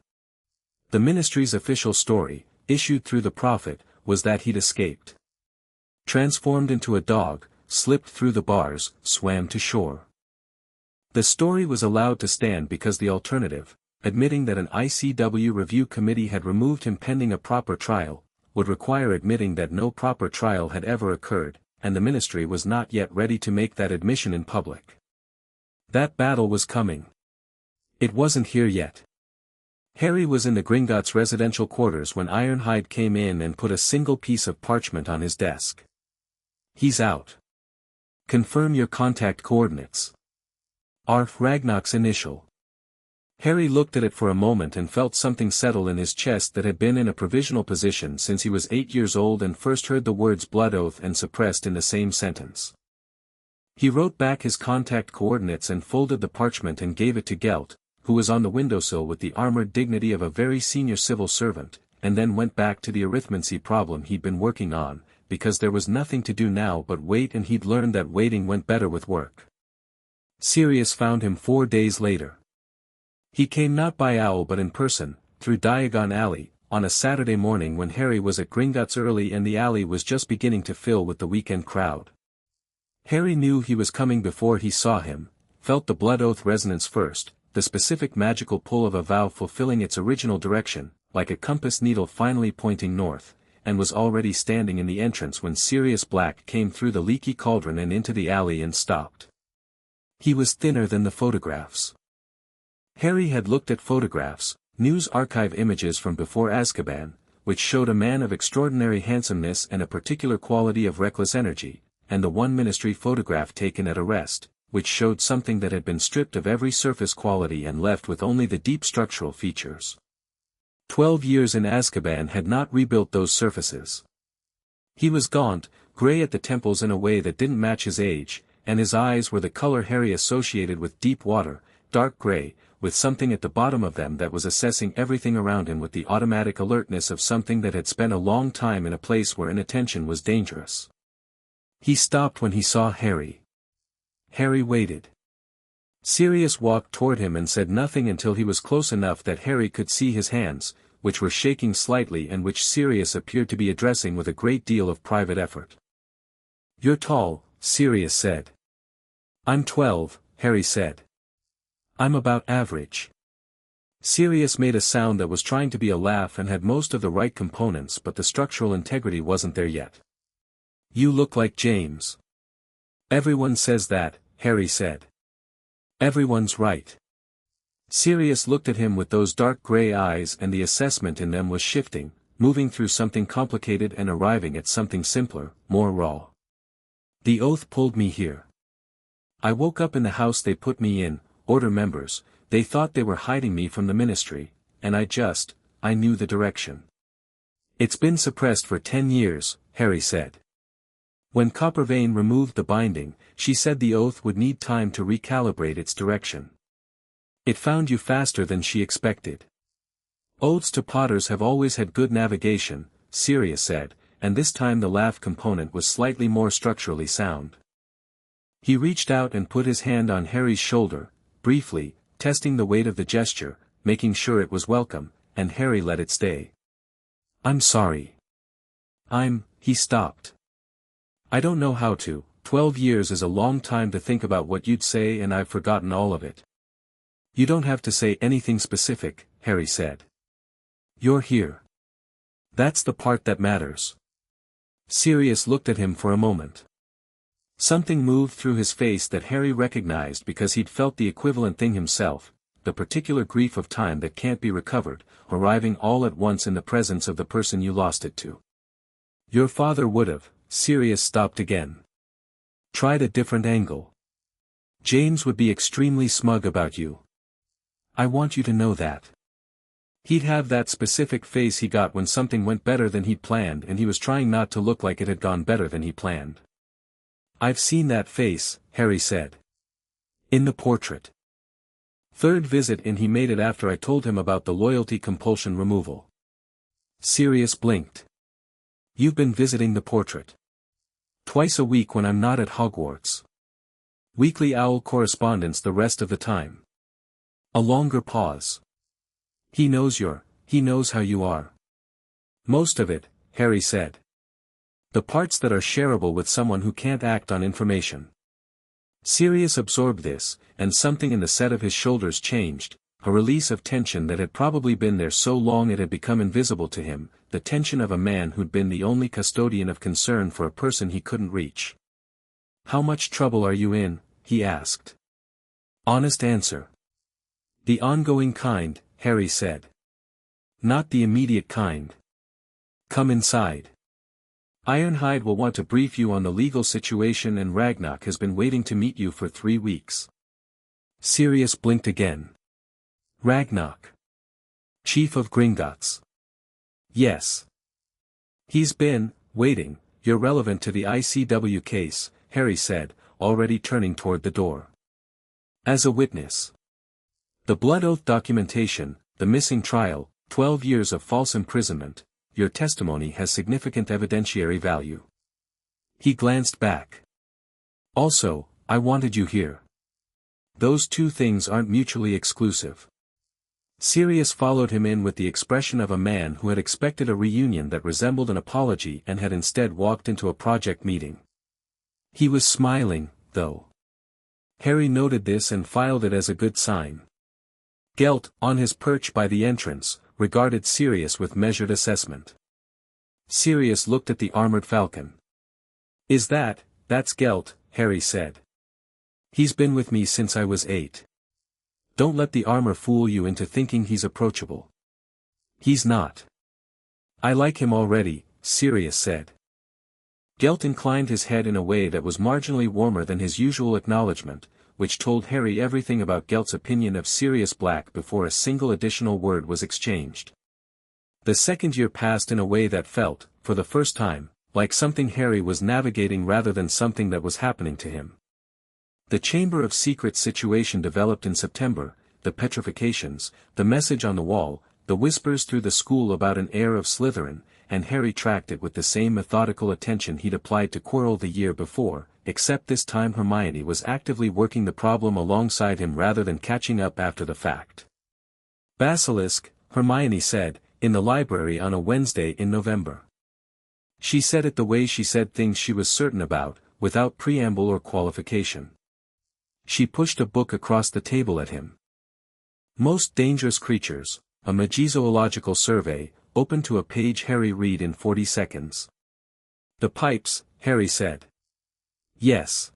The Ministry's official story, issued through the Prophet, was that he'd escaped. Transformed into a dog, slipped through the bars, swam to shore. The story was allowed to stand because the alternative, admitting that an ICW review committee had removed him pending a proper trial, would require admitting that no proper trial had ever occurred, and the Ministry was not yet ready to make that admission in public. That battle was coming. It wasn't here yet. Harry was in the Gringotts residential quarters when Ironhide came in and put a single piece of parchment on his desk. "He's out. Confirm your contact coordinates. R. Ragnarok's initial." Harry looked at it for a moment and felt something settle in his chest that had been in a provisional position since he was 8 years old and first heard the words blood oath and suppressed in the same sentence. He wrote back his contact coordinates and folded the parchment and gave it to Gelt, who was on the windowsill with the armored dignity of a very senior civil servant, and then went back to the arithmancy problem he'd been working on, because there was nothing to do now but wait, and he'd learned that waiting went better with work. Sirius found him 4 days later. He came not by owl but in person, through Diagon Alley, on a Saturday morning when Harry was at Gringotts early and the alley was just beginning to fill with the weekend crowd. Harry knew he was coming before he saw him, felt the blood oath resonance first, the specific magical pull of a vow fulfilling its original direction, like a compass needle finally pointing north, and was already standing in the entrance when Sirius Black came through the leaky cauldron and into the alley and stopped. He was thinner than the photographs. Harry had looked at photographs, news archive images from before Azkaban, which showed a man of extraordinary handsomeness and a particular quality of reckless energy, and the one Ministry photograph taken at arrest, which showed something that had been stripped of every surface quality and left with only the deep structural features. 12 years in Azkaban had not rebuilt those surfaces. He was gaunt, grey at the temples in a way that didn't match his age, and his eyes were the color Harry associated with deep water, dark grey, with something at the bottom of them that was assessing everything around him with the automatic alertness of something that had spent a long time in a place where inattention was dangerous. He stopped when he saw Harry. Harry waited. Sirius walked toward him and said nothing until he was close enough that Harry could see his hands, which were shaking slightly and which Sirius appeared to be addressing with a great deal of private effort. "You're tall," Sirius said. "I'm 12, Harry said. "I'm about average." Sirius made a sound that was trying to be a laugh and had most of the right components, but the structural integrity wasn't there yet. "You look like James." "Everyone says that," Harry said. "Everyone's right." Sirius looked at him with those dark grey eyes, and the assessment in them was shifting, moving through something complicated and arriving at something simpler, more raw. "The oath pulled me here. I woke up in the house they put me in, Order members, they thought they were hiding me from the Ministry, and I knew the direction. It's been suppressed for 10 years, Harry said. When Coppervane removed the binding, she said the oath would need time to recalibrate its direction. It found you faster than she expected. Oaths to Potters have always had good navigation, Sirius said, and this time the laugh component was slightly more structurally sound. He reached out and put his hand on Harry's shoulder, briefly, testing the weight of the gesture, making sure it was welcome, and Harry let it stay. "I'm sorry. He stopped. "I don't know how to. 12 years is a long time to think about what you'd say, and I've forgotten all of it." "You don't have to say anything specific," Harry said. "You're here. That's the part that matters." Sirius looked at him for a moment. Something moved through his face that Harry recognized because he'd felt the equivalent thing himself, the particular grief of time that can't be recovered, arriving all at once in the presence of the person you lost it to. "Your father would've," Sirius stopped again. "Tried a different angle. James would be extremely smug about you. I want you to know that." He'd have that specific face he got when something went better than he'd planned, and he was trying not to look like it had gone better than he planned. "I've seen that face," Harry said. "In the portrait. Third visit in, he made it after I told him about the loyalty compulsion removal." Sirius blinked. "You've been visiting the portrait. Twice a week when I'm not at Hogwarts. Weekly owl correspondence the rest of the time." A longer pause. He knows how you are." "Most of it," Harry said. "The parts that are shareable with someone who can't act on information." Sirius absorbed this, and something in the set of his shoulders changed, a release of tension that had probably been there so long it had become invisible to him, the tension of a man who'd been the only custodian of concern for a person he couldn't reach. "How much trouble are you in?" he asked. "Honest answer." "The ongoing kind," Harry said. "Not the immediate kind. Come inside. Ironhide will want to brief you on the legal situation, and Ragnarok has been waiting to meet you for 3 weeks." Sirius blinked again. "Ragnarok? Chief of Gringotts?" "Yes. He's been waiting. You're relevant to the ICW case," Harry said, already turning toward the door. "As a witness. The blood oath documentation, the missing trial, 12 years of false imprisonment. Your testimony has significant evidentiary value." He glanced back. "Also, I wanted you here. Those two things aren't mutually exclusive." Sirius followed him in with the expression of a man who had expected a reunion that resembled an apology and had instead walked into a project meeting. He was smiling, though. Harry noted this and filed it as a good sign. Gelt, on his perch by the entrance, regarded Sirius with measured assessment. Sirius looked at the armored falcon. That's Gelt, Harry said. He's been with me since I was 8. Don't let the armor fool you into thinking he's approachable. He's not. I like him already, Sirius said. Gelt inclined his head in a way that was marginally warmer than his usual acknowledgement, which told Harry everything about Gelt's opinion of Sirius Black before a single additional word was exchanged. The second year passed in a way that felt, for the first time, like something Harry was navigating rather than something that was happening to him. The Chamber of Secrets situation developed in September, the petrifications, the message on the wall, the whispers through the school about an heir of Slytherin, and Harry tracked it with the same methodical attention he'd applied to Quirrell the year before, except this time Hermione was actively working the problem alongside him rather than catching up after the fact. Basilisk, Hermione said, in the library on a Wednesday in November. She said it the way she said things she was certain about, without preamble or qualification. She pushed a book across the table at him. Most Dangerous Creatures, a Magizoological Survey, opened to a page Harry read in 40 seconds. The pipes, Harry said. Yes.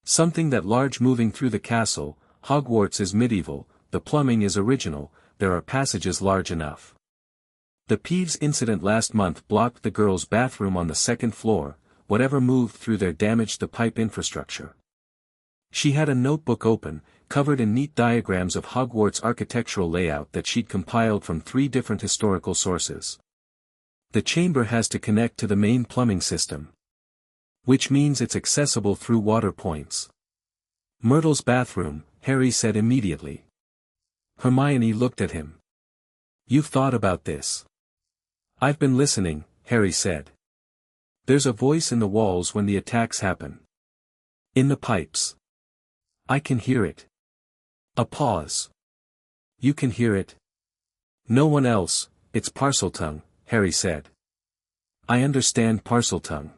Something that large moving through the castle, Hogwarts is medieval, the plumbing is original, there are passages large enough. The Peeves incident last month blocked the girls' bathroom on the second floor, whatever moved through there damaged the pipe infrastructure. She had a notebook open, covered in neat diagrams of Hogwarts' architectural layout that she'd compiled from 3 different historical sources. The chamber has to connect to the main plumbing system. Which means it's accessible through water points. Myrtle's bathroom, Harry said immediately. Hermione looked at him. You've thought about this. I've been listening, Harry said. There's a voice in the walls when the attacks happen. In the pipes. I can hear it. A pause. You can hear it? No one else, it's Parseltongue, Harry said. I understand Parseltongue.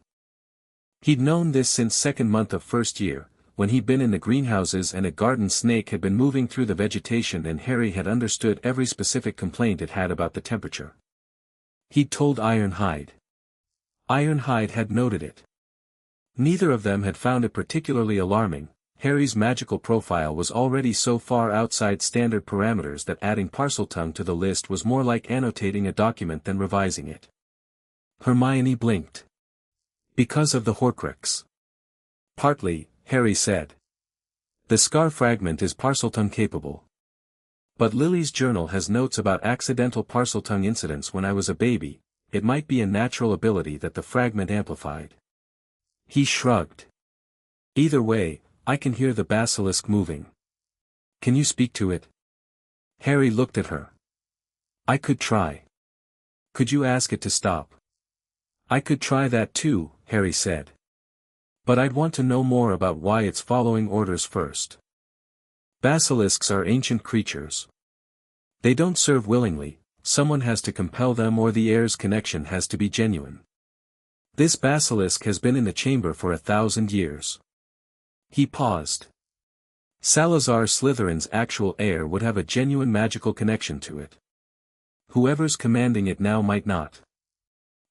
He'd known this since second month of first year, when he'd been in the greenhouses and a garden snake had been moving through the vegetation and Harry had understood every specific complaint it had about the temperature. He'd told Ironhide. Ironhide had noted it. Neither of them had found it particularly alarming. Harry's magical profile was already so far outside standard parameters that adding Parseltongue to the list was more like annotating a document than revising it. Hermione blinked. Because of the Horcrux. Partly, Harry said. The scar fragment is Parseltongue capable. But Lily's journal has notes about accidental Parseltongue incidents when I was a baby, it might be a natural ability that the fragment amplified. He shrugged. Either way, I can hear the basilisk moving. Can you speak to it? Harry looked at her. I could try. Could you ask it to stop? I could try that too, Harry said. But I'd want to know more about why it's following orders first. Basilisks are ancient creatures. They don't serve willingly, someone has to compel them or the heir's connection has to be genuine. This basilisk has been in the chamber for 1,000 years. He paused. Salazar Slytherin's actual heir would have a genuine magical connection to it. Whoever's commanding it now might not.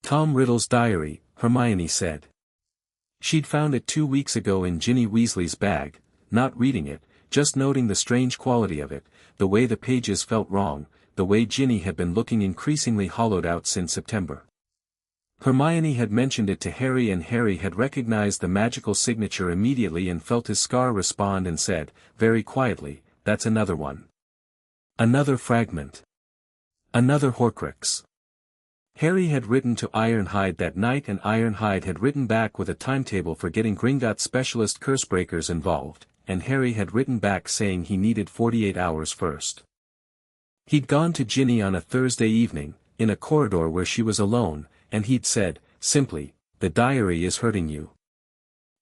Tom Riddle's diary, Hermione said. She'd found it 2 weeks ago in Ginny Weasley's bag, not reading it, just noting the strange quality of it, the way the pages felt wrong, the way Ginny had been looking increasingly hollowed out since September. Hermione had mentioned it to Harry and Harry had recognized the magical signature immediately and felt his scar respond and said, very quietly, that's another one. Another fragment. Another Horcrux. Harry had written to Ironhide that night and Ironhide had written back with a timetable for getting Gringotts specialist cursebreakers involved, and Harry had written back saying he needed 48 hours first. He'd gone to Ginny on a Thursday evening, in a corridor where she was alone, and he'd said, simply, the diary is hurting you.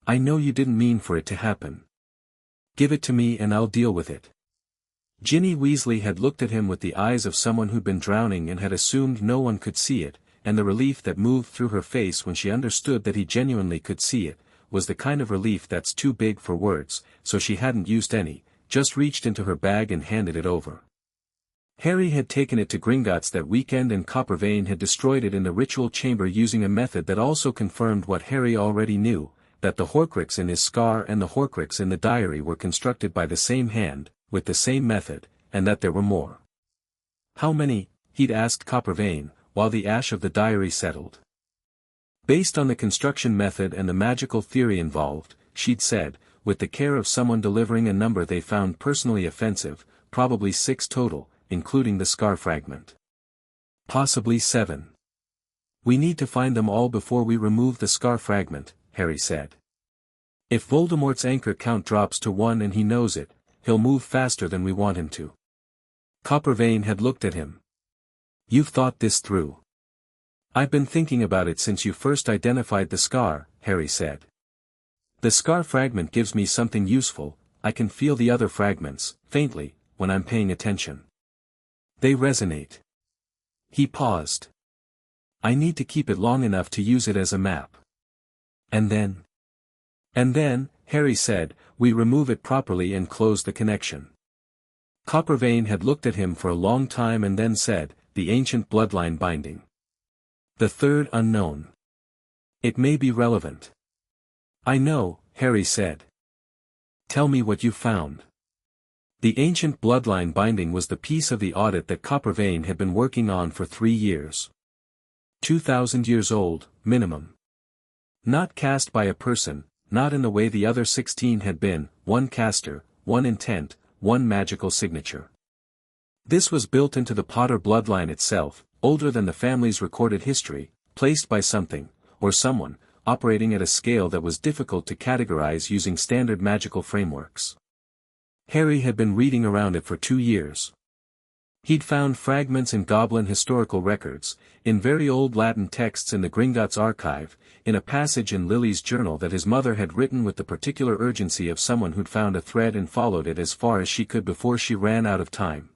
I know you didn't mean for it to happen. Give it to me and I'll deal with it. Ginny Weasley had looked at him with the eyes of someone who'd been drowning and had assumed no one could see it, and the relief that moved through her face when she understood that he genuinely could see it, was the kind of relief that's too big for words, so she hadn't used any, just reached into her bag and handed it over. Harry had taken it to Gringotts that weekend and Coppervane had destroyed it in the ritual chamber using a method that also confirmed what Harry already knew, that the Horcrux in his scar and the Horcrux in the diary were constructed by the same hand, with the same method, and that there were more. How many? He'd asked Coppervane, while the ash of the diary settled. Based on the construction method and the magical theory involved, she'd said, with the care of someone delivering a number they found personally offensive, probably 6 total, including the scar fragment. Possibly 7. We need to find them all before we remove the scar fragment, Harry said. If Voldemort's anchor count drops to 1 and he knows it, he'll move faster than we want him to. Coppervane had looked at him. You've thought this through. I've been thinking about it since you first identified the scar, Harry said. The scar fragment gives me something useful, I can feel the other fragments, faintly, when I'm paying attention. They resonate. He paused. I need to keep it long enough to use it as a map. And then? And then, Harry said, we remove it properly and close the connection. Coppervane had looked at him for a long time and then said, the ancient bloodline binding. The third unknown. It may be relevant. I know, Harry said. Tell me what you found. The ancient bloodline binding was the piece of the audit that Coppervane had been working on for 3 years. 2,000 years old, minimum. Not cast by a person, not in the way the other 16 had been, one caster, one intent, one magical signature. This was built into the Potter bloodline itself, older than the family's recorded history, placed by something, or someone, operating at a scale that was difficult to categorize using standard magical frameworks. Harry had been reading around it for 2 years. He'd found fragments in goblin historical records, in very old Latin texts in the Gringotts archive, in a passage in Lily's journal that his mother had written with the particular urgency of someone who'd found a thread and followed it as far as she could before she ran out of time.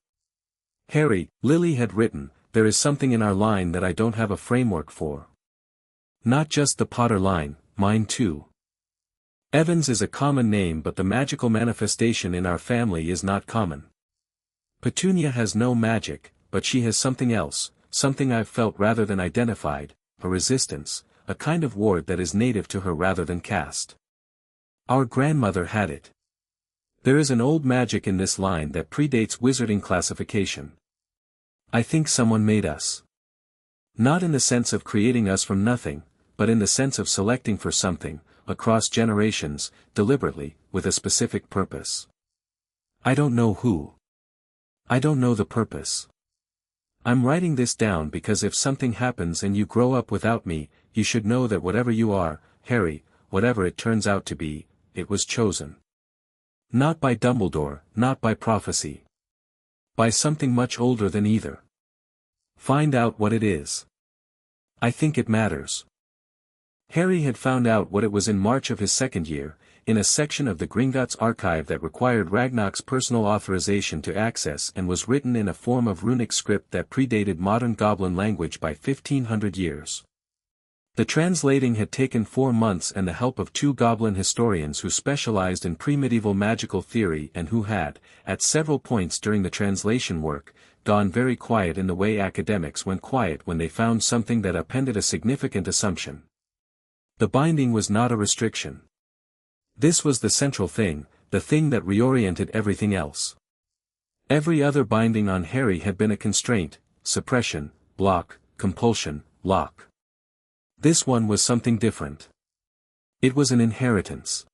Harry, Lily had written, there is something in our line that I don't have a framework for. Not just the Potter line, mine too. Evans is a common name but the magical manifestation in our family is not common. Petunia has no magic, but she has something else, something I've felt rather than identified, a resistance, a kind of ward that is native to her rather than cast. Our grandmother had it. There is an old magic in this line that predates wizarding classification. I think someone made us. Not in the sense of creating us from nothing, but in the sense of selecting for something, across generations, deliberately, with a specific purpose. I don't know who. I don't know the purpose. I'm writing this down because if something happens and you grow up without me, you should know that whatever you are, Harry, whatever it turns out to be, it was chosen. Not by Dumbledore, not by prophecy. By something much older than either. Find out what it is. I think it matters. Harry had found out what it was in March of his 2nd year, in a section of the Gringotts archive that required Ragnarok's personal authorization to access and was written in a form of runic script that predated modern goblin language by 1,500 years. The translating had taken 4 months and the help of 2 goblin historians who specialized in pre-medieval magical theory and who had, at several points during the translation work, gone very quiet in the way academics went quiet when they found something that appended a significant assumption. The binding was not a restriction. This was the central thing, the thing that reoriented everything else. Every other binding on Harry had been a constraint, suppression, block, compulsion, lock. This one was something different. It was an inheritance.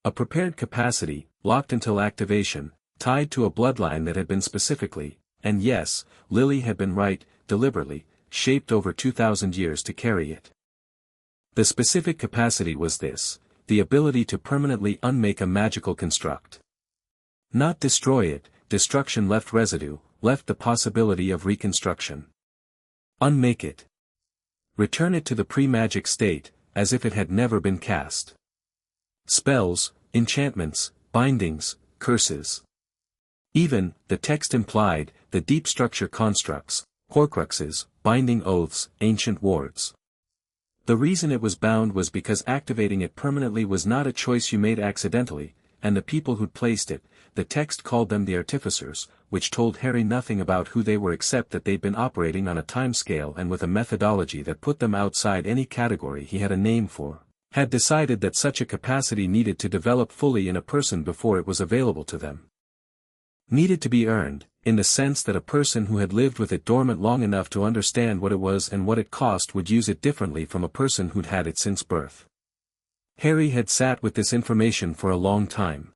A prepared capacity, locked until activation, tied to a bloodline that had been specifically, and yes, Lily had been right, deliberately, shaped over 2,000 years to carry it. The specific capacity was this, the ability to permanently unmake a magical construct. Not destroy it, destruction left residue, left the possibility of reconstruction. Unmake it. Return it to the pre-magic state, as if it had never been cast. Spells, enchantments, bindings, curses. Even, the text implied, the deep structure constructs, horcruxes, binding oaths, ancient wards. The reason it was bound was because activating it permanently was not a choice you made accidentally, and the people who'd placed it, the text called them the artificers, which told Harry nothing about who they were except that they'd been operating on a timescale and with a methodology that put them outside any category he had a name for, had decided that such a capacity needed to develop fully in a person before it was available to them. Needed to be earned, in the sense that a person who had lived with it dormant long enough to understand what it was and what it cost would use it differently from a person who'd had it since birth. Harry had sat with this information for a long time.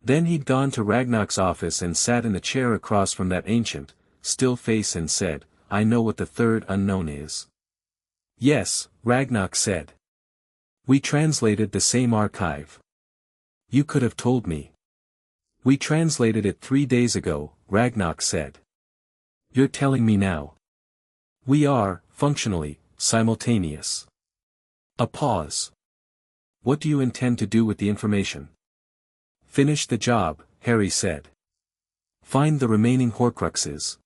Then he'd gone to Ragnar's office and sat in the chair across from that ancient, still face and said, "I know what the third unknown is." "Yes," Ragnar said. "We translated the same archive. You could have told me." "We translated it 3 days ago," Ragnar said. "You're telling me now?" "We are, functionally, simultaneous." A pause. "What do you intend to do with the information?" "Finish the job," Harry said. "Find the remaining Horcruxes.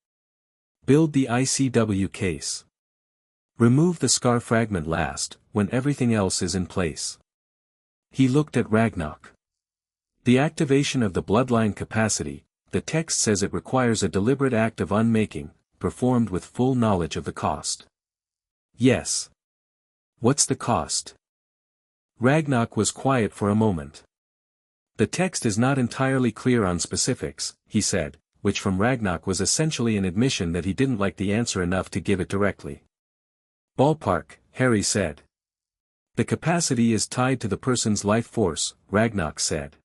Build the ICW case. Remove the scar fragment last, when everything else is in place." He looked at Ragnar. "The activation of the bloodline capacity, the text says it requires a deliberate act of unmaking, performed with full knowledge of the cost." "Yes. What's the cost?" Ragnar was quiet for a moment. "The text is not entirely clear on specifics," he said, which from Ragnar was essentially an admission that he didn't like the answer enough to give it directly. "Ballpark," Harry said. "The capacity is tied to the person's life force," Ragnar said.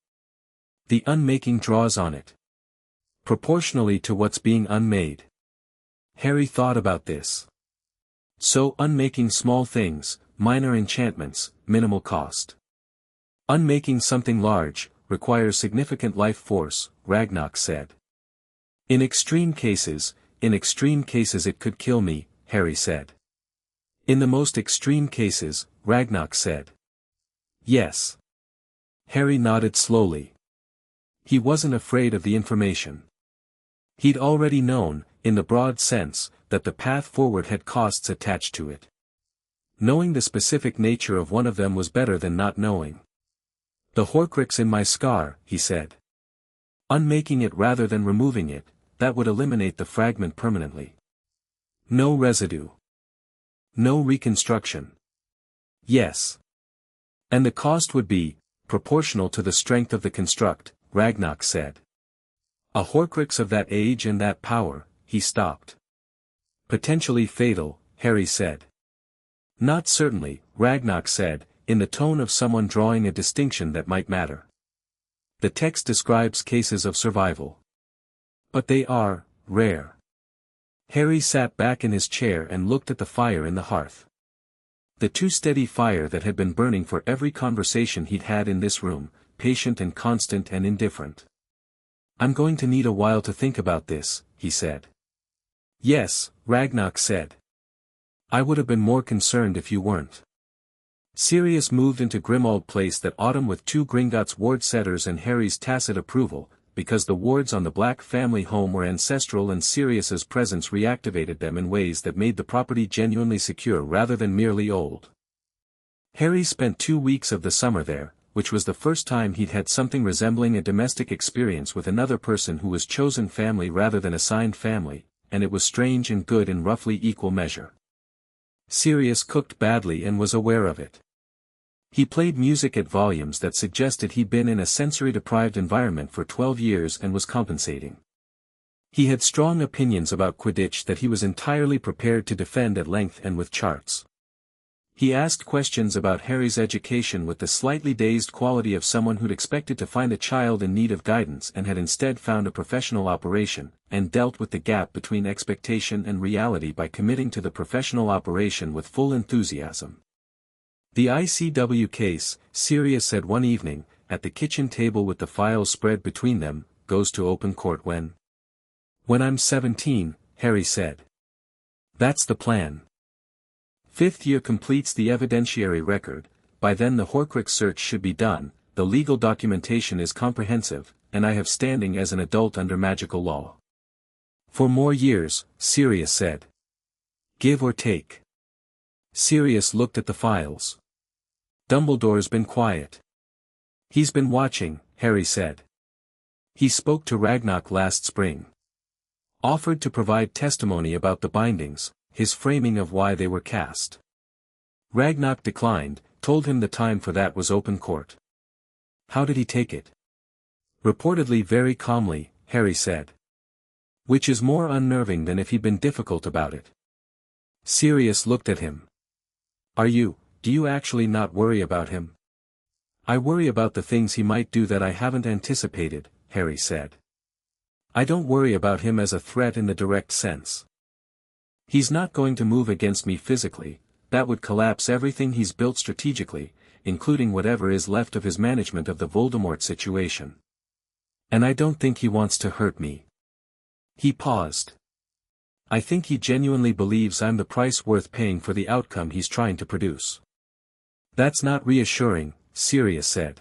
"The unmaking draws on it. Proportionally to what's being unmade." Harry thought about this. "So unmaking small things, minor enchantments, minimal cost. Unmaking something large, requires significant life force," Ragnar said. In extreme cases it could kill me," Harry said. "In the most extreme cases," Ragnar said. "Yes." Harry nodded slowly. He wasn't afraid of the information. He'd already known, in the broad sense, that the path forward had costs attached to it. Knowing the specific nature of one of them was better than not knowing. "The Horcrux in my scar," he said. "Unmaking it rather than removing it, that would eliminate the fragment permanently. No residue. No reconstruction." "Yes. And the cost would be, proportional to the strength of the construct," Ragnar said. "A Horcrux of that age and that power," he stopped. "Potentially fatal," Harry said. "Not certainly," Ragnar said, in the tone of someone drawing a distinction that might matter. "The text describes cases of survival. But they are rare." Harry sat back in his chair and looked at the fire in the hearth. The too steady fire that had been burning for every conversation he'd had in this room, patient and constant and indifferent. "I'm going to need a while to think about this," he said. "Yes," Ragnar said. "I would have been more concerned if you weren't." Sirius moved into Grimmauld Place that autumn with 2 Gringotts ward setters and Harry's tacit approval, because the wards on the Black family home were ancestral and Sirius's presence reactivated them in ways that made the property genuinely secure rather than merely old. Harry spent 2 weeks of the summer there, which was the first time he'd had something resembling a domestic experience with another person who was chosen family rather than assigned family, and it was strange and good in roughly equal measure. Sirius cooked badly and was aware of it. He played music at volumes that suggested he'd been in a sensory-deprived environment for 12 years and was compensating. He had strong opinions about Quidditch that he was entirely prepared to defend at length and with charts. He asked questions about Harry's education with the slightly dazed quality of someone who'd expected to find a child in need of guidance and had instead found a professional operation, and dealt with the gap between expectation and reality by committing to the professional operation with full enthusiasm. "The ICW case," Sirius said one evening, at the kitchen table with the files spread between them, "goes to open court when?" "When I'm 17, Harry said. "That's the plan. 5th year completes the evidentiary record, by then the Horcrux search should be done, the legal documentation is comprehensive, and I have standing as an adult under magical law." "For more years," Sirius said. "Give or take." Sirius looked at the files. Dumbledore's been quiet. He's been watching, Harry said. He spoke to Ragnarok last spring. Offered to provide testimony about the bindings, his framing of why they were cast. Ragnarok declined, told him the time for that was open court. How did he take it? Reportedly very calmly, Harry said. Which is more unnerving than if he'd been difficult about it. Sirius looked at him. Do you actually not worry about him? I worry about the things he might do that I haven't anticipated, Harry said. I don't worry about him as a threat in the direct sense. He's not going to move against me physically, that would collapse everything he's built strategically, including whatever is left of his management of the Voldemort situation. And I don't think he wants to hurt me. He paused. I think he genuinely believes I'm the price worth paying for the outcome he's trying to produce. That's not reassuring, Sirius said.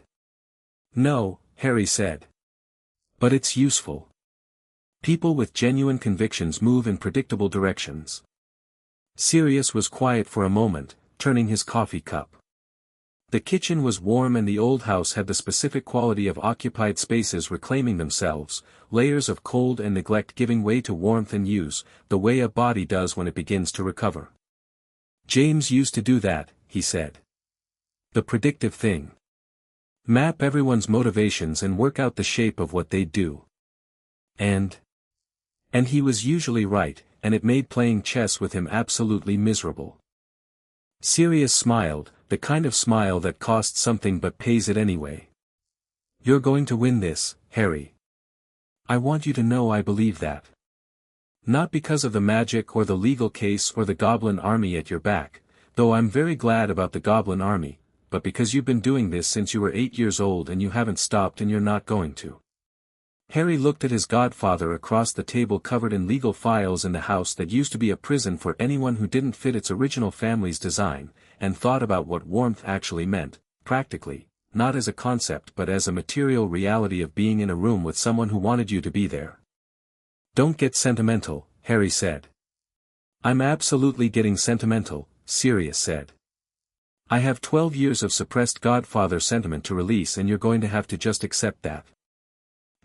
No, Harry said. But it's useful. People with genuine convictions move in predictable directions. Sirius was quiet for a moment, turning his coffee cup. The kitchen was warm and the old house had the specific quality of occupied spaces reclaiming themselves, layers of cold and neglect giving way to warmth and use, the way a body does when it begins to recover. James used to do that, he said. The predictive thing. Map everyone's motivations and work out the shape of what they'd do. And he was usually right, and it made playing chess with him absolutely miserable. Sirius smiled, the kind of smile that costs something but pays it anyway. You're going to win this, Harry. I want you to know I believe that. Not because of the magic or the legal case or the goblin army at your back, though I'm very glad about the goblin army, but because you've been doing this since you were 8 years old and you haven't stopped and you're not going to. Harry looked at his godfather across the table covered in legal files in the house that used to be a prison for anyone who didn't fit its original family's design, and thought about what warmth actually meant, practically, not as a concept but as a material reality of being in a room with someone who wanted you to be there. Don't get sentimental, Harry said. I'm absolutely getting sentimental, Sirius said. I have 12 years of suppressed godfather sentiment to release and you're going to have to just accept that.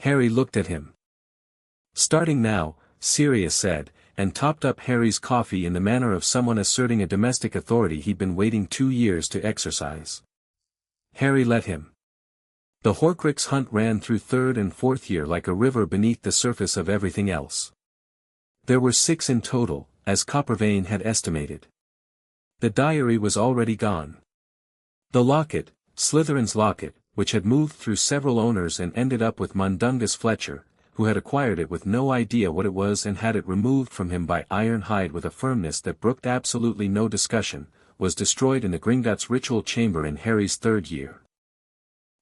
Harry looked at him. Starting now, Sirius said, and topped up Harry's coffee in the manner of someone asserting a domestic authority he'd been waiting 2 years to exercise. Harry let him. The Horcrux hunt ran through 3rd and 4th year like a river beneath the surface of everything else. There were 6 in total, as Coppervane had estimated. The diary was already gone. The locket, Slytherin's locket, which had moved through several owners and ended up with Mundungus Fletcher, who had acquired it with no idea what it was and had it removed from him by Ironhide with a firmness that brooked absolutely no discussion, was destroyed in the Gringotts ritual chamber in Harry's 3rd year.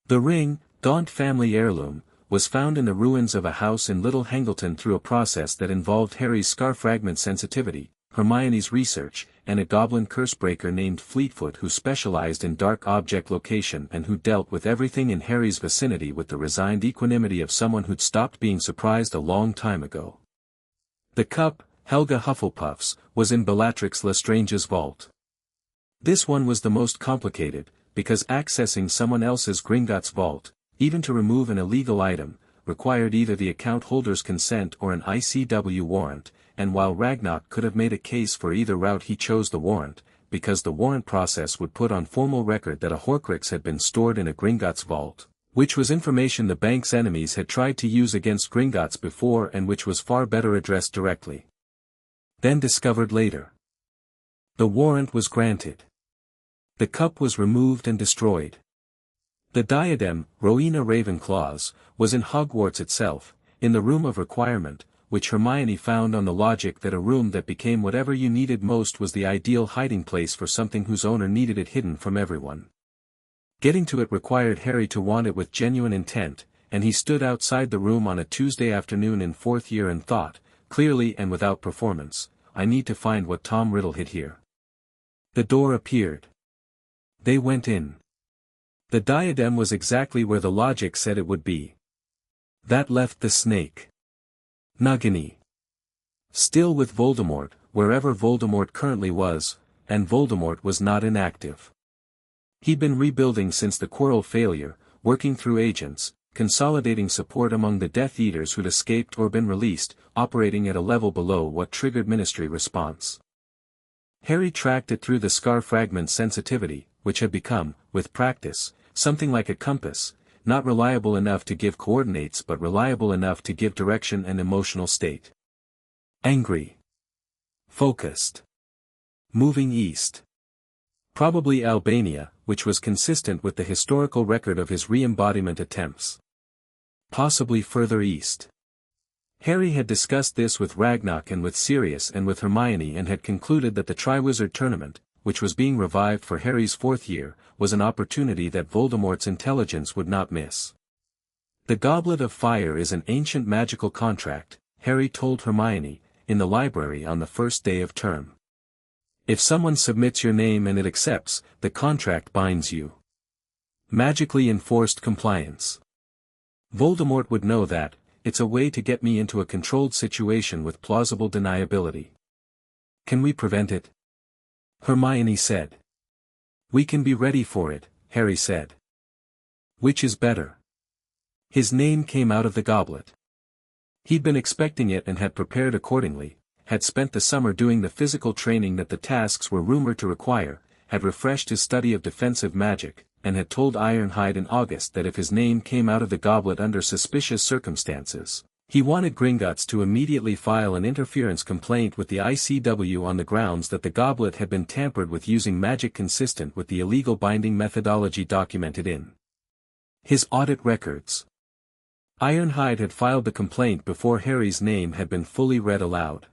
The ring, Gaunt family heirloom, was found in the ruins of a house in Little Hangleton through a process that involved Harry's scar fragment sensitivity, Hermione's research, and a goblin cursebreaker named Fleetfoot who specialized in dark object location and who dealt with everything in Harry's vicinity with the resigned equanimity of someone who'd stopped being surprised a long time ago. The cup, Helga Hufflepuff's, was in Bellatrix Lestrange's vault. This one was the most complicated, because accessing someone else's Gringotts vault, even to remove an illegal item, required either the account holder's consent or an ICW warrant, and while Ragnarok could have made a case for either route he chose the warrant, because the warrant process would put on formal record that a Horcrux had been stored in a Gringotts vault, which was information the bank's enemies had tried to use against Gringotts before and which was far better addressed directly. Then discovered later. The warrant was granted. The cup was removed and destroyed. The diadem, Rowena Ravenclaw's, was in Hogwarts itself, in the room of requirement, which Hermione found on the logic that a room that became whatever you needed most was the ideal hiding place for something whose owner needed it hidden from everyone. Getting to it required Harry to want it with genuine intent, and he stood outside the room on a Tuesday afternoon in 4th year and thought, clearly and without performance, I need to find what Tom Riddle hid here. The door appeared. They went in. The diadem was exactly where the logic said it would be. That left the snake. Nagini. Still with Voldemort, wherever Voldemort currently was, and Voldemort was not inactive. He'd been rebuilding since the Quirrell failure, working through agents, consolidating support among the Death Eaters who'd escaped or been released, operating at a level below what triggered Ministry response. Harry tracked it through the scar fragment sensitivity, which had become, with practice, something like a compass, not reliable enough to give coordinates but reliable enough to give direction and emotional state. Angry. Focused. Moving east. Probably Albania, which was consistent with the historical record of his re-embodiment attempts. Possibly further east. Harry had discussed this with Ragnarok and with Sirius and with Hermione and had concluded that the Triwizard Tournament, which was being revived for Harry's 4th year, was an opportunity that Voldemort's intelligence would not miss. The Goblet of Fire is an ancient magical contract, Harry told Hermione, in the library on the first day of term. If someone submits your name and it accepts, the contract binds you. Magically enforced compliance. Voldemort would know that, it's a way to get me into a controlled situation with plausible deniability. Can we prevent it? Hermione said. We can be ready for it, Harry said. Which is better? His name came out of the goblet. He'd been expecting it and had prepared accordingly, had spent the summer doing the physical training that the tasks were rumored to require, had refreshed his study of defensive magic, and had told Ironhide in August that if his name came out of the goblet under suspicious circumstances, he wanted Gringotts to immediately file an interference complaint with the ICW on the grounds that the goblet had been tampered with using magic consistent with the illegal binding methodology documented in his audit records. Ironhide had filed the complaint before Harry's name had been fully read aloud.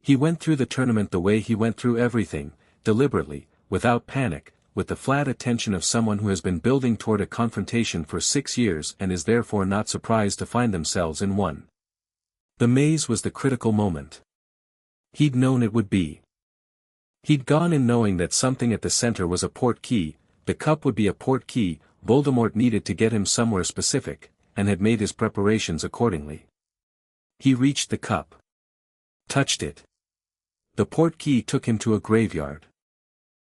He went through the tournament the way he went through everything, deliberately, without panic, with the flat attention of someone who has been building toward a confrontation for 6 years and is therefore not surprised to find themselves in one. The maze was the critical moment. He'd known it would be. He'd gone in knowing that something at the center was a port key, the cup would be a port key, Voldemort needed to get him somewhere specific, and had made his preparations accordingly. He reached the cup. Touched it. The port key took him to a graveyard.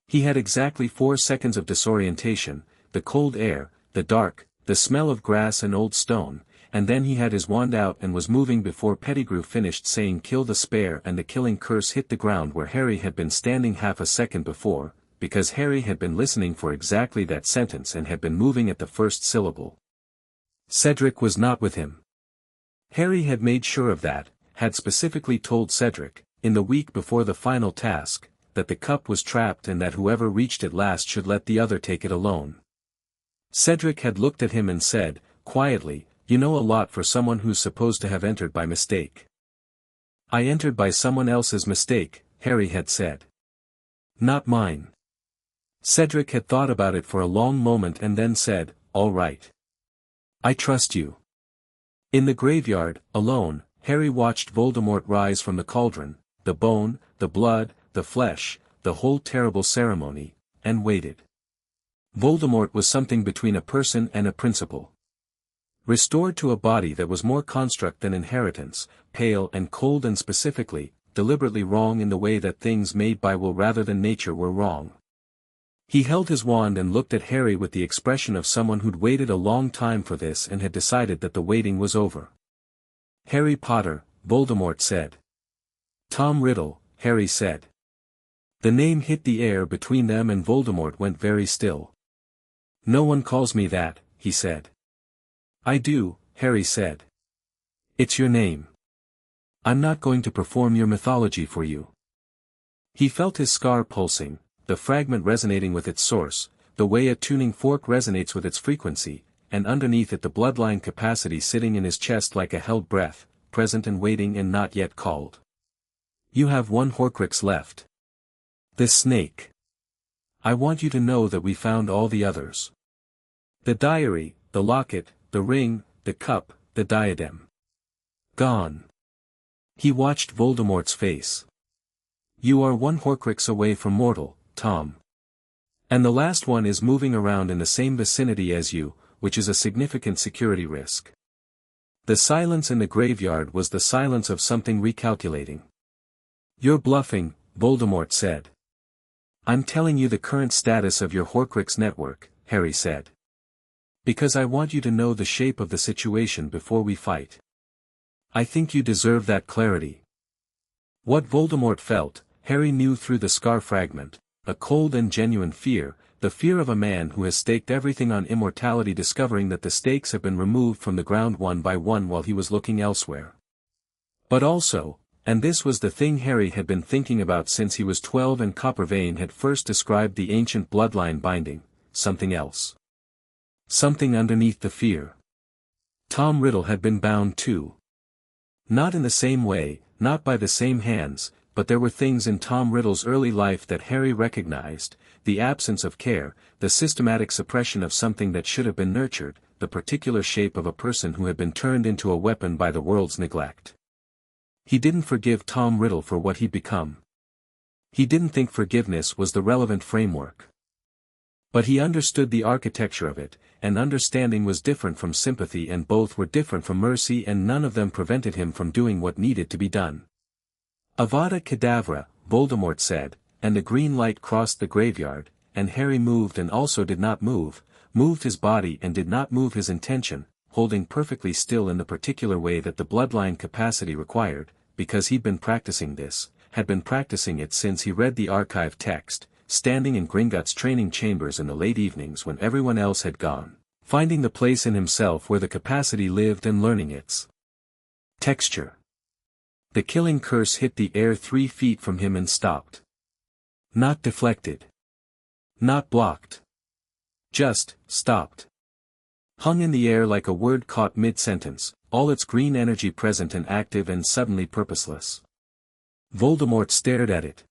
He had exactly 4 seconds of disorientation, the cold air, the dark, the smell of grass and old stone, and then he had his wand out and was moving before Pettigrew finished saying kill the spare and the killing curse hit the ground where Harry had been standing half a second before, because Harry had been listening for exactly that sentence and had been moving at the first syllable. Cedric was not with him. Harry had made sure of that, had specifically told Cedric, in the week before the final task, that the cup was trapped and that whoever reached it last should let the other take it alone. Cedric had looked at him and said, quietly, you know a lot for someone who's supposed to have entered by mistake. I entered by someone else's mistake, Harry had said. Not mine. Cedric had thought about it for a long moment and then said, all right. I trust you. In the graveyard, alone, Harry watched Voldemort rise from the cauldron, the bone, the blood, the flesh, the whole terrible ceremony, and waited. Voldemort was something between a person and a principle. Restored to a body that was more construct than inheritance, pale and cold and specifically, deliberately wrong in the way that things made by will rather than nature were wrong. He held his wand and looked at Harry with the expression of someone who'd waited a long time for this and had decided that the waiting was over. Harry Potter, Voldemort said. Tom Riddle, Harry said. The name hit the air between them and Voldemort went very still. No one calls me that, he said. I do, Harry said. It's your name. I'm not going to perform your mythology for you. He felt his scar pulsing, the fragment resonating with its source, the way a tuning fork resonates with its frequency, and underneath it the bloodline capacity sitting in his chest like a held breath, present and waiting and not yet called. You have 1 Horcrux left. The snake. I want you to know that we found all the others. The diary, the locket, the ring, the cup, the diadem. Gone. He watched Voldemort's face. You are 1 Horcrux away from mortal, Tom. And the last one is moving around in the same vicinity as you, which is a significant security risk. The silence in the graveyard was the silence of something recalculating. You're bluffing, Voldemort said. I'm telling you the current status of your Horcrux network, Harry said. Because I want you to know the shape of the situation before we fight. I think you deserve that clarity. What Voldemort felt, Harry knew through the scar fragment, a cold and genuine fear, the fear of a man who has staked everything on immortality, discovering that the stakes have been removed from the ground one by one while he was looking elsewhere. But also, and this was the thing Harry had been thinking about since he was 12 and Coppervein had first described the ancient bloodline binding, something else. Something underneath the fear. Tom Riddle had been bound too. Not in the same way, not by the same hands, but there were things in Tom Riddle's early life that Harry recognized, the absence of care, the systematic suppression of something that should have been nurtured, the particular shape of a person who had been turned into a weapon by the world's neglect. He didn't forgive Tom Riddle for what he'd become. He didn't think forgiveness was the relevant framework. But he understood the architecture of it, and understanding was different from sympathy, and both were different from mercy, and none of them prevented him from doing what needed to be done. Avada Kedavra, Voldemort said, and the green light crossed the graveyard, and Harry moved and also did not move, moved his body and did not move his intention, holding perfectly still in the particular way that the bloodline capacity required, because he'd been practicing this, had been practicing it since he read the archive text, standing in Gringotts training chambers in the late evenings when everyone else had gone, finding the place in himself where the capacity lived and learning its texture. The killing curse hit the air 3 feet from him and stopped. Not deflected. Not blocked. Just stopped. Hung in the air like a word caught mid-sentence, all its green energy present and active and suddenly purposeless. Voldemort stared at it.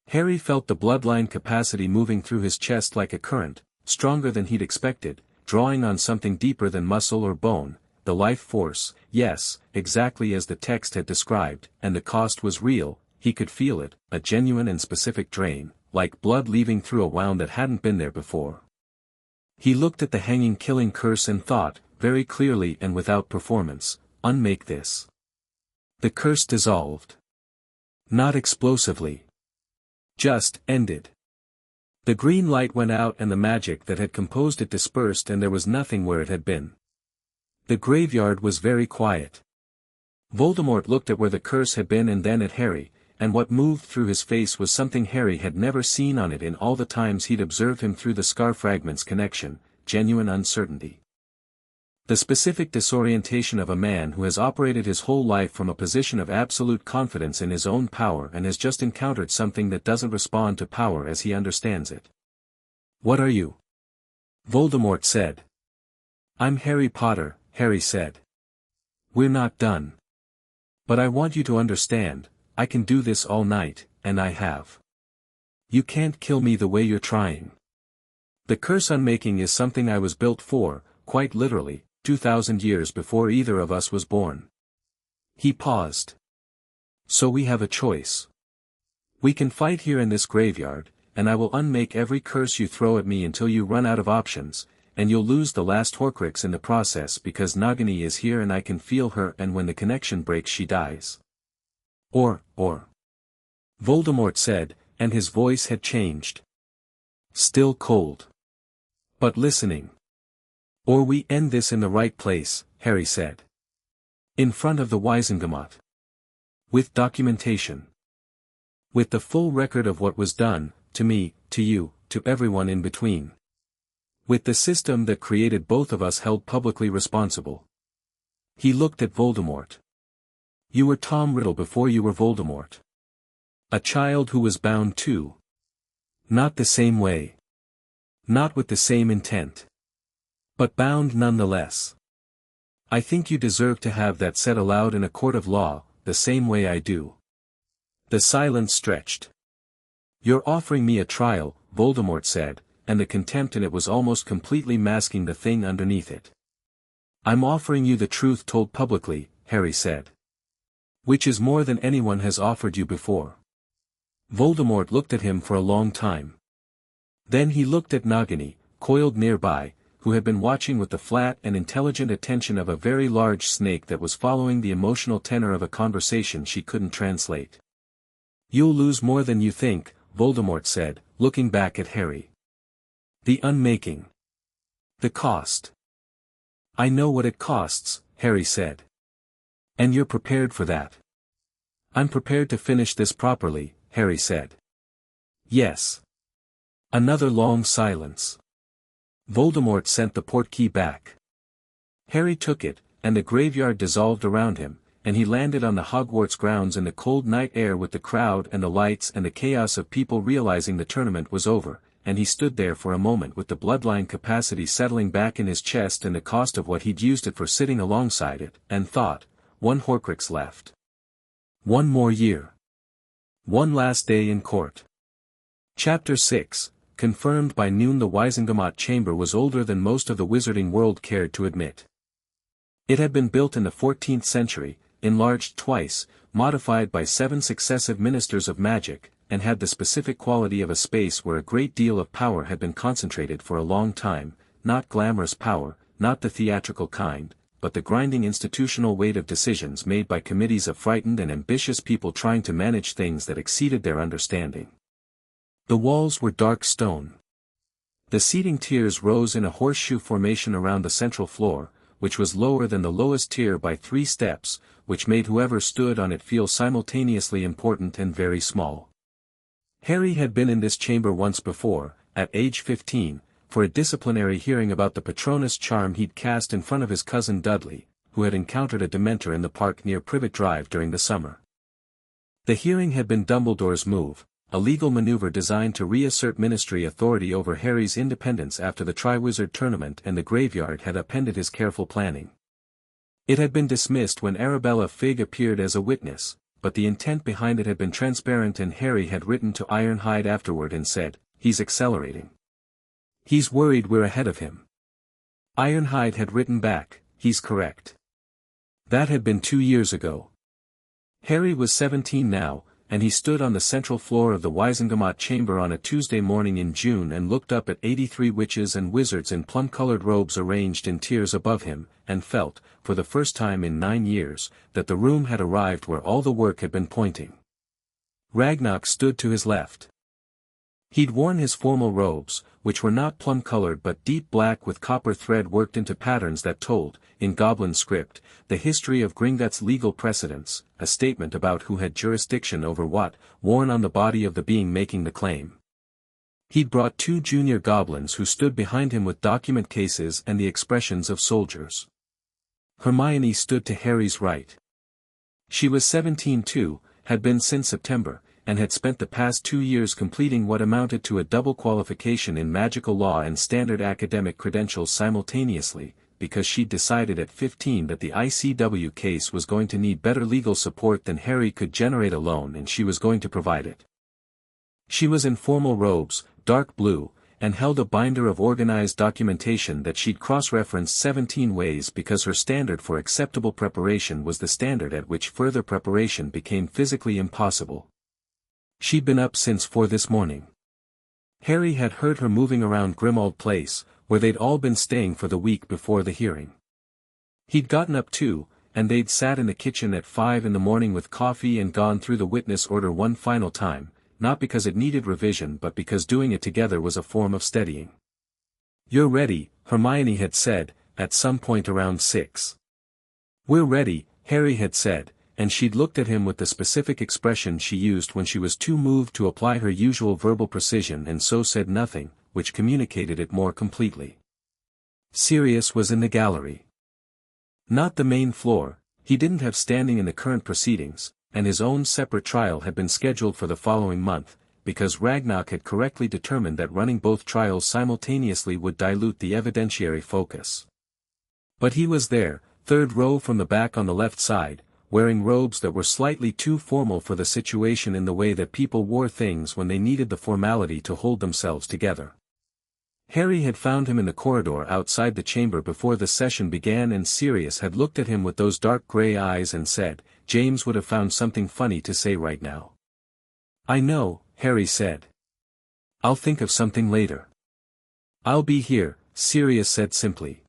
Harry felt the bloodline capacity moving through his chest like a current, stronger than he'd expected, drawing on something deeper than muscle or bone, the life force, yes, exactly as the text had described, and the cost was real, he could feel it, a genuine and specific drain, like blood leaving through a wound that hadn't been there before. He looked at the hanging killing curse and thought, very clearly and without performance, unmake this. The curse dissolved. Not explosively. Just ended. The green light went out and the magic that had composed it dispersed, and there was nothing where it had been. The graveyard was very quiet. Voldemort looked at where the curse had been and then at Harry, and what moved through his face was something Harry had never seen on it in all the times he'd observed him through the scar fragments connection, genuine uncertainty. The specific disorientation of a man who has operated his whole life from a position of absolute confidence in his own power and has just encountered something that doesn't respond to power as he understands it. What are you? Voldemort said. I'm Harry Potter, Harry said. We're not done. But I want you to understand, I can do this all night, and I have. You can't kill me the way you're trying. The curse unmaking is something I was built for, quite literally, 2,000 years before either of us was born. He paused. So we have a choice. We can fight here in this graveyard, and I will unmake every curse you throw at me until you run out of options, and you'll lose the last Horcrux in the process because Nagini is here and I can feel her, and when the connection breaks she dies. Or. Voldemort said, and his voice had changed. Still cold. But listening. Or we end this in the right place, Harry said. In front of the Wizengamot. With documentation. With the full record of what was done, to me, to you, to everyone in between. With the system that created both of us held publicly responsible. He looked at Voldemort. You were Tom Riddle before you were Voldemort. A child who was bound too. Not the same way. Not with the same intent. But bound nonetheless. I think you deserve to have that said aloud in a court of law, the same way I do. The silence stretched. You're offering me a trial, Voldemort said, and the contempt in it was almost completely masking the thing underneath it. I'm offering you the truth told publicly, Harry said. Which is more than anyone has offered you before. Voldemort looked at him for a long time. Then he looked at Nagini, coiled nearby, who had been watching with the flat and intelligent attention of a very large snake that was following the emotional tenor of a conversation she couldn't translate. You'll lose more than you think, Voldemort said, looking back at Harry. The unmaking. The cost. I know what it costs, Harry said. And you're prepared for that? I'm prepared to finish this properly, Harry said. Yes. Another long silence. Voldemort sent the portkey back. Harry took it, and the graveyard dissolved around him, and he landed on the Hogwarts grounds in the cold night air with the crowd and the lights and the chaos of people realizing the tournament was over, and he stood there for a moment with the bloodline capacity settling back in his chest and the cost of what he'd used it for sitting alongside it, and thought, one Horcrux left. One more year. One last day in court. Chapter 6, confirmed by noon. The Wizengamot chamber was older than most of the wizarding world cared to admit. It had been built in the 14th century, enlarged twice, modified by 7 successive ministers of magic, and had the specific quality of a space where a great deal of power had been concentrated for a long time, not glamorous power, not the theatrical kind, but the grinding institutional weight of decisions made by committees of frightened and ambitious people trying to manage things that exceeded their understanding. The walls were dark stone. The seating tiers rose in a horseshoe formation around the central floor, which was lower than the lowest tier by 3 steps, which made whoever stood on it feel simultaneously important and very small. Harry had been in this chamber once before, at age 15, for a disciplinary hearing about the Patronus charm he'd cast in front of his cousin Dudley, who had encountered a Dementor in the park near Privet Drive during the summer. The hearing had been Dumbledore's move, a legal maneuver designed to reassert ministry authority over Harry's independence after the Triwizard Tournament and the graveyard had upended his careful planning. It had been dismissed when Arabella Figg appeared as a witness, but the intent behind it had been transparent, and Harry had written to Ironhide afterward and said, "He's accelerating. He's worried we're ahead of him." Ironhide had written back, "He's correct." That had been 2 years ago. Harry was 17 now, and he stood on the central floor of the Wizengamot chamber on a Tuesday morning in June and looked up at 83 witches and wizards in plum-colored robes arranged in tiers above him, and felt, for the first time in 9 years, that the room had arrived where all the work had been pointing. Ragnarok stood to his left. He'd worn his formal robes, which were not plum-colored but deep black with copper thread worked into patterns that told, in goblin script, the history of Gringotts' legal precedents, a statement about who had jurisdiction over what, worn on the body of the being making the claim. He'd brought 2 junior goblins who stood behind him with document cases and the expressions of soldiers. Hermione stood to Harry's right. She was 17 too, had been since September, and had spent the past 2 years completing what amounted to a double qualification in magical law and standard academic credentials simultaneously, because she'd decided at 15 that the ICW case was going to need better legal support than Harry could generate alone, and she was going to provide it. She was in formal robes, dark blue, and held a binder of organized documentation that she'd cross-referenced 17 ways because her standard for acceptable preparation was the standard at which further preparation became physically impossible. She'd been up since 4 this morning. Harry had heard her moving around Grimmauld Place, where they'd all been staying for the week before the hearing. He'd gotten up too, and they'd sat in the kitchen at 5 in the morning with coffee and gone through the witness order one final time, not because it needed revision but because doing it together was a form of steadying. "You're ready," Hermione had said, at some point around 6. "We're ready," Harry had said, and she'd looked at him with the specific expression she used when she was too moved to apply her usual verbal precision and so said nothing, which communicated it more completely. Sirius was in the gallery. Not the main floor, he didn't have standing in the current proceedings, and his own separate trial had been scheduled for the following month, because Ragnarok had correctly determined that running both trials simultaneously would dilute the evidentiary focus. But he was there, 3rd row from the back on the left side, wearing robes that were slightly too formal for the situation in the way that people wore things when they needed the formality to hold themselves together. Harry had found him in the corridor outside the chamber before the session began, and Sirius had looked at him with those dark grey eyes and said, "James would have found something funny to say right now." "I know," Harry said. "I'll think of something later." "I'll be here," Sirius said simply.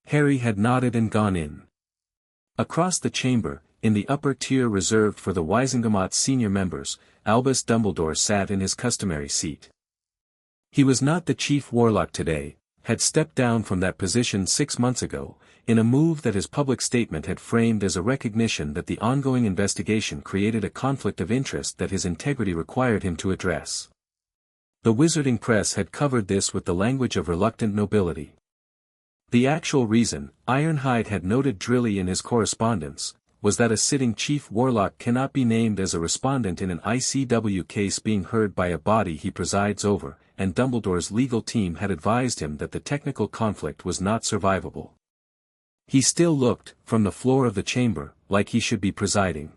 Harry had nodded and gone in. Across the chamber, in the upper tier reserved for the Wisengamot senior members, Albus Dumbledore sat in his customary seat. He was not the chief warlock today, had stepped down from that position 6 months ago, in a move that his public statement had framed as a recognition that the ongoing investigation created a conflict of interest that his integrity required him to address. The wizarding press had covered this with the language of reluctant nobility. The actual reason, Ironhide had noted drily in his correspondence, was that a sitting chief warlock cannot be named as a respondent in an ICW case being heard by a body he presides over, and Dumbledore's legal team had advised him that the technical conflict was not survivable. He still looked, from the floor of the chamber, like he should be presiding.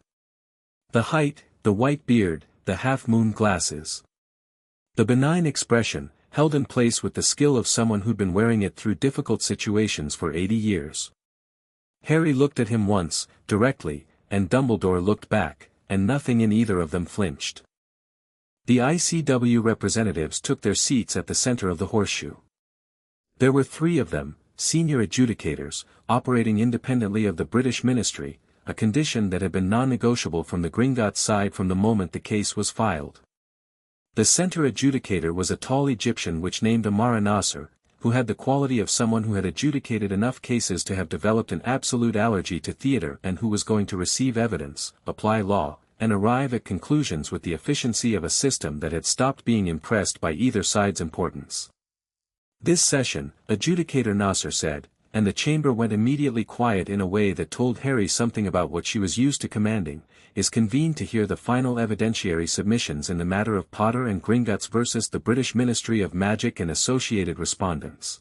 The height, the white beard, the half-moon glasses. The benign expression, held in place with the skill of someone who'd been wearing it through difficult situations for 80 years. Harry looked at him once, directly, and Dumbledore looked back, and nothing in either of them flinched. The ICW representatives took their seats at the center of the horseshoe. There were 3 of them, senior adjudicators, operating independently of the British ministry, a condition that had been non-negotiable from the Gringotts side from the moment the case was filed. The center adjudicator was a tall Egyptian named Amara Nasser, who had the quality of someone who had adjudicated enough cases to have developed an absolute allergy to theater and who was going to receive evidence, apply law, and arrive at conclusions with the efficiency of a system that had stopped being impressed by either side's importance. This session, Adjudicator Nasser said, and the chamber went immediately quiet in a way that told Harry something about what she was used to commanding, is convened to hear the final evidentiary submissions in the matter of Potter and Gringotts versus the British Ministry of Magic and associated respondents.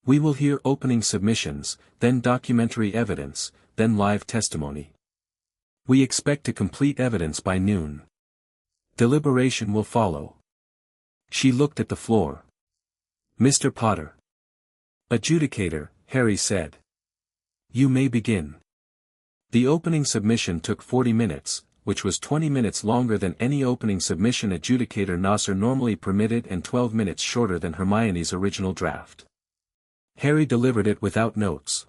We will hear opening submissions, then documentary evidence, then live testimony. We expect to complete evidence by noon. Deliberation will follow. She looked at the floor. Mr. Potter. Adjudicator, Harry said. You may begin. The opening submission took 40 minutes, which was 20 minutes longer than any opening submission Adjudicator Nasser normally permitted and 12 minutes shorter than Hermione's original draft. Harry delivered it without notes.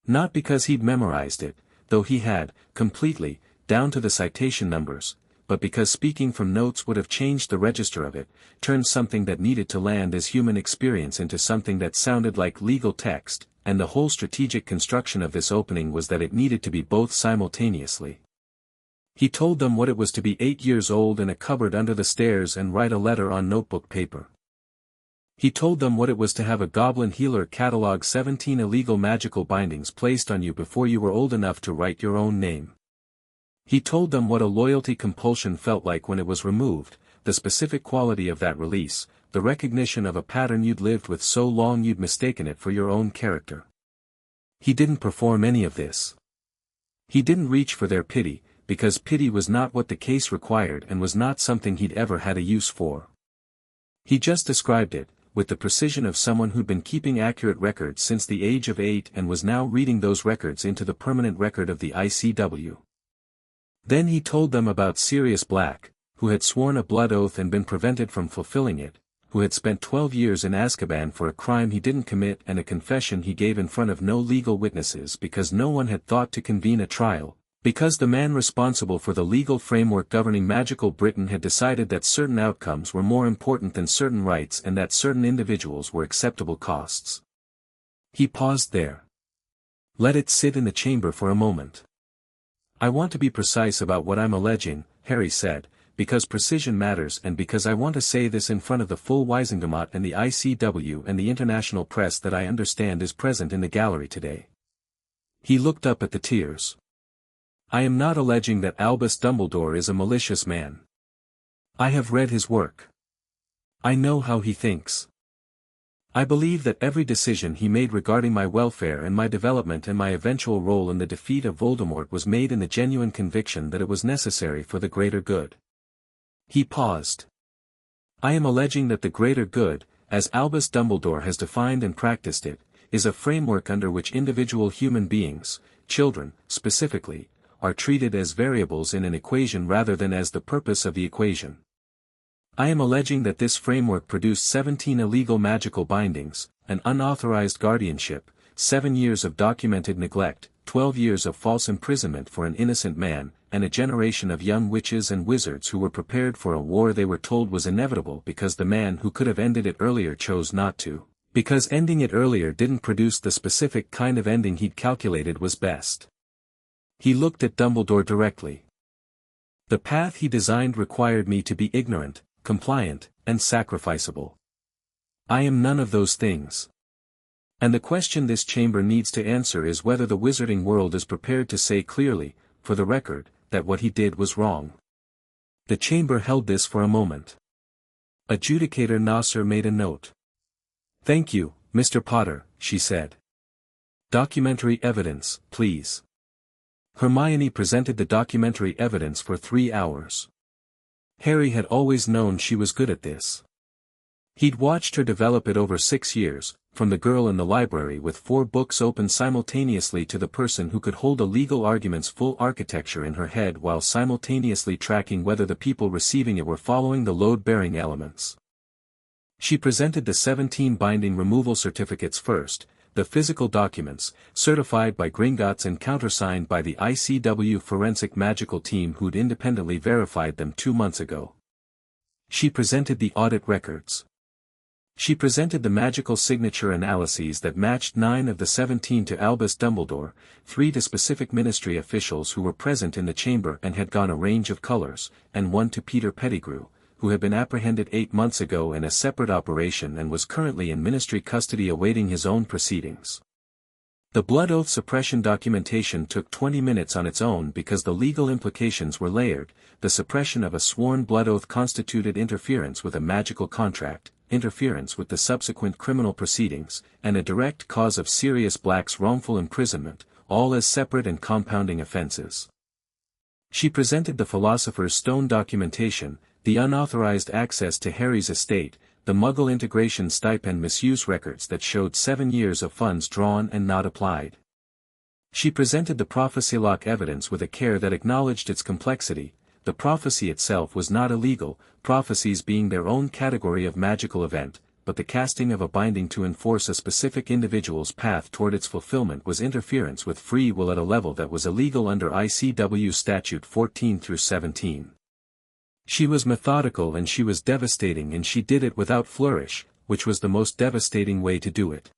Not because he'd memorized it, though he had, completely, down to the citation numbers, but because speaking from notes would have changed the register of it, turned something that needed to land as human experience into something that sounded like legal text, and the whole strategic construction of this opening was that it needed to be both simultaneously. He told them what it was to be 8 years old in a cupboard under the stairs and write a letter on notebook paper. He told them what it was to have a goblin healer catalog 17 illegal magical bindings placed on you before you were old enough to write your own name. He told them what a loyalty compulsion felt like when it was removed, the specific quality of that release, the recognition of a pattern you'd lived with so long you'd mistaken it for your own character. He didn't perform any of this. He didn't reach for their pity, because pity was not what the case required and was not something he'd ever had a use for. He just described it, with the precision of someone who'd been keeping accurate records since the age of 8 and was now reading those records into the permanent record of the ICW. Then he told them about Sirius Black, who had sworn a blood oath and been prevented from fulfilling it, who had spent 12 years in Azkaban for a crime he didn't commit and a confession he gave in front of no legal witnesses because no one had thought to convene a trial, because the man responsible for the legal framework governing magical Britain had decided that certain outcomes were more important than certain rights and that certain individuals were acceptable costs. He paused there. Let it sit in the chamber for a moment. I want to be precise about what I'm alleging, Harry said, because precision matters and because I want to say this in front of the full Wisengamot and the ICW and the international press that I understand is present in the gallery today. He looked up at the tiers. I am not alleging that Albus Dumbledore is a malicious man. I have read his work. I know how he thinks. I believe that every decision he made regarding my welfare and my development and my eventual role in the defeat of Voldemort was made in the genuine conviction that it was necessary for the greater good. He paused. I am alleging that the greater good, as Albus Dumbledore has defined and practiced it, is a framework under which individual human beings, children, specifically, are treated as variables in an equation rather than as the purpose of the equation. I am alleging that this framework produced 17 illegal magical bindings, an unauthorized guardianship, 7 years of documented neglect, 12 years of false imprisonment for an innocent man, and a generation of young witches and wizards who were prepared for a war they were told was inevitable because the man who could have ended it earlier chose not to, because ending it earlier didn't produce the specific kind of ending he'd calculated was best. He looked at Dumbledore directly. The path he designed required me to be ignorant, compliant, and sacrificable. I am none of those things. And the question this chamber needs to answer is whether the wizarding world is prepared to say clearly, for the record, that what he did was wrong. The chamber held this for a moment. Adjudicator Nasser made a note. "Thank you, Mr. Potter," she said. "Documentary evidence, please." Hermione presented the documentary evidence for 3 hours. Harry had always known she was good at this. He'd watched her develop it over 6 years, from the girl in the library with 4 books open simultaneously to the person who could hold a legal argument's full architecture in her head while simultaneously tracking whether the people receiving it were following the load-bearing elements. She presented the 17 binding removal certificates first, the physical documents, certified by Gringotts and countersigned by the ICW forensic magical team who'd independently verified them 2 months ago. She presented the audit records. She presented the magical signature analyses that matched 9 of the 17 to Albus Dumbledore, 3 to specific ministry officials who were present in the chamber and had gone a range of colors, and 1 to Peter Pettigrew, who had been apprehended 8 months ago in a separate operation and was currently in ministry custody awaiting his own proceedings. The blood oath suppression documentation took 20 minutes on its own because the legal implications were layered. The suppression of a sworn blood oath constituted interference with a magical contract, interference with the subsequent criminal proceedings, and a direct cause of Sirius Black's wrongful imprisonment, all as separate and compounding offenses. She presented the Philosopher's Stone documentation, the unauthorized access to Harry's estate, the Muggle integration stipend misuse records that showed 7 years of funds drawn and not applied. She presented the prophecy lock evidence with a care that acknowledged its complexity. The prophecy itself was not illegal, prophecies being their own category of magical event, but the casting of a binding to enforce a specific individual's path toward its fulfillment was interference with free will at a level that was illegal under ICW Statute 14-17. She was methodical and she was devastating, and she did it without flourish, which was the most devastating way to do it.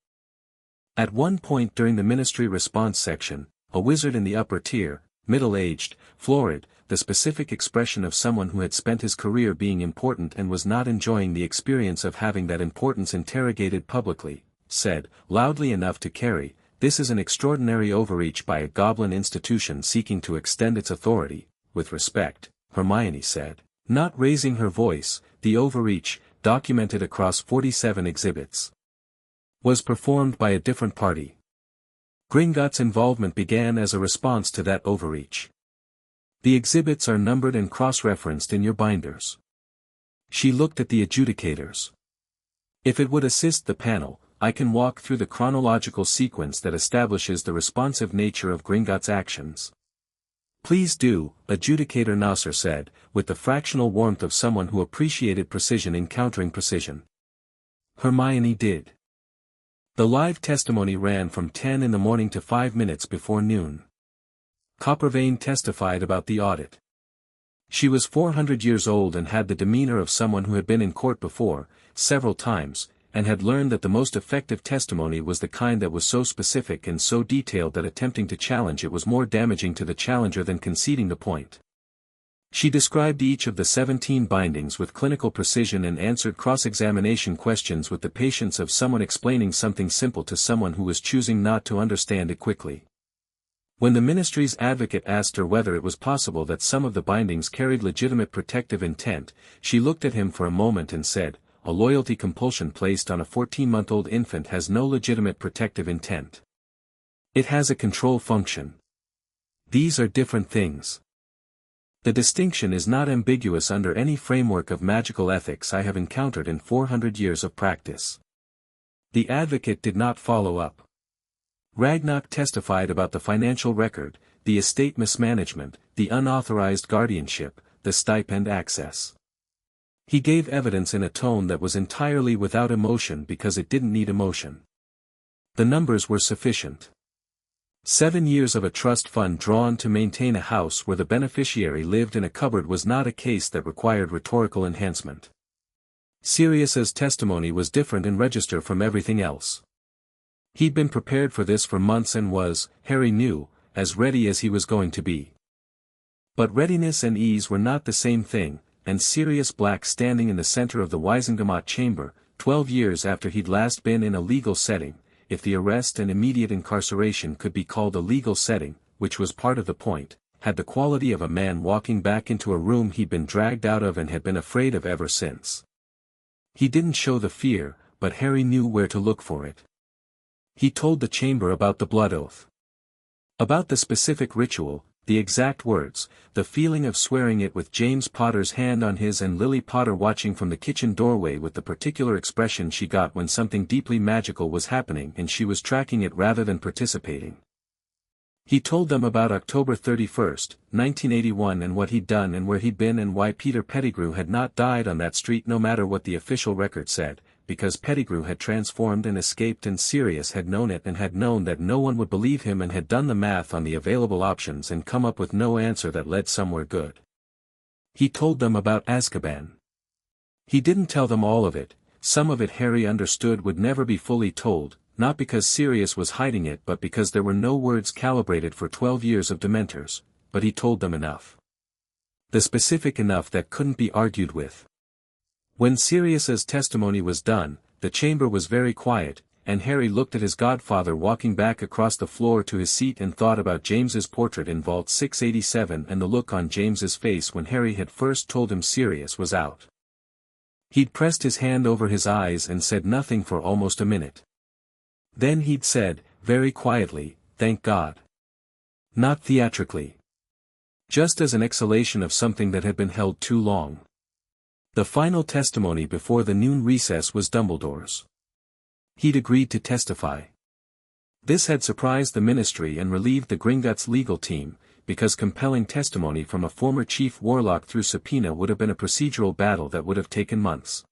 At one point during the ministry response section, a wizard in the upper tier, middle-aged, florid, the specific expression of someone who had spent his career being important and was not enjoying the experience of having that importance interrogated publicly, said, loudly enough to carry, "This is an extraordinary overreach by a goblin institution seeking to extend its authority, with respect," Hermione said. Not raising her voice, the overreach, documented across 47 exhibits, was performed by a different party. Gringotts' involvement began as a response to that overreach. The exhibits are numbered and cross-referenced in your binders. She looked at the adjudicators. If it would assist the panel, I can walk through the chronological sequence that establishes the responsive nature of Gringotts' actions. Please do, Adjudicator Nasser said, with the fractional warmth of someone who appreciated precision encountering precision. Hermione did. The live testimony ran from 10 in the morning to 5 minutes before noon. Coppervane testified about the audit. She was 400 years old and had the demeanor of someone who had been in court before, several times, and had learned that the most effective testimony was the kind that was so specific and so detailed that attempting to challenge it was more damaging to the challenger than conceding the point. She described each of the 17 bindings with clinical precision and answered cross-examination questions with the patience of someone explaining something simple to someone who was choosing not to understand it quickly. When the ministry's advocate asked her whether it was possible that some of the bindings carried legitimate protective intent, she looked at him for a moment and said, "A loyalty compulsion placed on a 14-month-old infant has no legitimate protective intent. It has a control function. These are different things. The distinction is not ambiguous under any framework of magical ethics I have encountered in 400 years of practice." The advocate did not follow up. Ragnarok testified about the financial record, the estate mismanagement, the unauthorized guardianship, the stipend access. He gave evidence in a tone that was entirely without emotion because it didn't need emotion. The numbers were sufficient. 7 years of a trust fund drawn to maintain a house where the beneficiary lived in a cupboard was not a case that required rhetorical enhancement. Sirius's testimony was different in register from everything else. He'd been prepared for this for months and was, Harry knew, as ready as he was going to be. But readiness and ease were not the same thing, and Sirius Black standing in the center of the Wisengamot chamber, 12 years after he'd last been in a legal setting, if the arrest and immediate incarceration could be called a legal setting, which was part of the point, had the quality of a man walking back into a room he'd been dragged out of and had been afraid of ever since. He didn't show the fear, but Harry knew where to look for it. He told the chamber about the blood oath. About the specific ritual, the exact words, the feeling of swearing it with James Potter's hand on his and Lily Potter watching from the kitchen doorway with the particular expression she got when something deeply magical was happening and she was tracking it rather than participating. He told them about October 31st, 1981 and what he'd done and where he'd been and why Peter Pettigrew had not died on that street no matter what the official record said, because Pettigrew had transformed and escaped and Sirius had known it and had known that no one would believe him and had done the math on the available options and come up with no answer that led somewhere good. He told them about Azkaban. He didn't tell them all of it, some of it Harry understood would never be fully told, not because Sirius was hiding it but because there were no words calibrated for 12 years of Dementors, but he told them enough. The specific enough that couldn't be argued with. When Sirius's testimony was done, the chamber was very quiet, and Harry looked at his godfather walking back across the floor to his seat and thought about James's portrait in Vault 687 and the look on James's face when Harry had first told him Sirius was out. He'd pressed his hand over his eyes and said nothing for almost a minute. Then he'd said, very quietly, "Thank God." Not theatrically. Just as an exhalation of something that had been held too long. The final testimony before the noon recess was Dumbledore's. He'd agreed to testify. This had surprised the ministry and relieved the Gringotts legal team, because compelling testimony from a former chief warlock through subpoena would have been a procedural battle that would have taken months.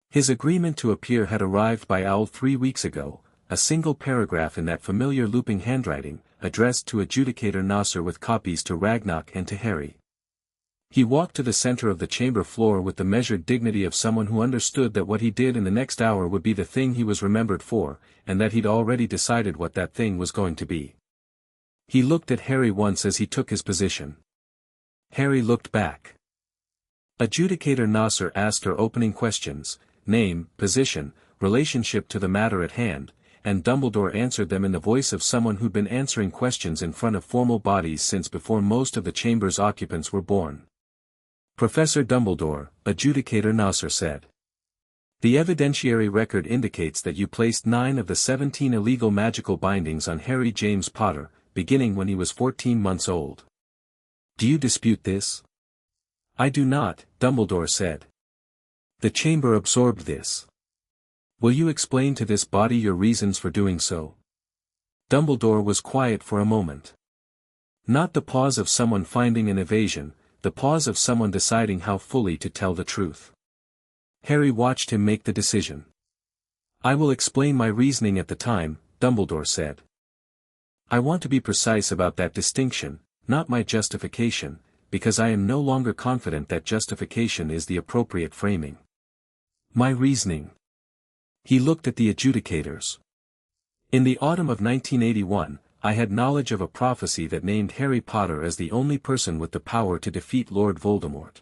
His agreement to appear had arrived by owl 3 weeks ago, a single paragraph in that familiar looping handwriting, addressed to Adjudicator Nasser with copies to Ragnarok and to Harry. He walked to the center of the chamber floor with the measured dignity of someone who understood that what he did in the next hour would be the thing he was remembered for, and that he'd already decided what that thing was going to be. He looked at Harry once as he took his position. Harry looked back. Adjudicator Nasser asked her opening questions, name, position, relationship to the matter at hand, and Dumbledore answered them in the voice of someone who'd been answering questions in front of formal bodies since before most of the chamber's occupants were born. Professor Dumbledore, Adjudicator Nasser said. The evidentiary record indicates that you placed 9 of the 17 illegal magical bindings on Harry James Potter, beginning when he was 14 months old. Do you dispute this? I do not, Dumbledore said. The chamber absorbed this. Will you explain to this body your reasons for doing so? Dumbledore was quiet for a moment. Not the pause of someone finding an evasion, the pause of someone deciding how fully to tell the truth. Harry watched him make the decision. I will explain my reasoning at the time, Dumbledore said. I want to be precise about that distinction, not my justification, because I am no longer confident that justification is the appropriate framing. My reasoning. He looked at the adjudicators. In the autumn of 1981, I had knowledge of a prophecy that named Harry Potter as the only person with the power to defeat Lord Voldemort.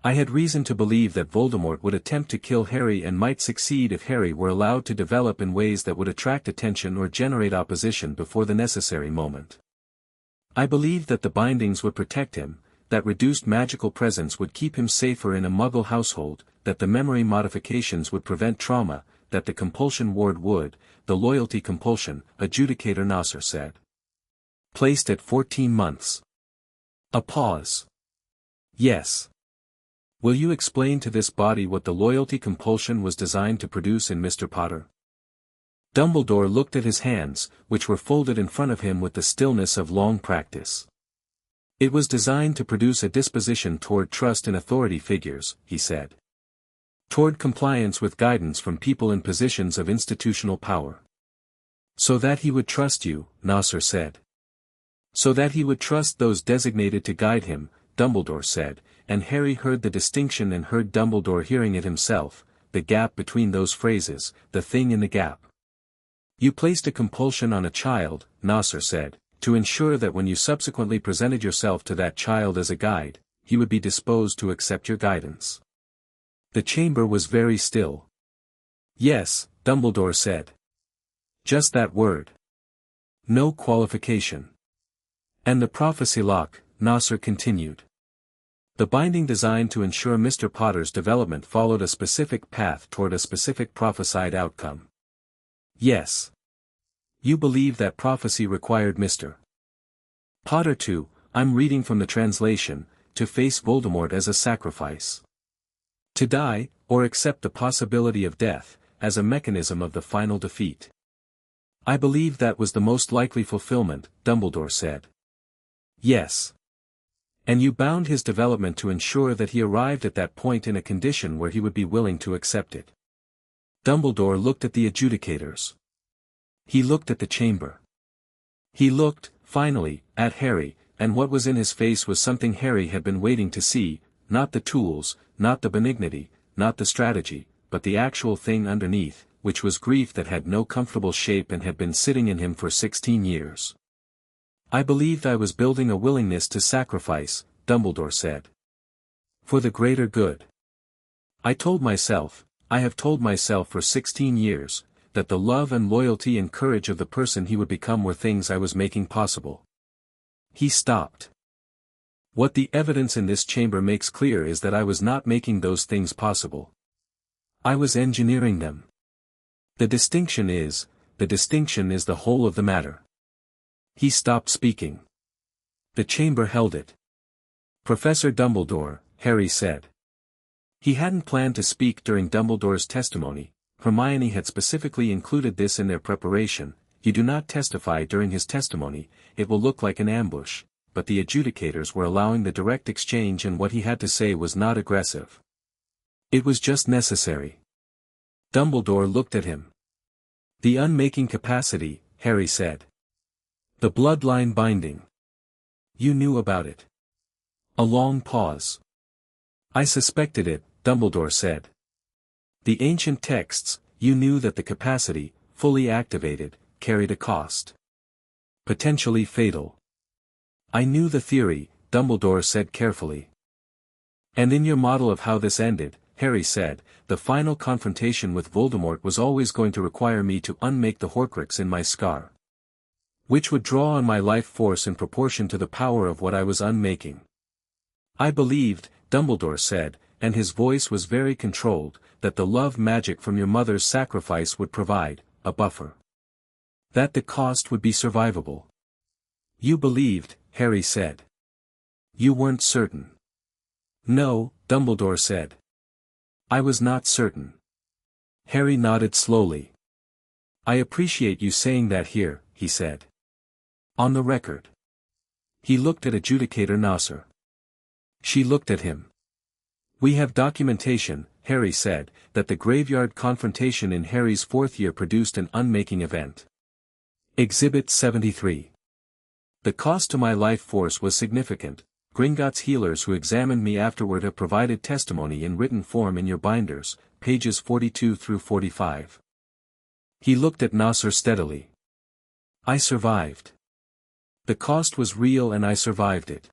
I had reason to believe that Voldemort would attempt to kill Harry and might succeed if Harry were allowed to develop in ways that would attract attention or generate opposition before the necessary moment. I believed that the bindings would protect him, that reduced magical presence would keep him safer in a Muggle household, that the memory modifications would prevent trauma, that the compulsion ward would, the loyalty compulsion, Adjudicator Nasser said. Placed at 14 months. A pause. Yes. Will you explain to this body what the loyalty compulsion was designed to produce in Mr. Potter? Dumbledore looked at his hands, which were folded in front of him with the stillness of long practice. It was designed to produce a disposition toward trust in authority figures, he said. Toward compliance with guidance from people in positions of institutional power. So that he would trust you, Nasser said. So that he would trust those designated to guide him, Dumbledore said, and Harry heard the distinction and heard Dumbledore hearing it himself, the gap between those phrases, the thing in the gap. You placed a compulsion on a child, Nasser said, to ensure that when you subsequently presented yourself to that child as a guide, he would be disposed to accept your guidance. The chamber was very still. Yes, Dumbledore said. Just that word. No qualification. And the prophecy lock, Nasser continued. The binding designed to ensure Mr. Potter's development followed a specific path toward a specific prophesied outcome. Yes. You believe that prophecy required Mr. Potter to, I'm reading from the translation, to face Voldemort as a sacrifice. To die, or accept the possibility of death, as a mechanism of the final defeat. I believe that was the most likely fulfillment, Dumbledore said. Yes. And you bound his development to ensure that he arrived at that point in a condition where he would be willing to accept it. Dumbledore looked at the adjudicators. He looked at the chamber. He looked, finally, at Harry, and what was in his face was something Harry had been waiting to see, not the tools, not the benignity, not the strategy, but the actual thing underneath, which was grief that had no comfortable shape and had been sitting in him for 16 years. I believed I was building a willingness to sacrifice, Dumbledore said. For the greater good. I have told myself for 16 years, that the love and loyalty and courage of the person he would become were things I was making possible. He stopped. What the evidence in this chamber makes clear is that I was not making those things possible. I was engineering them. The distinction is the whole of the matter. He stopped speaking. The chamber held it. Professor Dumbledore, Harry said. He hadn't planned to speak during Dumbledore's testimony. Hermione had specifically included this in their preparation. You do not testify during his testimony, it will look like an ambush, but the adjudicators were allowing the direct exchange and what he had to say was not aggressive. It was just necessary. Dumbledore looked at him. The unmaking capacity, Harry said. The bloodline binding. You knew about it. A long pause. I suspected it, Dumbledore said. The ancient texts, you knew that the capacity, fully activated, carried a cost. Potentially fatal. I knew the theory, Dumbledore said carefully. And in your model of how this ended, Harry said, the final confrontation with Voldemort was always going to require me to unmake the Horcrux in my scar. Which would draw on my life force in proportion to the power of what I was unmaking. I believed, Dumbledore said, and his voice was very controlled, that the love magic from your mother's sacrifice would provide, a buffer. That the cost would be survivable. You believed, Harry said. You weren't certain. No, Dumbledore said. I was not certain. Harry nodded slowly. I appreciate you saying that here, he said. On the record. He looked at adjudicator Nasser. She looked at him. We have documentation, Harry said, that the graveyard confrontation in Harry's 4th year produced an unmaking event. Exhibit 73. The cost to my life force was significant. Gringotts healers who examined me afterward have provided testimony in written form in your binders, pages 42 through 45. He looked at Nasser steadily. I survived. The cost was real and I survived it.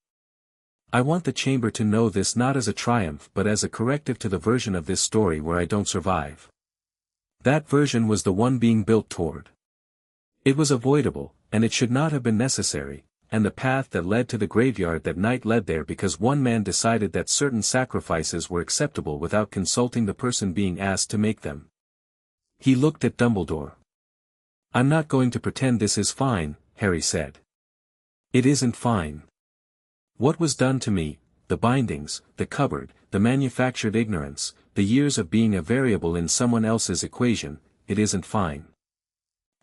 I want the chamber to know this not as a triumph but as a corrective to the version of this story where I don't survive. That version was the one being built toward. It was avoidable, and it should not have been necessary, and the path that led to the graveyard that night led there because one man decided that certain sacrifices were acceptable without consulting the person being asked to make them. He looked at Dumbledore. I'm not going to pretend this is fine, Harry said. It isn't fine. What was done to me, the bindings, the cupboard, the manufactured ignorance, the years of being a variable in someone else's equation, it isn't fine.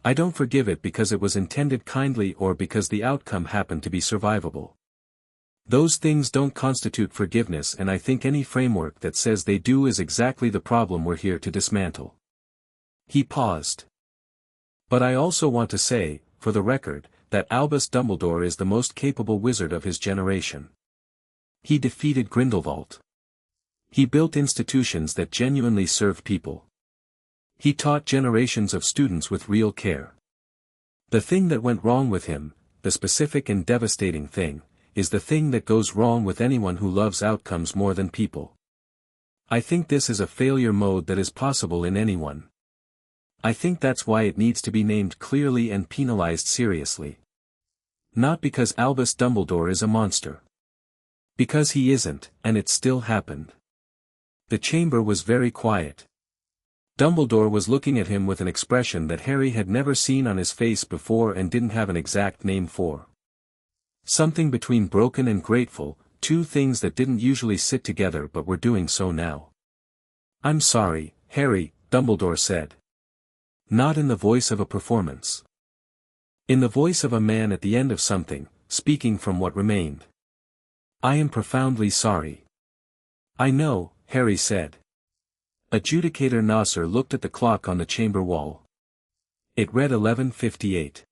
I don't forgive it because it was intended kindly or because the outcome happened to be survivable. Those things don't constitute forgiveness, and I think any framework that says they do is exactly the problem we're here to dismantle. He paused. But I also want to say, for the record, that Albus Dumbledore is the most capable wizard of his generation. He defeated Grindelwald. He built institutions that genuinely serve people. He taught generations of students with real care. The thing that went wrong with him, the specific and devastating thing, is the thing that goes wrong with anyone who loves outcomes more than people. I think this is a failure mode that is possible in anyone. I think that's why it needs to be named clearly and penalized seriously. Not because Albus Dumbledore is a monster. Because he isn't, and it still happened. The chamber was very quiet. Dumbledore was looking at him with an expression that Harry had never seen on his face before and didn't have an exact name for. Something between broken and grateful, two things that didn't usually sit together but were doing so now. "I'm sorry, Harry," Dumbledore said. Not in the voice of a performance. In the voice of a man at the end of something, speaking from what remained. "I am profoundly sorry." "I know," Harry said. Adjudicator Nasser looked at the clock on the chamber wall. It read 11:58.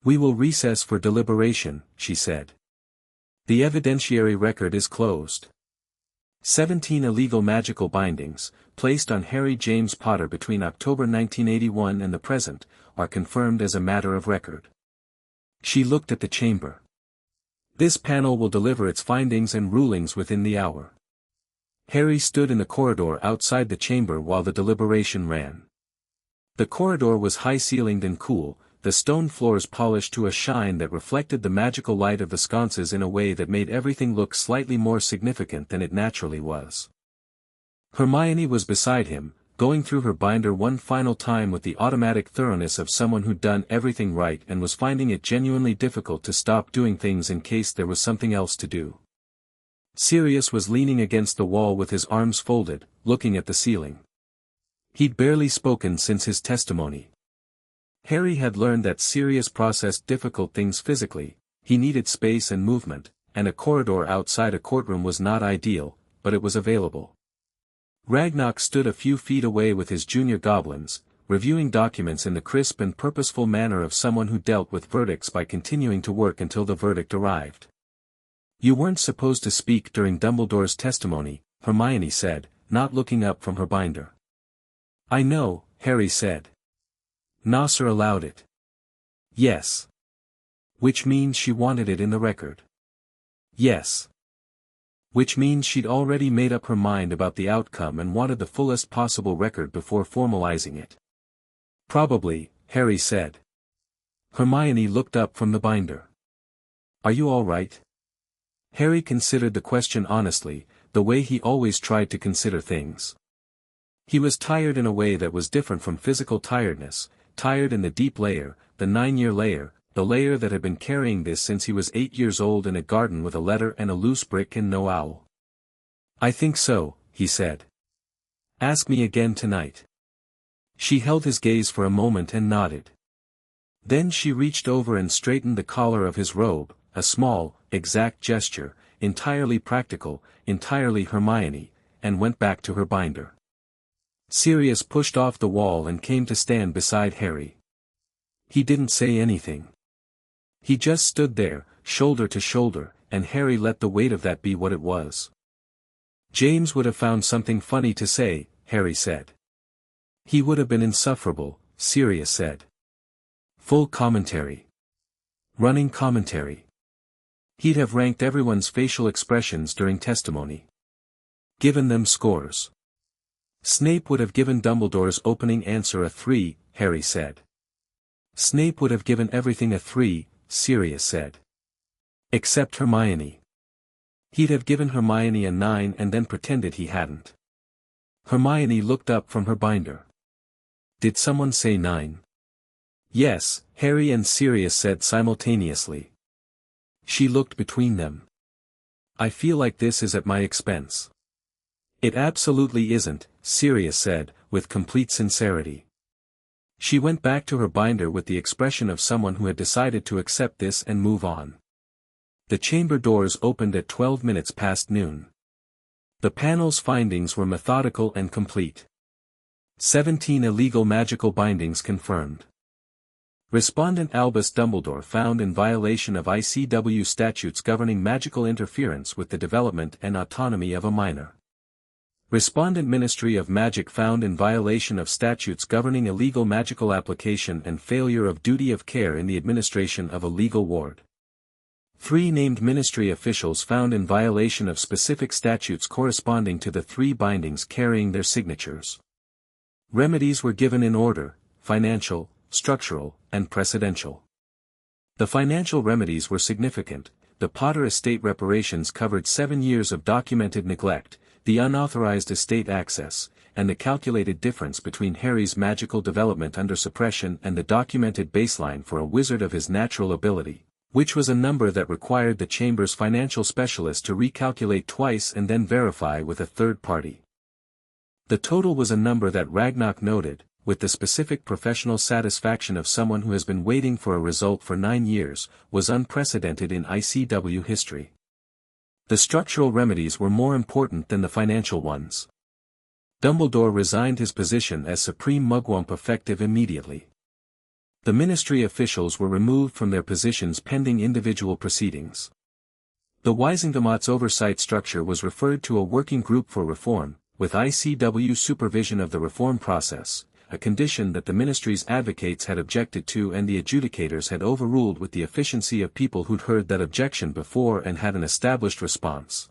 "We will recess for deliberation," she said. "The evidentiary record is closed." 17 illegal magical bindings, placed on Harry James Potter between October 1981 and the present, are confirmed as a matter of record. She looked at the chamber. This panel will deliver its findings and rulings within the hour. Harry stood in the corridor outside the chamber while the deliberation ran. The corridor was high-ceilinged and cool, the stone floors polished to a shine that reflected the magical light of the sconces in a way that made everything look slightly more significant than it naturally was. Hermione was beside him, going through her binder one final time with the automatic thoroughness of someone who'd done everything right and was finding it genuinely difficult to stop doing things in case there was something else to do. Sirius was leaning against the wall with his arms folded, looking at the ceiling. He'd barely spoken since his testimony. Harry had learned that Sirius processed difficult things physically, he needed space and movement, and a corridor outside a courtroom was not ideal, but it was available. Ragnarok stood a few feet away with his junior goblins, reviewing documents in the crisp and purposeful manner of someone who dealt with verdicts by continuing to work until the verdict arrived. "You weren't supposed to speak during Dumbledore's testimony," Hermione said, not looking up from her binder. "I know," Harry said. Nasser allowed it. "Yes." "Which means she wanted it in the record." "Yes." "Which means she'd already made up her mind about the outcome and wanted the fullest possible record before formalizing it." "Probably," Harry said. Hermione looked up from the binder. "Are you all right?" Harry considered the question honestly, the way he always tried to consider things. He was tired in a way that was different from physical tiredness, tired in the deep layer, the 9-year layer, the layer that had been carrying this since he was 8 years old in a garden with a letter and a loose brick and no owl. "I think so," he said. "Ask me again tonight." She held his gaze for a moment and nodded. Then she reached over and straightened the collar of his robe, a small, exact gesture, entirely practical, entirely Hermione, and went back to her binder. Sirius pushed off the wall and came to stand beside Harry. He didn't say anything. He just stood there, shoulder to shoulder, and Harry let the weight of that be what it was. "James would have found something funny to say," Harry said. "He would have been insufferable," Sirius said. "Full commentary. Running commentary. He'd have ranked everyone's facial expressions during testimony. Given them scores. Snape would have given Dumbledore's opening answer a 3, Harry said. Snape would have given everything a 3, Sirius said. Except Hermione. He'd have given Hermione a 9 and then pretended he hadn't. Hermione looked up from her binder. Did someone say 9? Yes, Harry and Sirius said simultaneously. She looked between them. I feel like this is at my expense. It absolutely isn't, Sirius said, with complete sincerity. She went back to her binder with the expression of someone who had decided to accept this and move on. The chamber doors opened at 12 minutes past noon. The panel's findings were methodical and complete. 17 illegal magical bindings confirmed. Respondent Albus Dumbledore found in violation of ICW statutes governing magical interference with the development and autonomy of a minor. Respondent Ministry of Magic found in violation of statutes governing illegal magical application and failure of duty of care in the administration of a legal ward. 3 named ministry officials found in violation of specific statutes corresponding to the 3 bindings carrying their signatures. Remedies were given in order: financial, structural, and precedential. The financial remedies were significant. The Potter estate reparations covered 7 years of documented neglect, the unauthorized estate access, and the calculated difference between Harry's magical development under suppression and the documented baseline for a wizard of his natural ability, which was a number that required the Chamber's financial specialist to recalculate twice and then verify with a third party. The total was a number that Ragnarok noted, with the specific professional satisfaction of someone who has been waiting for a result for 9 years, was unprecedented in ICW history. The structural remedies were more important than the financial ones. Dumbledore resigned his position as Supreme Mugwump effective immediately. The ministry officials were removed from their positions pending individual proceedings. The Wisingamots oversight structure was referred to a working group for reform, with ICW supervision of the reform process, a condition that the ministry's advocates had objected to and the adjudicators had overruled with the efficiency of people who'd heard that objection before and had an established response.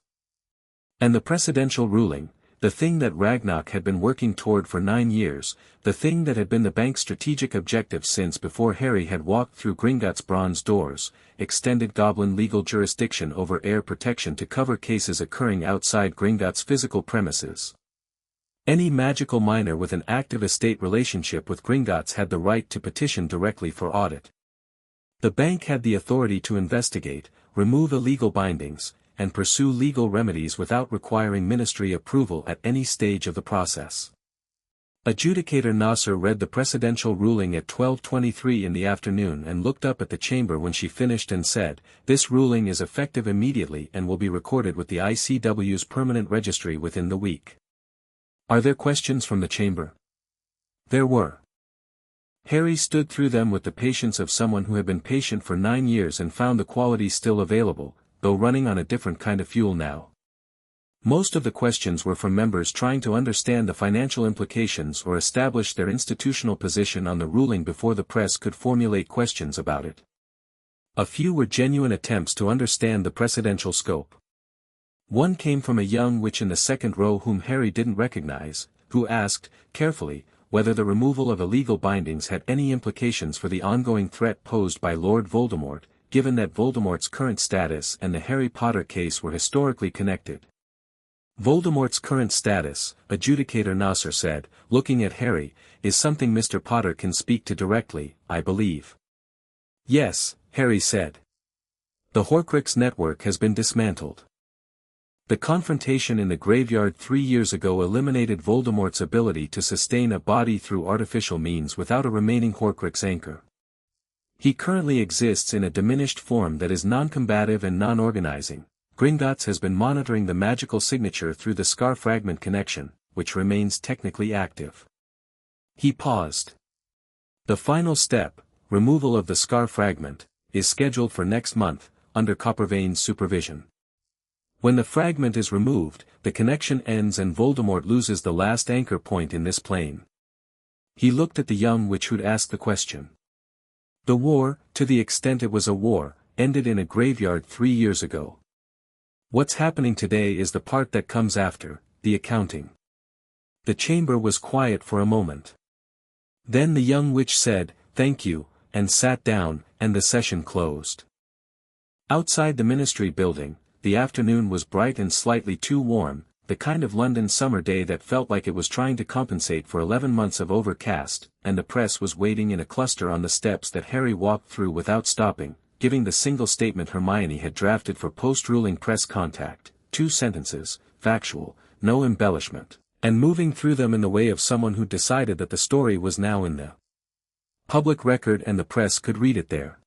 And the precedential ruling, the thing that Ragnarok had been working toward for 9 years, the thing that had been the bank's strategic objective since before Harry had walked through Gringotts' bronze doors, extended goblin legal jurisdiction over heir protection to cover cases occurring outside Gringotts' physical premises. Any magical minor with an active estate relationship with Gringotts had the right to petition directly for audit. The bank had the authority to investigate, remove illegal bindings, and pursue legal remedies without requiring ministry approval at any stage of the process. Adjudicator Nasser read the precedential ruling at 12:23 in the afternoon and looked up at the chamber when she finished and said, "This ruling is effective immediately and will be recorded with the ICW's permanent registry within the week." Are there questions from the chamber? There were. Harry stood through them with the patience of someone who had been patient for 9 years and found the qualities still available, though running on a different kind of fuel now. Most of the questions were from members trying to understand the financial implications or establish their institutional position on the ruling before the press could formulate questions about it. A few were genuine attempts to understand the precedential scope. One came from a young witch in the second row whom Harry didn't recognize, who asked, carefully, whether the removal of illegal bindings had any implications for the ongoing threat posed by Lord Voldemort, given that Voldemort's current status and the Harry Potter case were historically connected. Voldemort's current status, Adjudicator Nasser said, looking at Harry, is something Mr. Potter can speak to directly, I believe. Yes, Harry said. The Horcrux network has been dismantled. The confrontation in the graveyard 3 years ago eliminated Voldemort's ability to sustain a body through artificial means without a remaining Horcrux anchor. He currently exists in a diminished form that is non-combative and non-organizing. Gringotts has been monitoring the magical signature through the scar fragment connection, which remains technically active. He paused. The final step, removal of the scar fragment, is scheduled for next month, under Coppervane's supervision. When the fragment is removed, the connection ends and Voldemort loses the last anchor point in this plane. He looked at the young witch who'd asked the question. The war, to the extent it was a war, ended in a graveyard 3 years ago. What's happening today is the part that comes after, the accounting. The chamber was quiet for a moment. Then the young witch said, "Thank you," and sat down, and the session closed. Outside the ministry building, the afternoon was bright and slightly too warm, the kind of London summer day that felt like it was trying to compensate for 11 months of overcast, and the press was waiting in a cluster on the steps that Harry walked through without stopping, giving the single statement Hermione had drafted for post-ruling press contact, 2 sentences, factual, no embellishment, and moving through them in the way of someone who decided that the story was now in the public record and the press could read it there.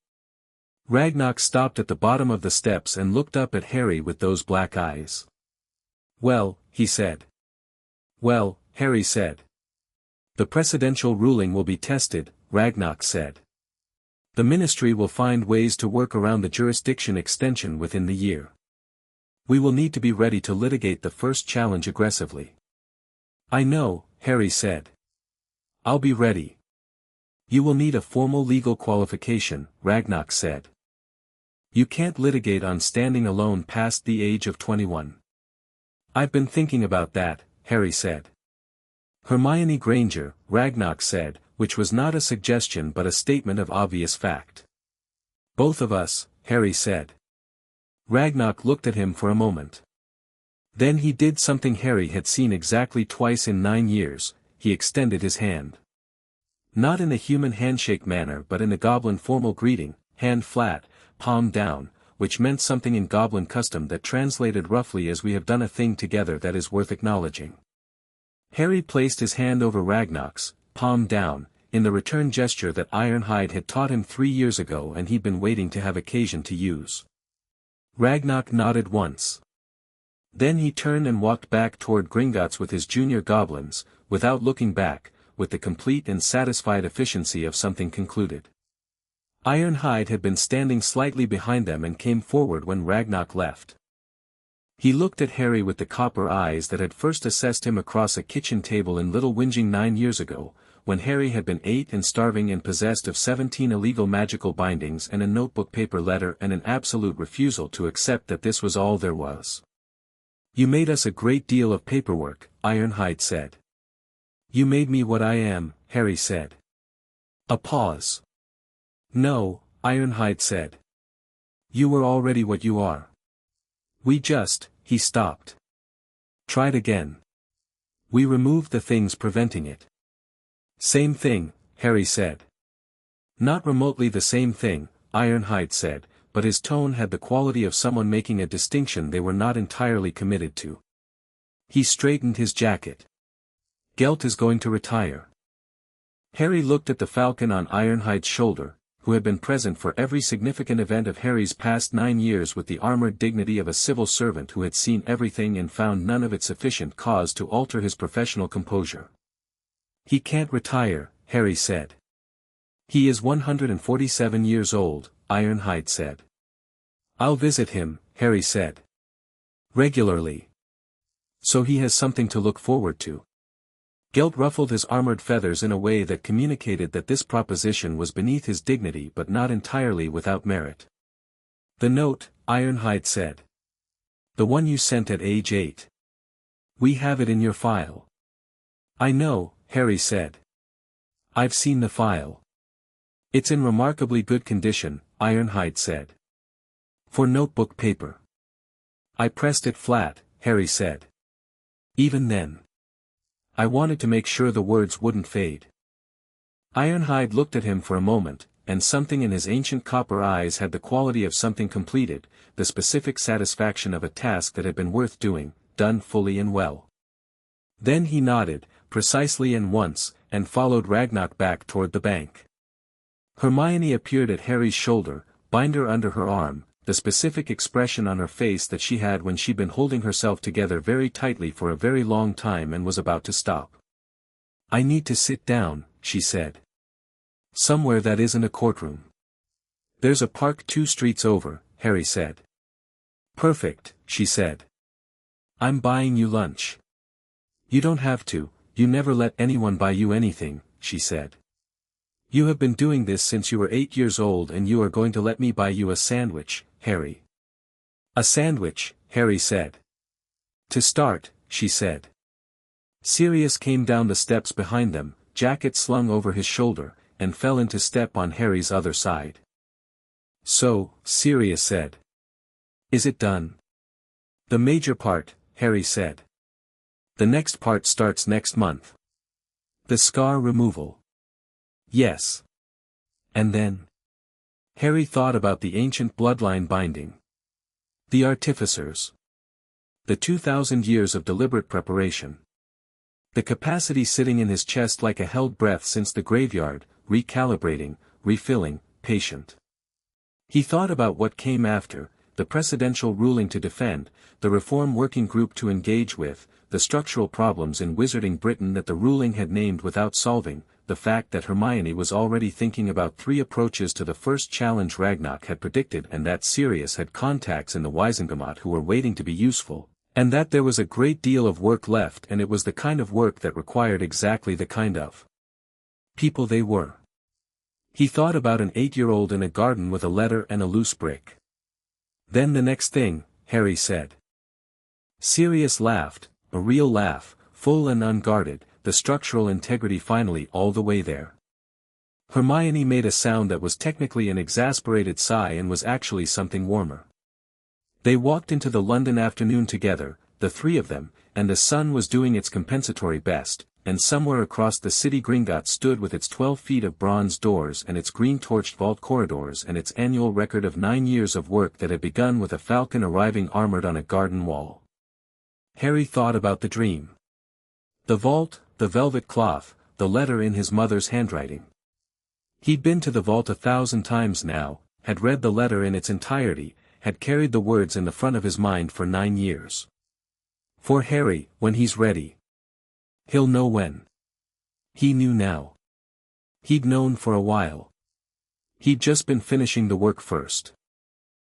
Ragnarok stopped at the bottom of the steps and looked up at Harry with those black eyes. "Well," he said. "Well," Harry said. "The precedential ruling will be tested," Ragnarok said. The ministry will find ways to work around the jurisdiction extension within the year. We will need to be ready to litigate the first challenge aggressively. I know, Harry said. I'll be ready. You will need a formal legal qualification, Ragnox said. You can't litigate on standing alone past the age of 21. I've been thinking about that, Harry said. Hermione Granger, Ragnox said, which was not a suggestion but a statement of obvious fact. Both of us, Harry said. Ragnox looked at him for a moment. Then he did something Harry had seen exactly twice in 9 years, he extended his hand. Not in a human handshake manner but in a goblin formal greeting, hand flat, palm down, which meant something in goblin custom that translated roughly as we have done a thing together that is worth acknowledging. Harry placed his hand over Ragnox, palm down, in the return gesture that Ironhide had taught him 3 years ago and he'd been waiting to have occasion to use. Ragnox nodded once. Then he turned and walked back toward Gringotts with his junior goblins, without looking back, with the complete and satisfied efficiency of something concluded. Ironhide had been standing slightly behind them and came forward when Ragnox left. He looked at Harry with the copper eyes that had first assessed him across a kitchen table in Little Whinging 9 years ago, when Harry had been 8 and starving and possessed of 17 illegal magical bindings and a notebook paper letter and an absolute refusal to accept that this was all there was. You made us a great deal of paperwork, Ironhide said. You made me what I am, Harry said. A pause. No, Ironhide said. You were already what you are. He stopped. Tried again. We removed the things preventing it. Same thing, Harry said. Not remotely the same thing, Ironhide said, but his tone had the quality of someone making a distinction they were not entirely committed to. He straightened his jacket. Gelt is going to retire. Harry looked at the falcon on Ironhide's shoulder, who had been present for every significant event of Harry's past 9 years with the armored dignity of a civil servant who had seen everything and found none of it sufficient cause to alter his professional composure. He can't retire, Harry said. He is 147 years old, Ironhide said. I'll visit him, Harry said. Regularly. So he has something to look forward to. Gelt ruffled his armored feathers in a way that communicated that this proposition was beneath his dignity but not entirely without merit. The note, Ironhide said. The one you sent at age 8. We have it in your file. I know, Harry said. I've seen the file. It's in remarkably good condition, Ironhide said. For notebook paper. I pressed it flat, Harry said. Even then. I wanted to make sure the words wouldn't fade. Ironhide looked at him for a moment, and something in his ancient copper eyes had the quality of something completed, the specific satisfaction of a task that had been worth doing, done fully and well. Then he nodded, precisely and once, and followed Ragnox back toward the bank. Hermione appeared at Harry's shoulder, binder under her arm, the specific expression on her face that she had when she'd been holding herself together very tightly for a very long time and was about to stop. I need to sit down, she said. Somewhere that isn't a courtroom. There's a park 2 streets over, Harry said. Perfect, she said. I'm buying you lunch. You don't have to, you never let anyone buy you anything, she said. You have been doing this since you were 8 years old and you are going to let me buy you a sandwich, Harry. A sandwich, Harry said. To start, she said. Sirius came down the steps behind them, jacket slung over his shoulder, and fell into step on Harry's other side. So, Sirius said. Is it done? The major part, Harry said. The next part starts next month. The scar removal. Yes. And then? Harry thought about the ancient bloodline binding. The artificers. The 2,000 years of deliberate preparation. The capacity sitting in his chest like a held breath since the graveyard, recalibrating, refilling, patient. He thought about what came after, the precedential ruling to defend, the reform working group to engage with, the structural problems in wizarding Britain that the ruling had named without solving, the fact that Hermione was already thinking about 3 approaches to the first challenge Ragnarok had predicted, and that Sirius had contacts in the Wizengamot who were waiting to be useful, and that there was a great deal of work left, and it was the kind of work that required exactly the kind of people they were. He thought about an 8-year-old in a garden with a letter and a loose brick. Then the next thing, Harry said. Sirius laughed, a real laugh, full and unguarded, the structural integrity finally all the way there. Hermione made a sound that was technically an exasperated sigh and was actually something warmer. They walked into the London afternoon together, the 3 of them, and the sun was doing its compensatory best, and somewhere across the city Gringotts stood with its 12 feet of bronze doors and its green-torched vault corridors and its annual record of 9 years of work that had begun with a falcon arriving armored on a garden wall. Harry thought about the dream. The vault, the velvet cloth, the letter in his mother's handwriting. He'd been to the vault 1,000 times now, had read the letter in its entirety, had carried the words in the front of his mind for 9 years. For Harry, when he's ready. He'll know when. He knew now. He'd known for a while. He'd just been finishing the work first.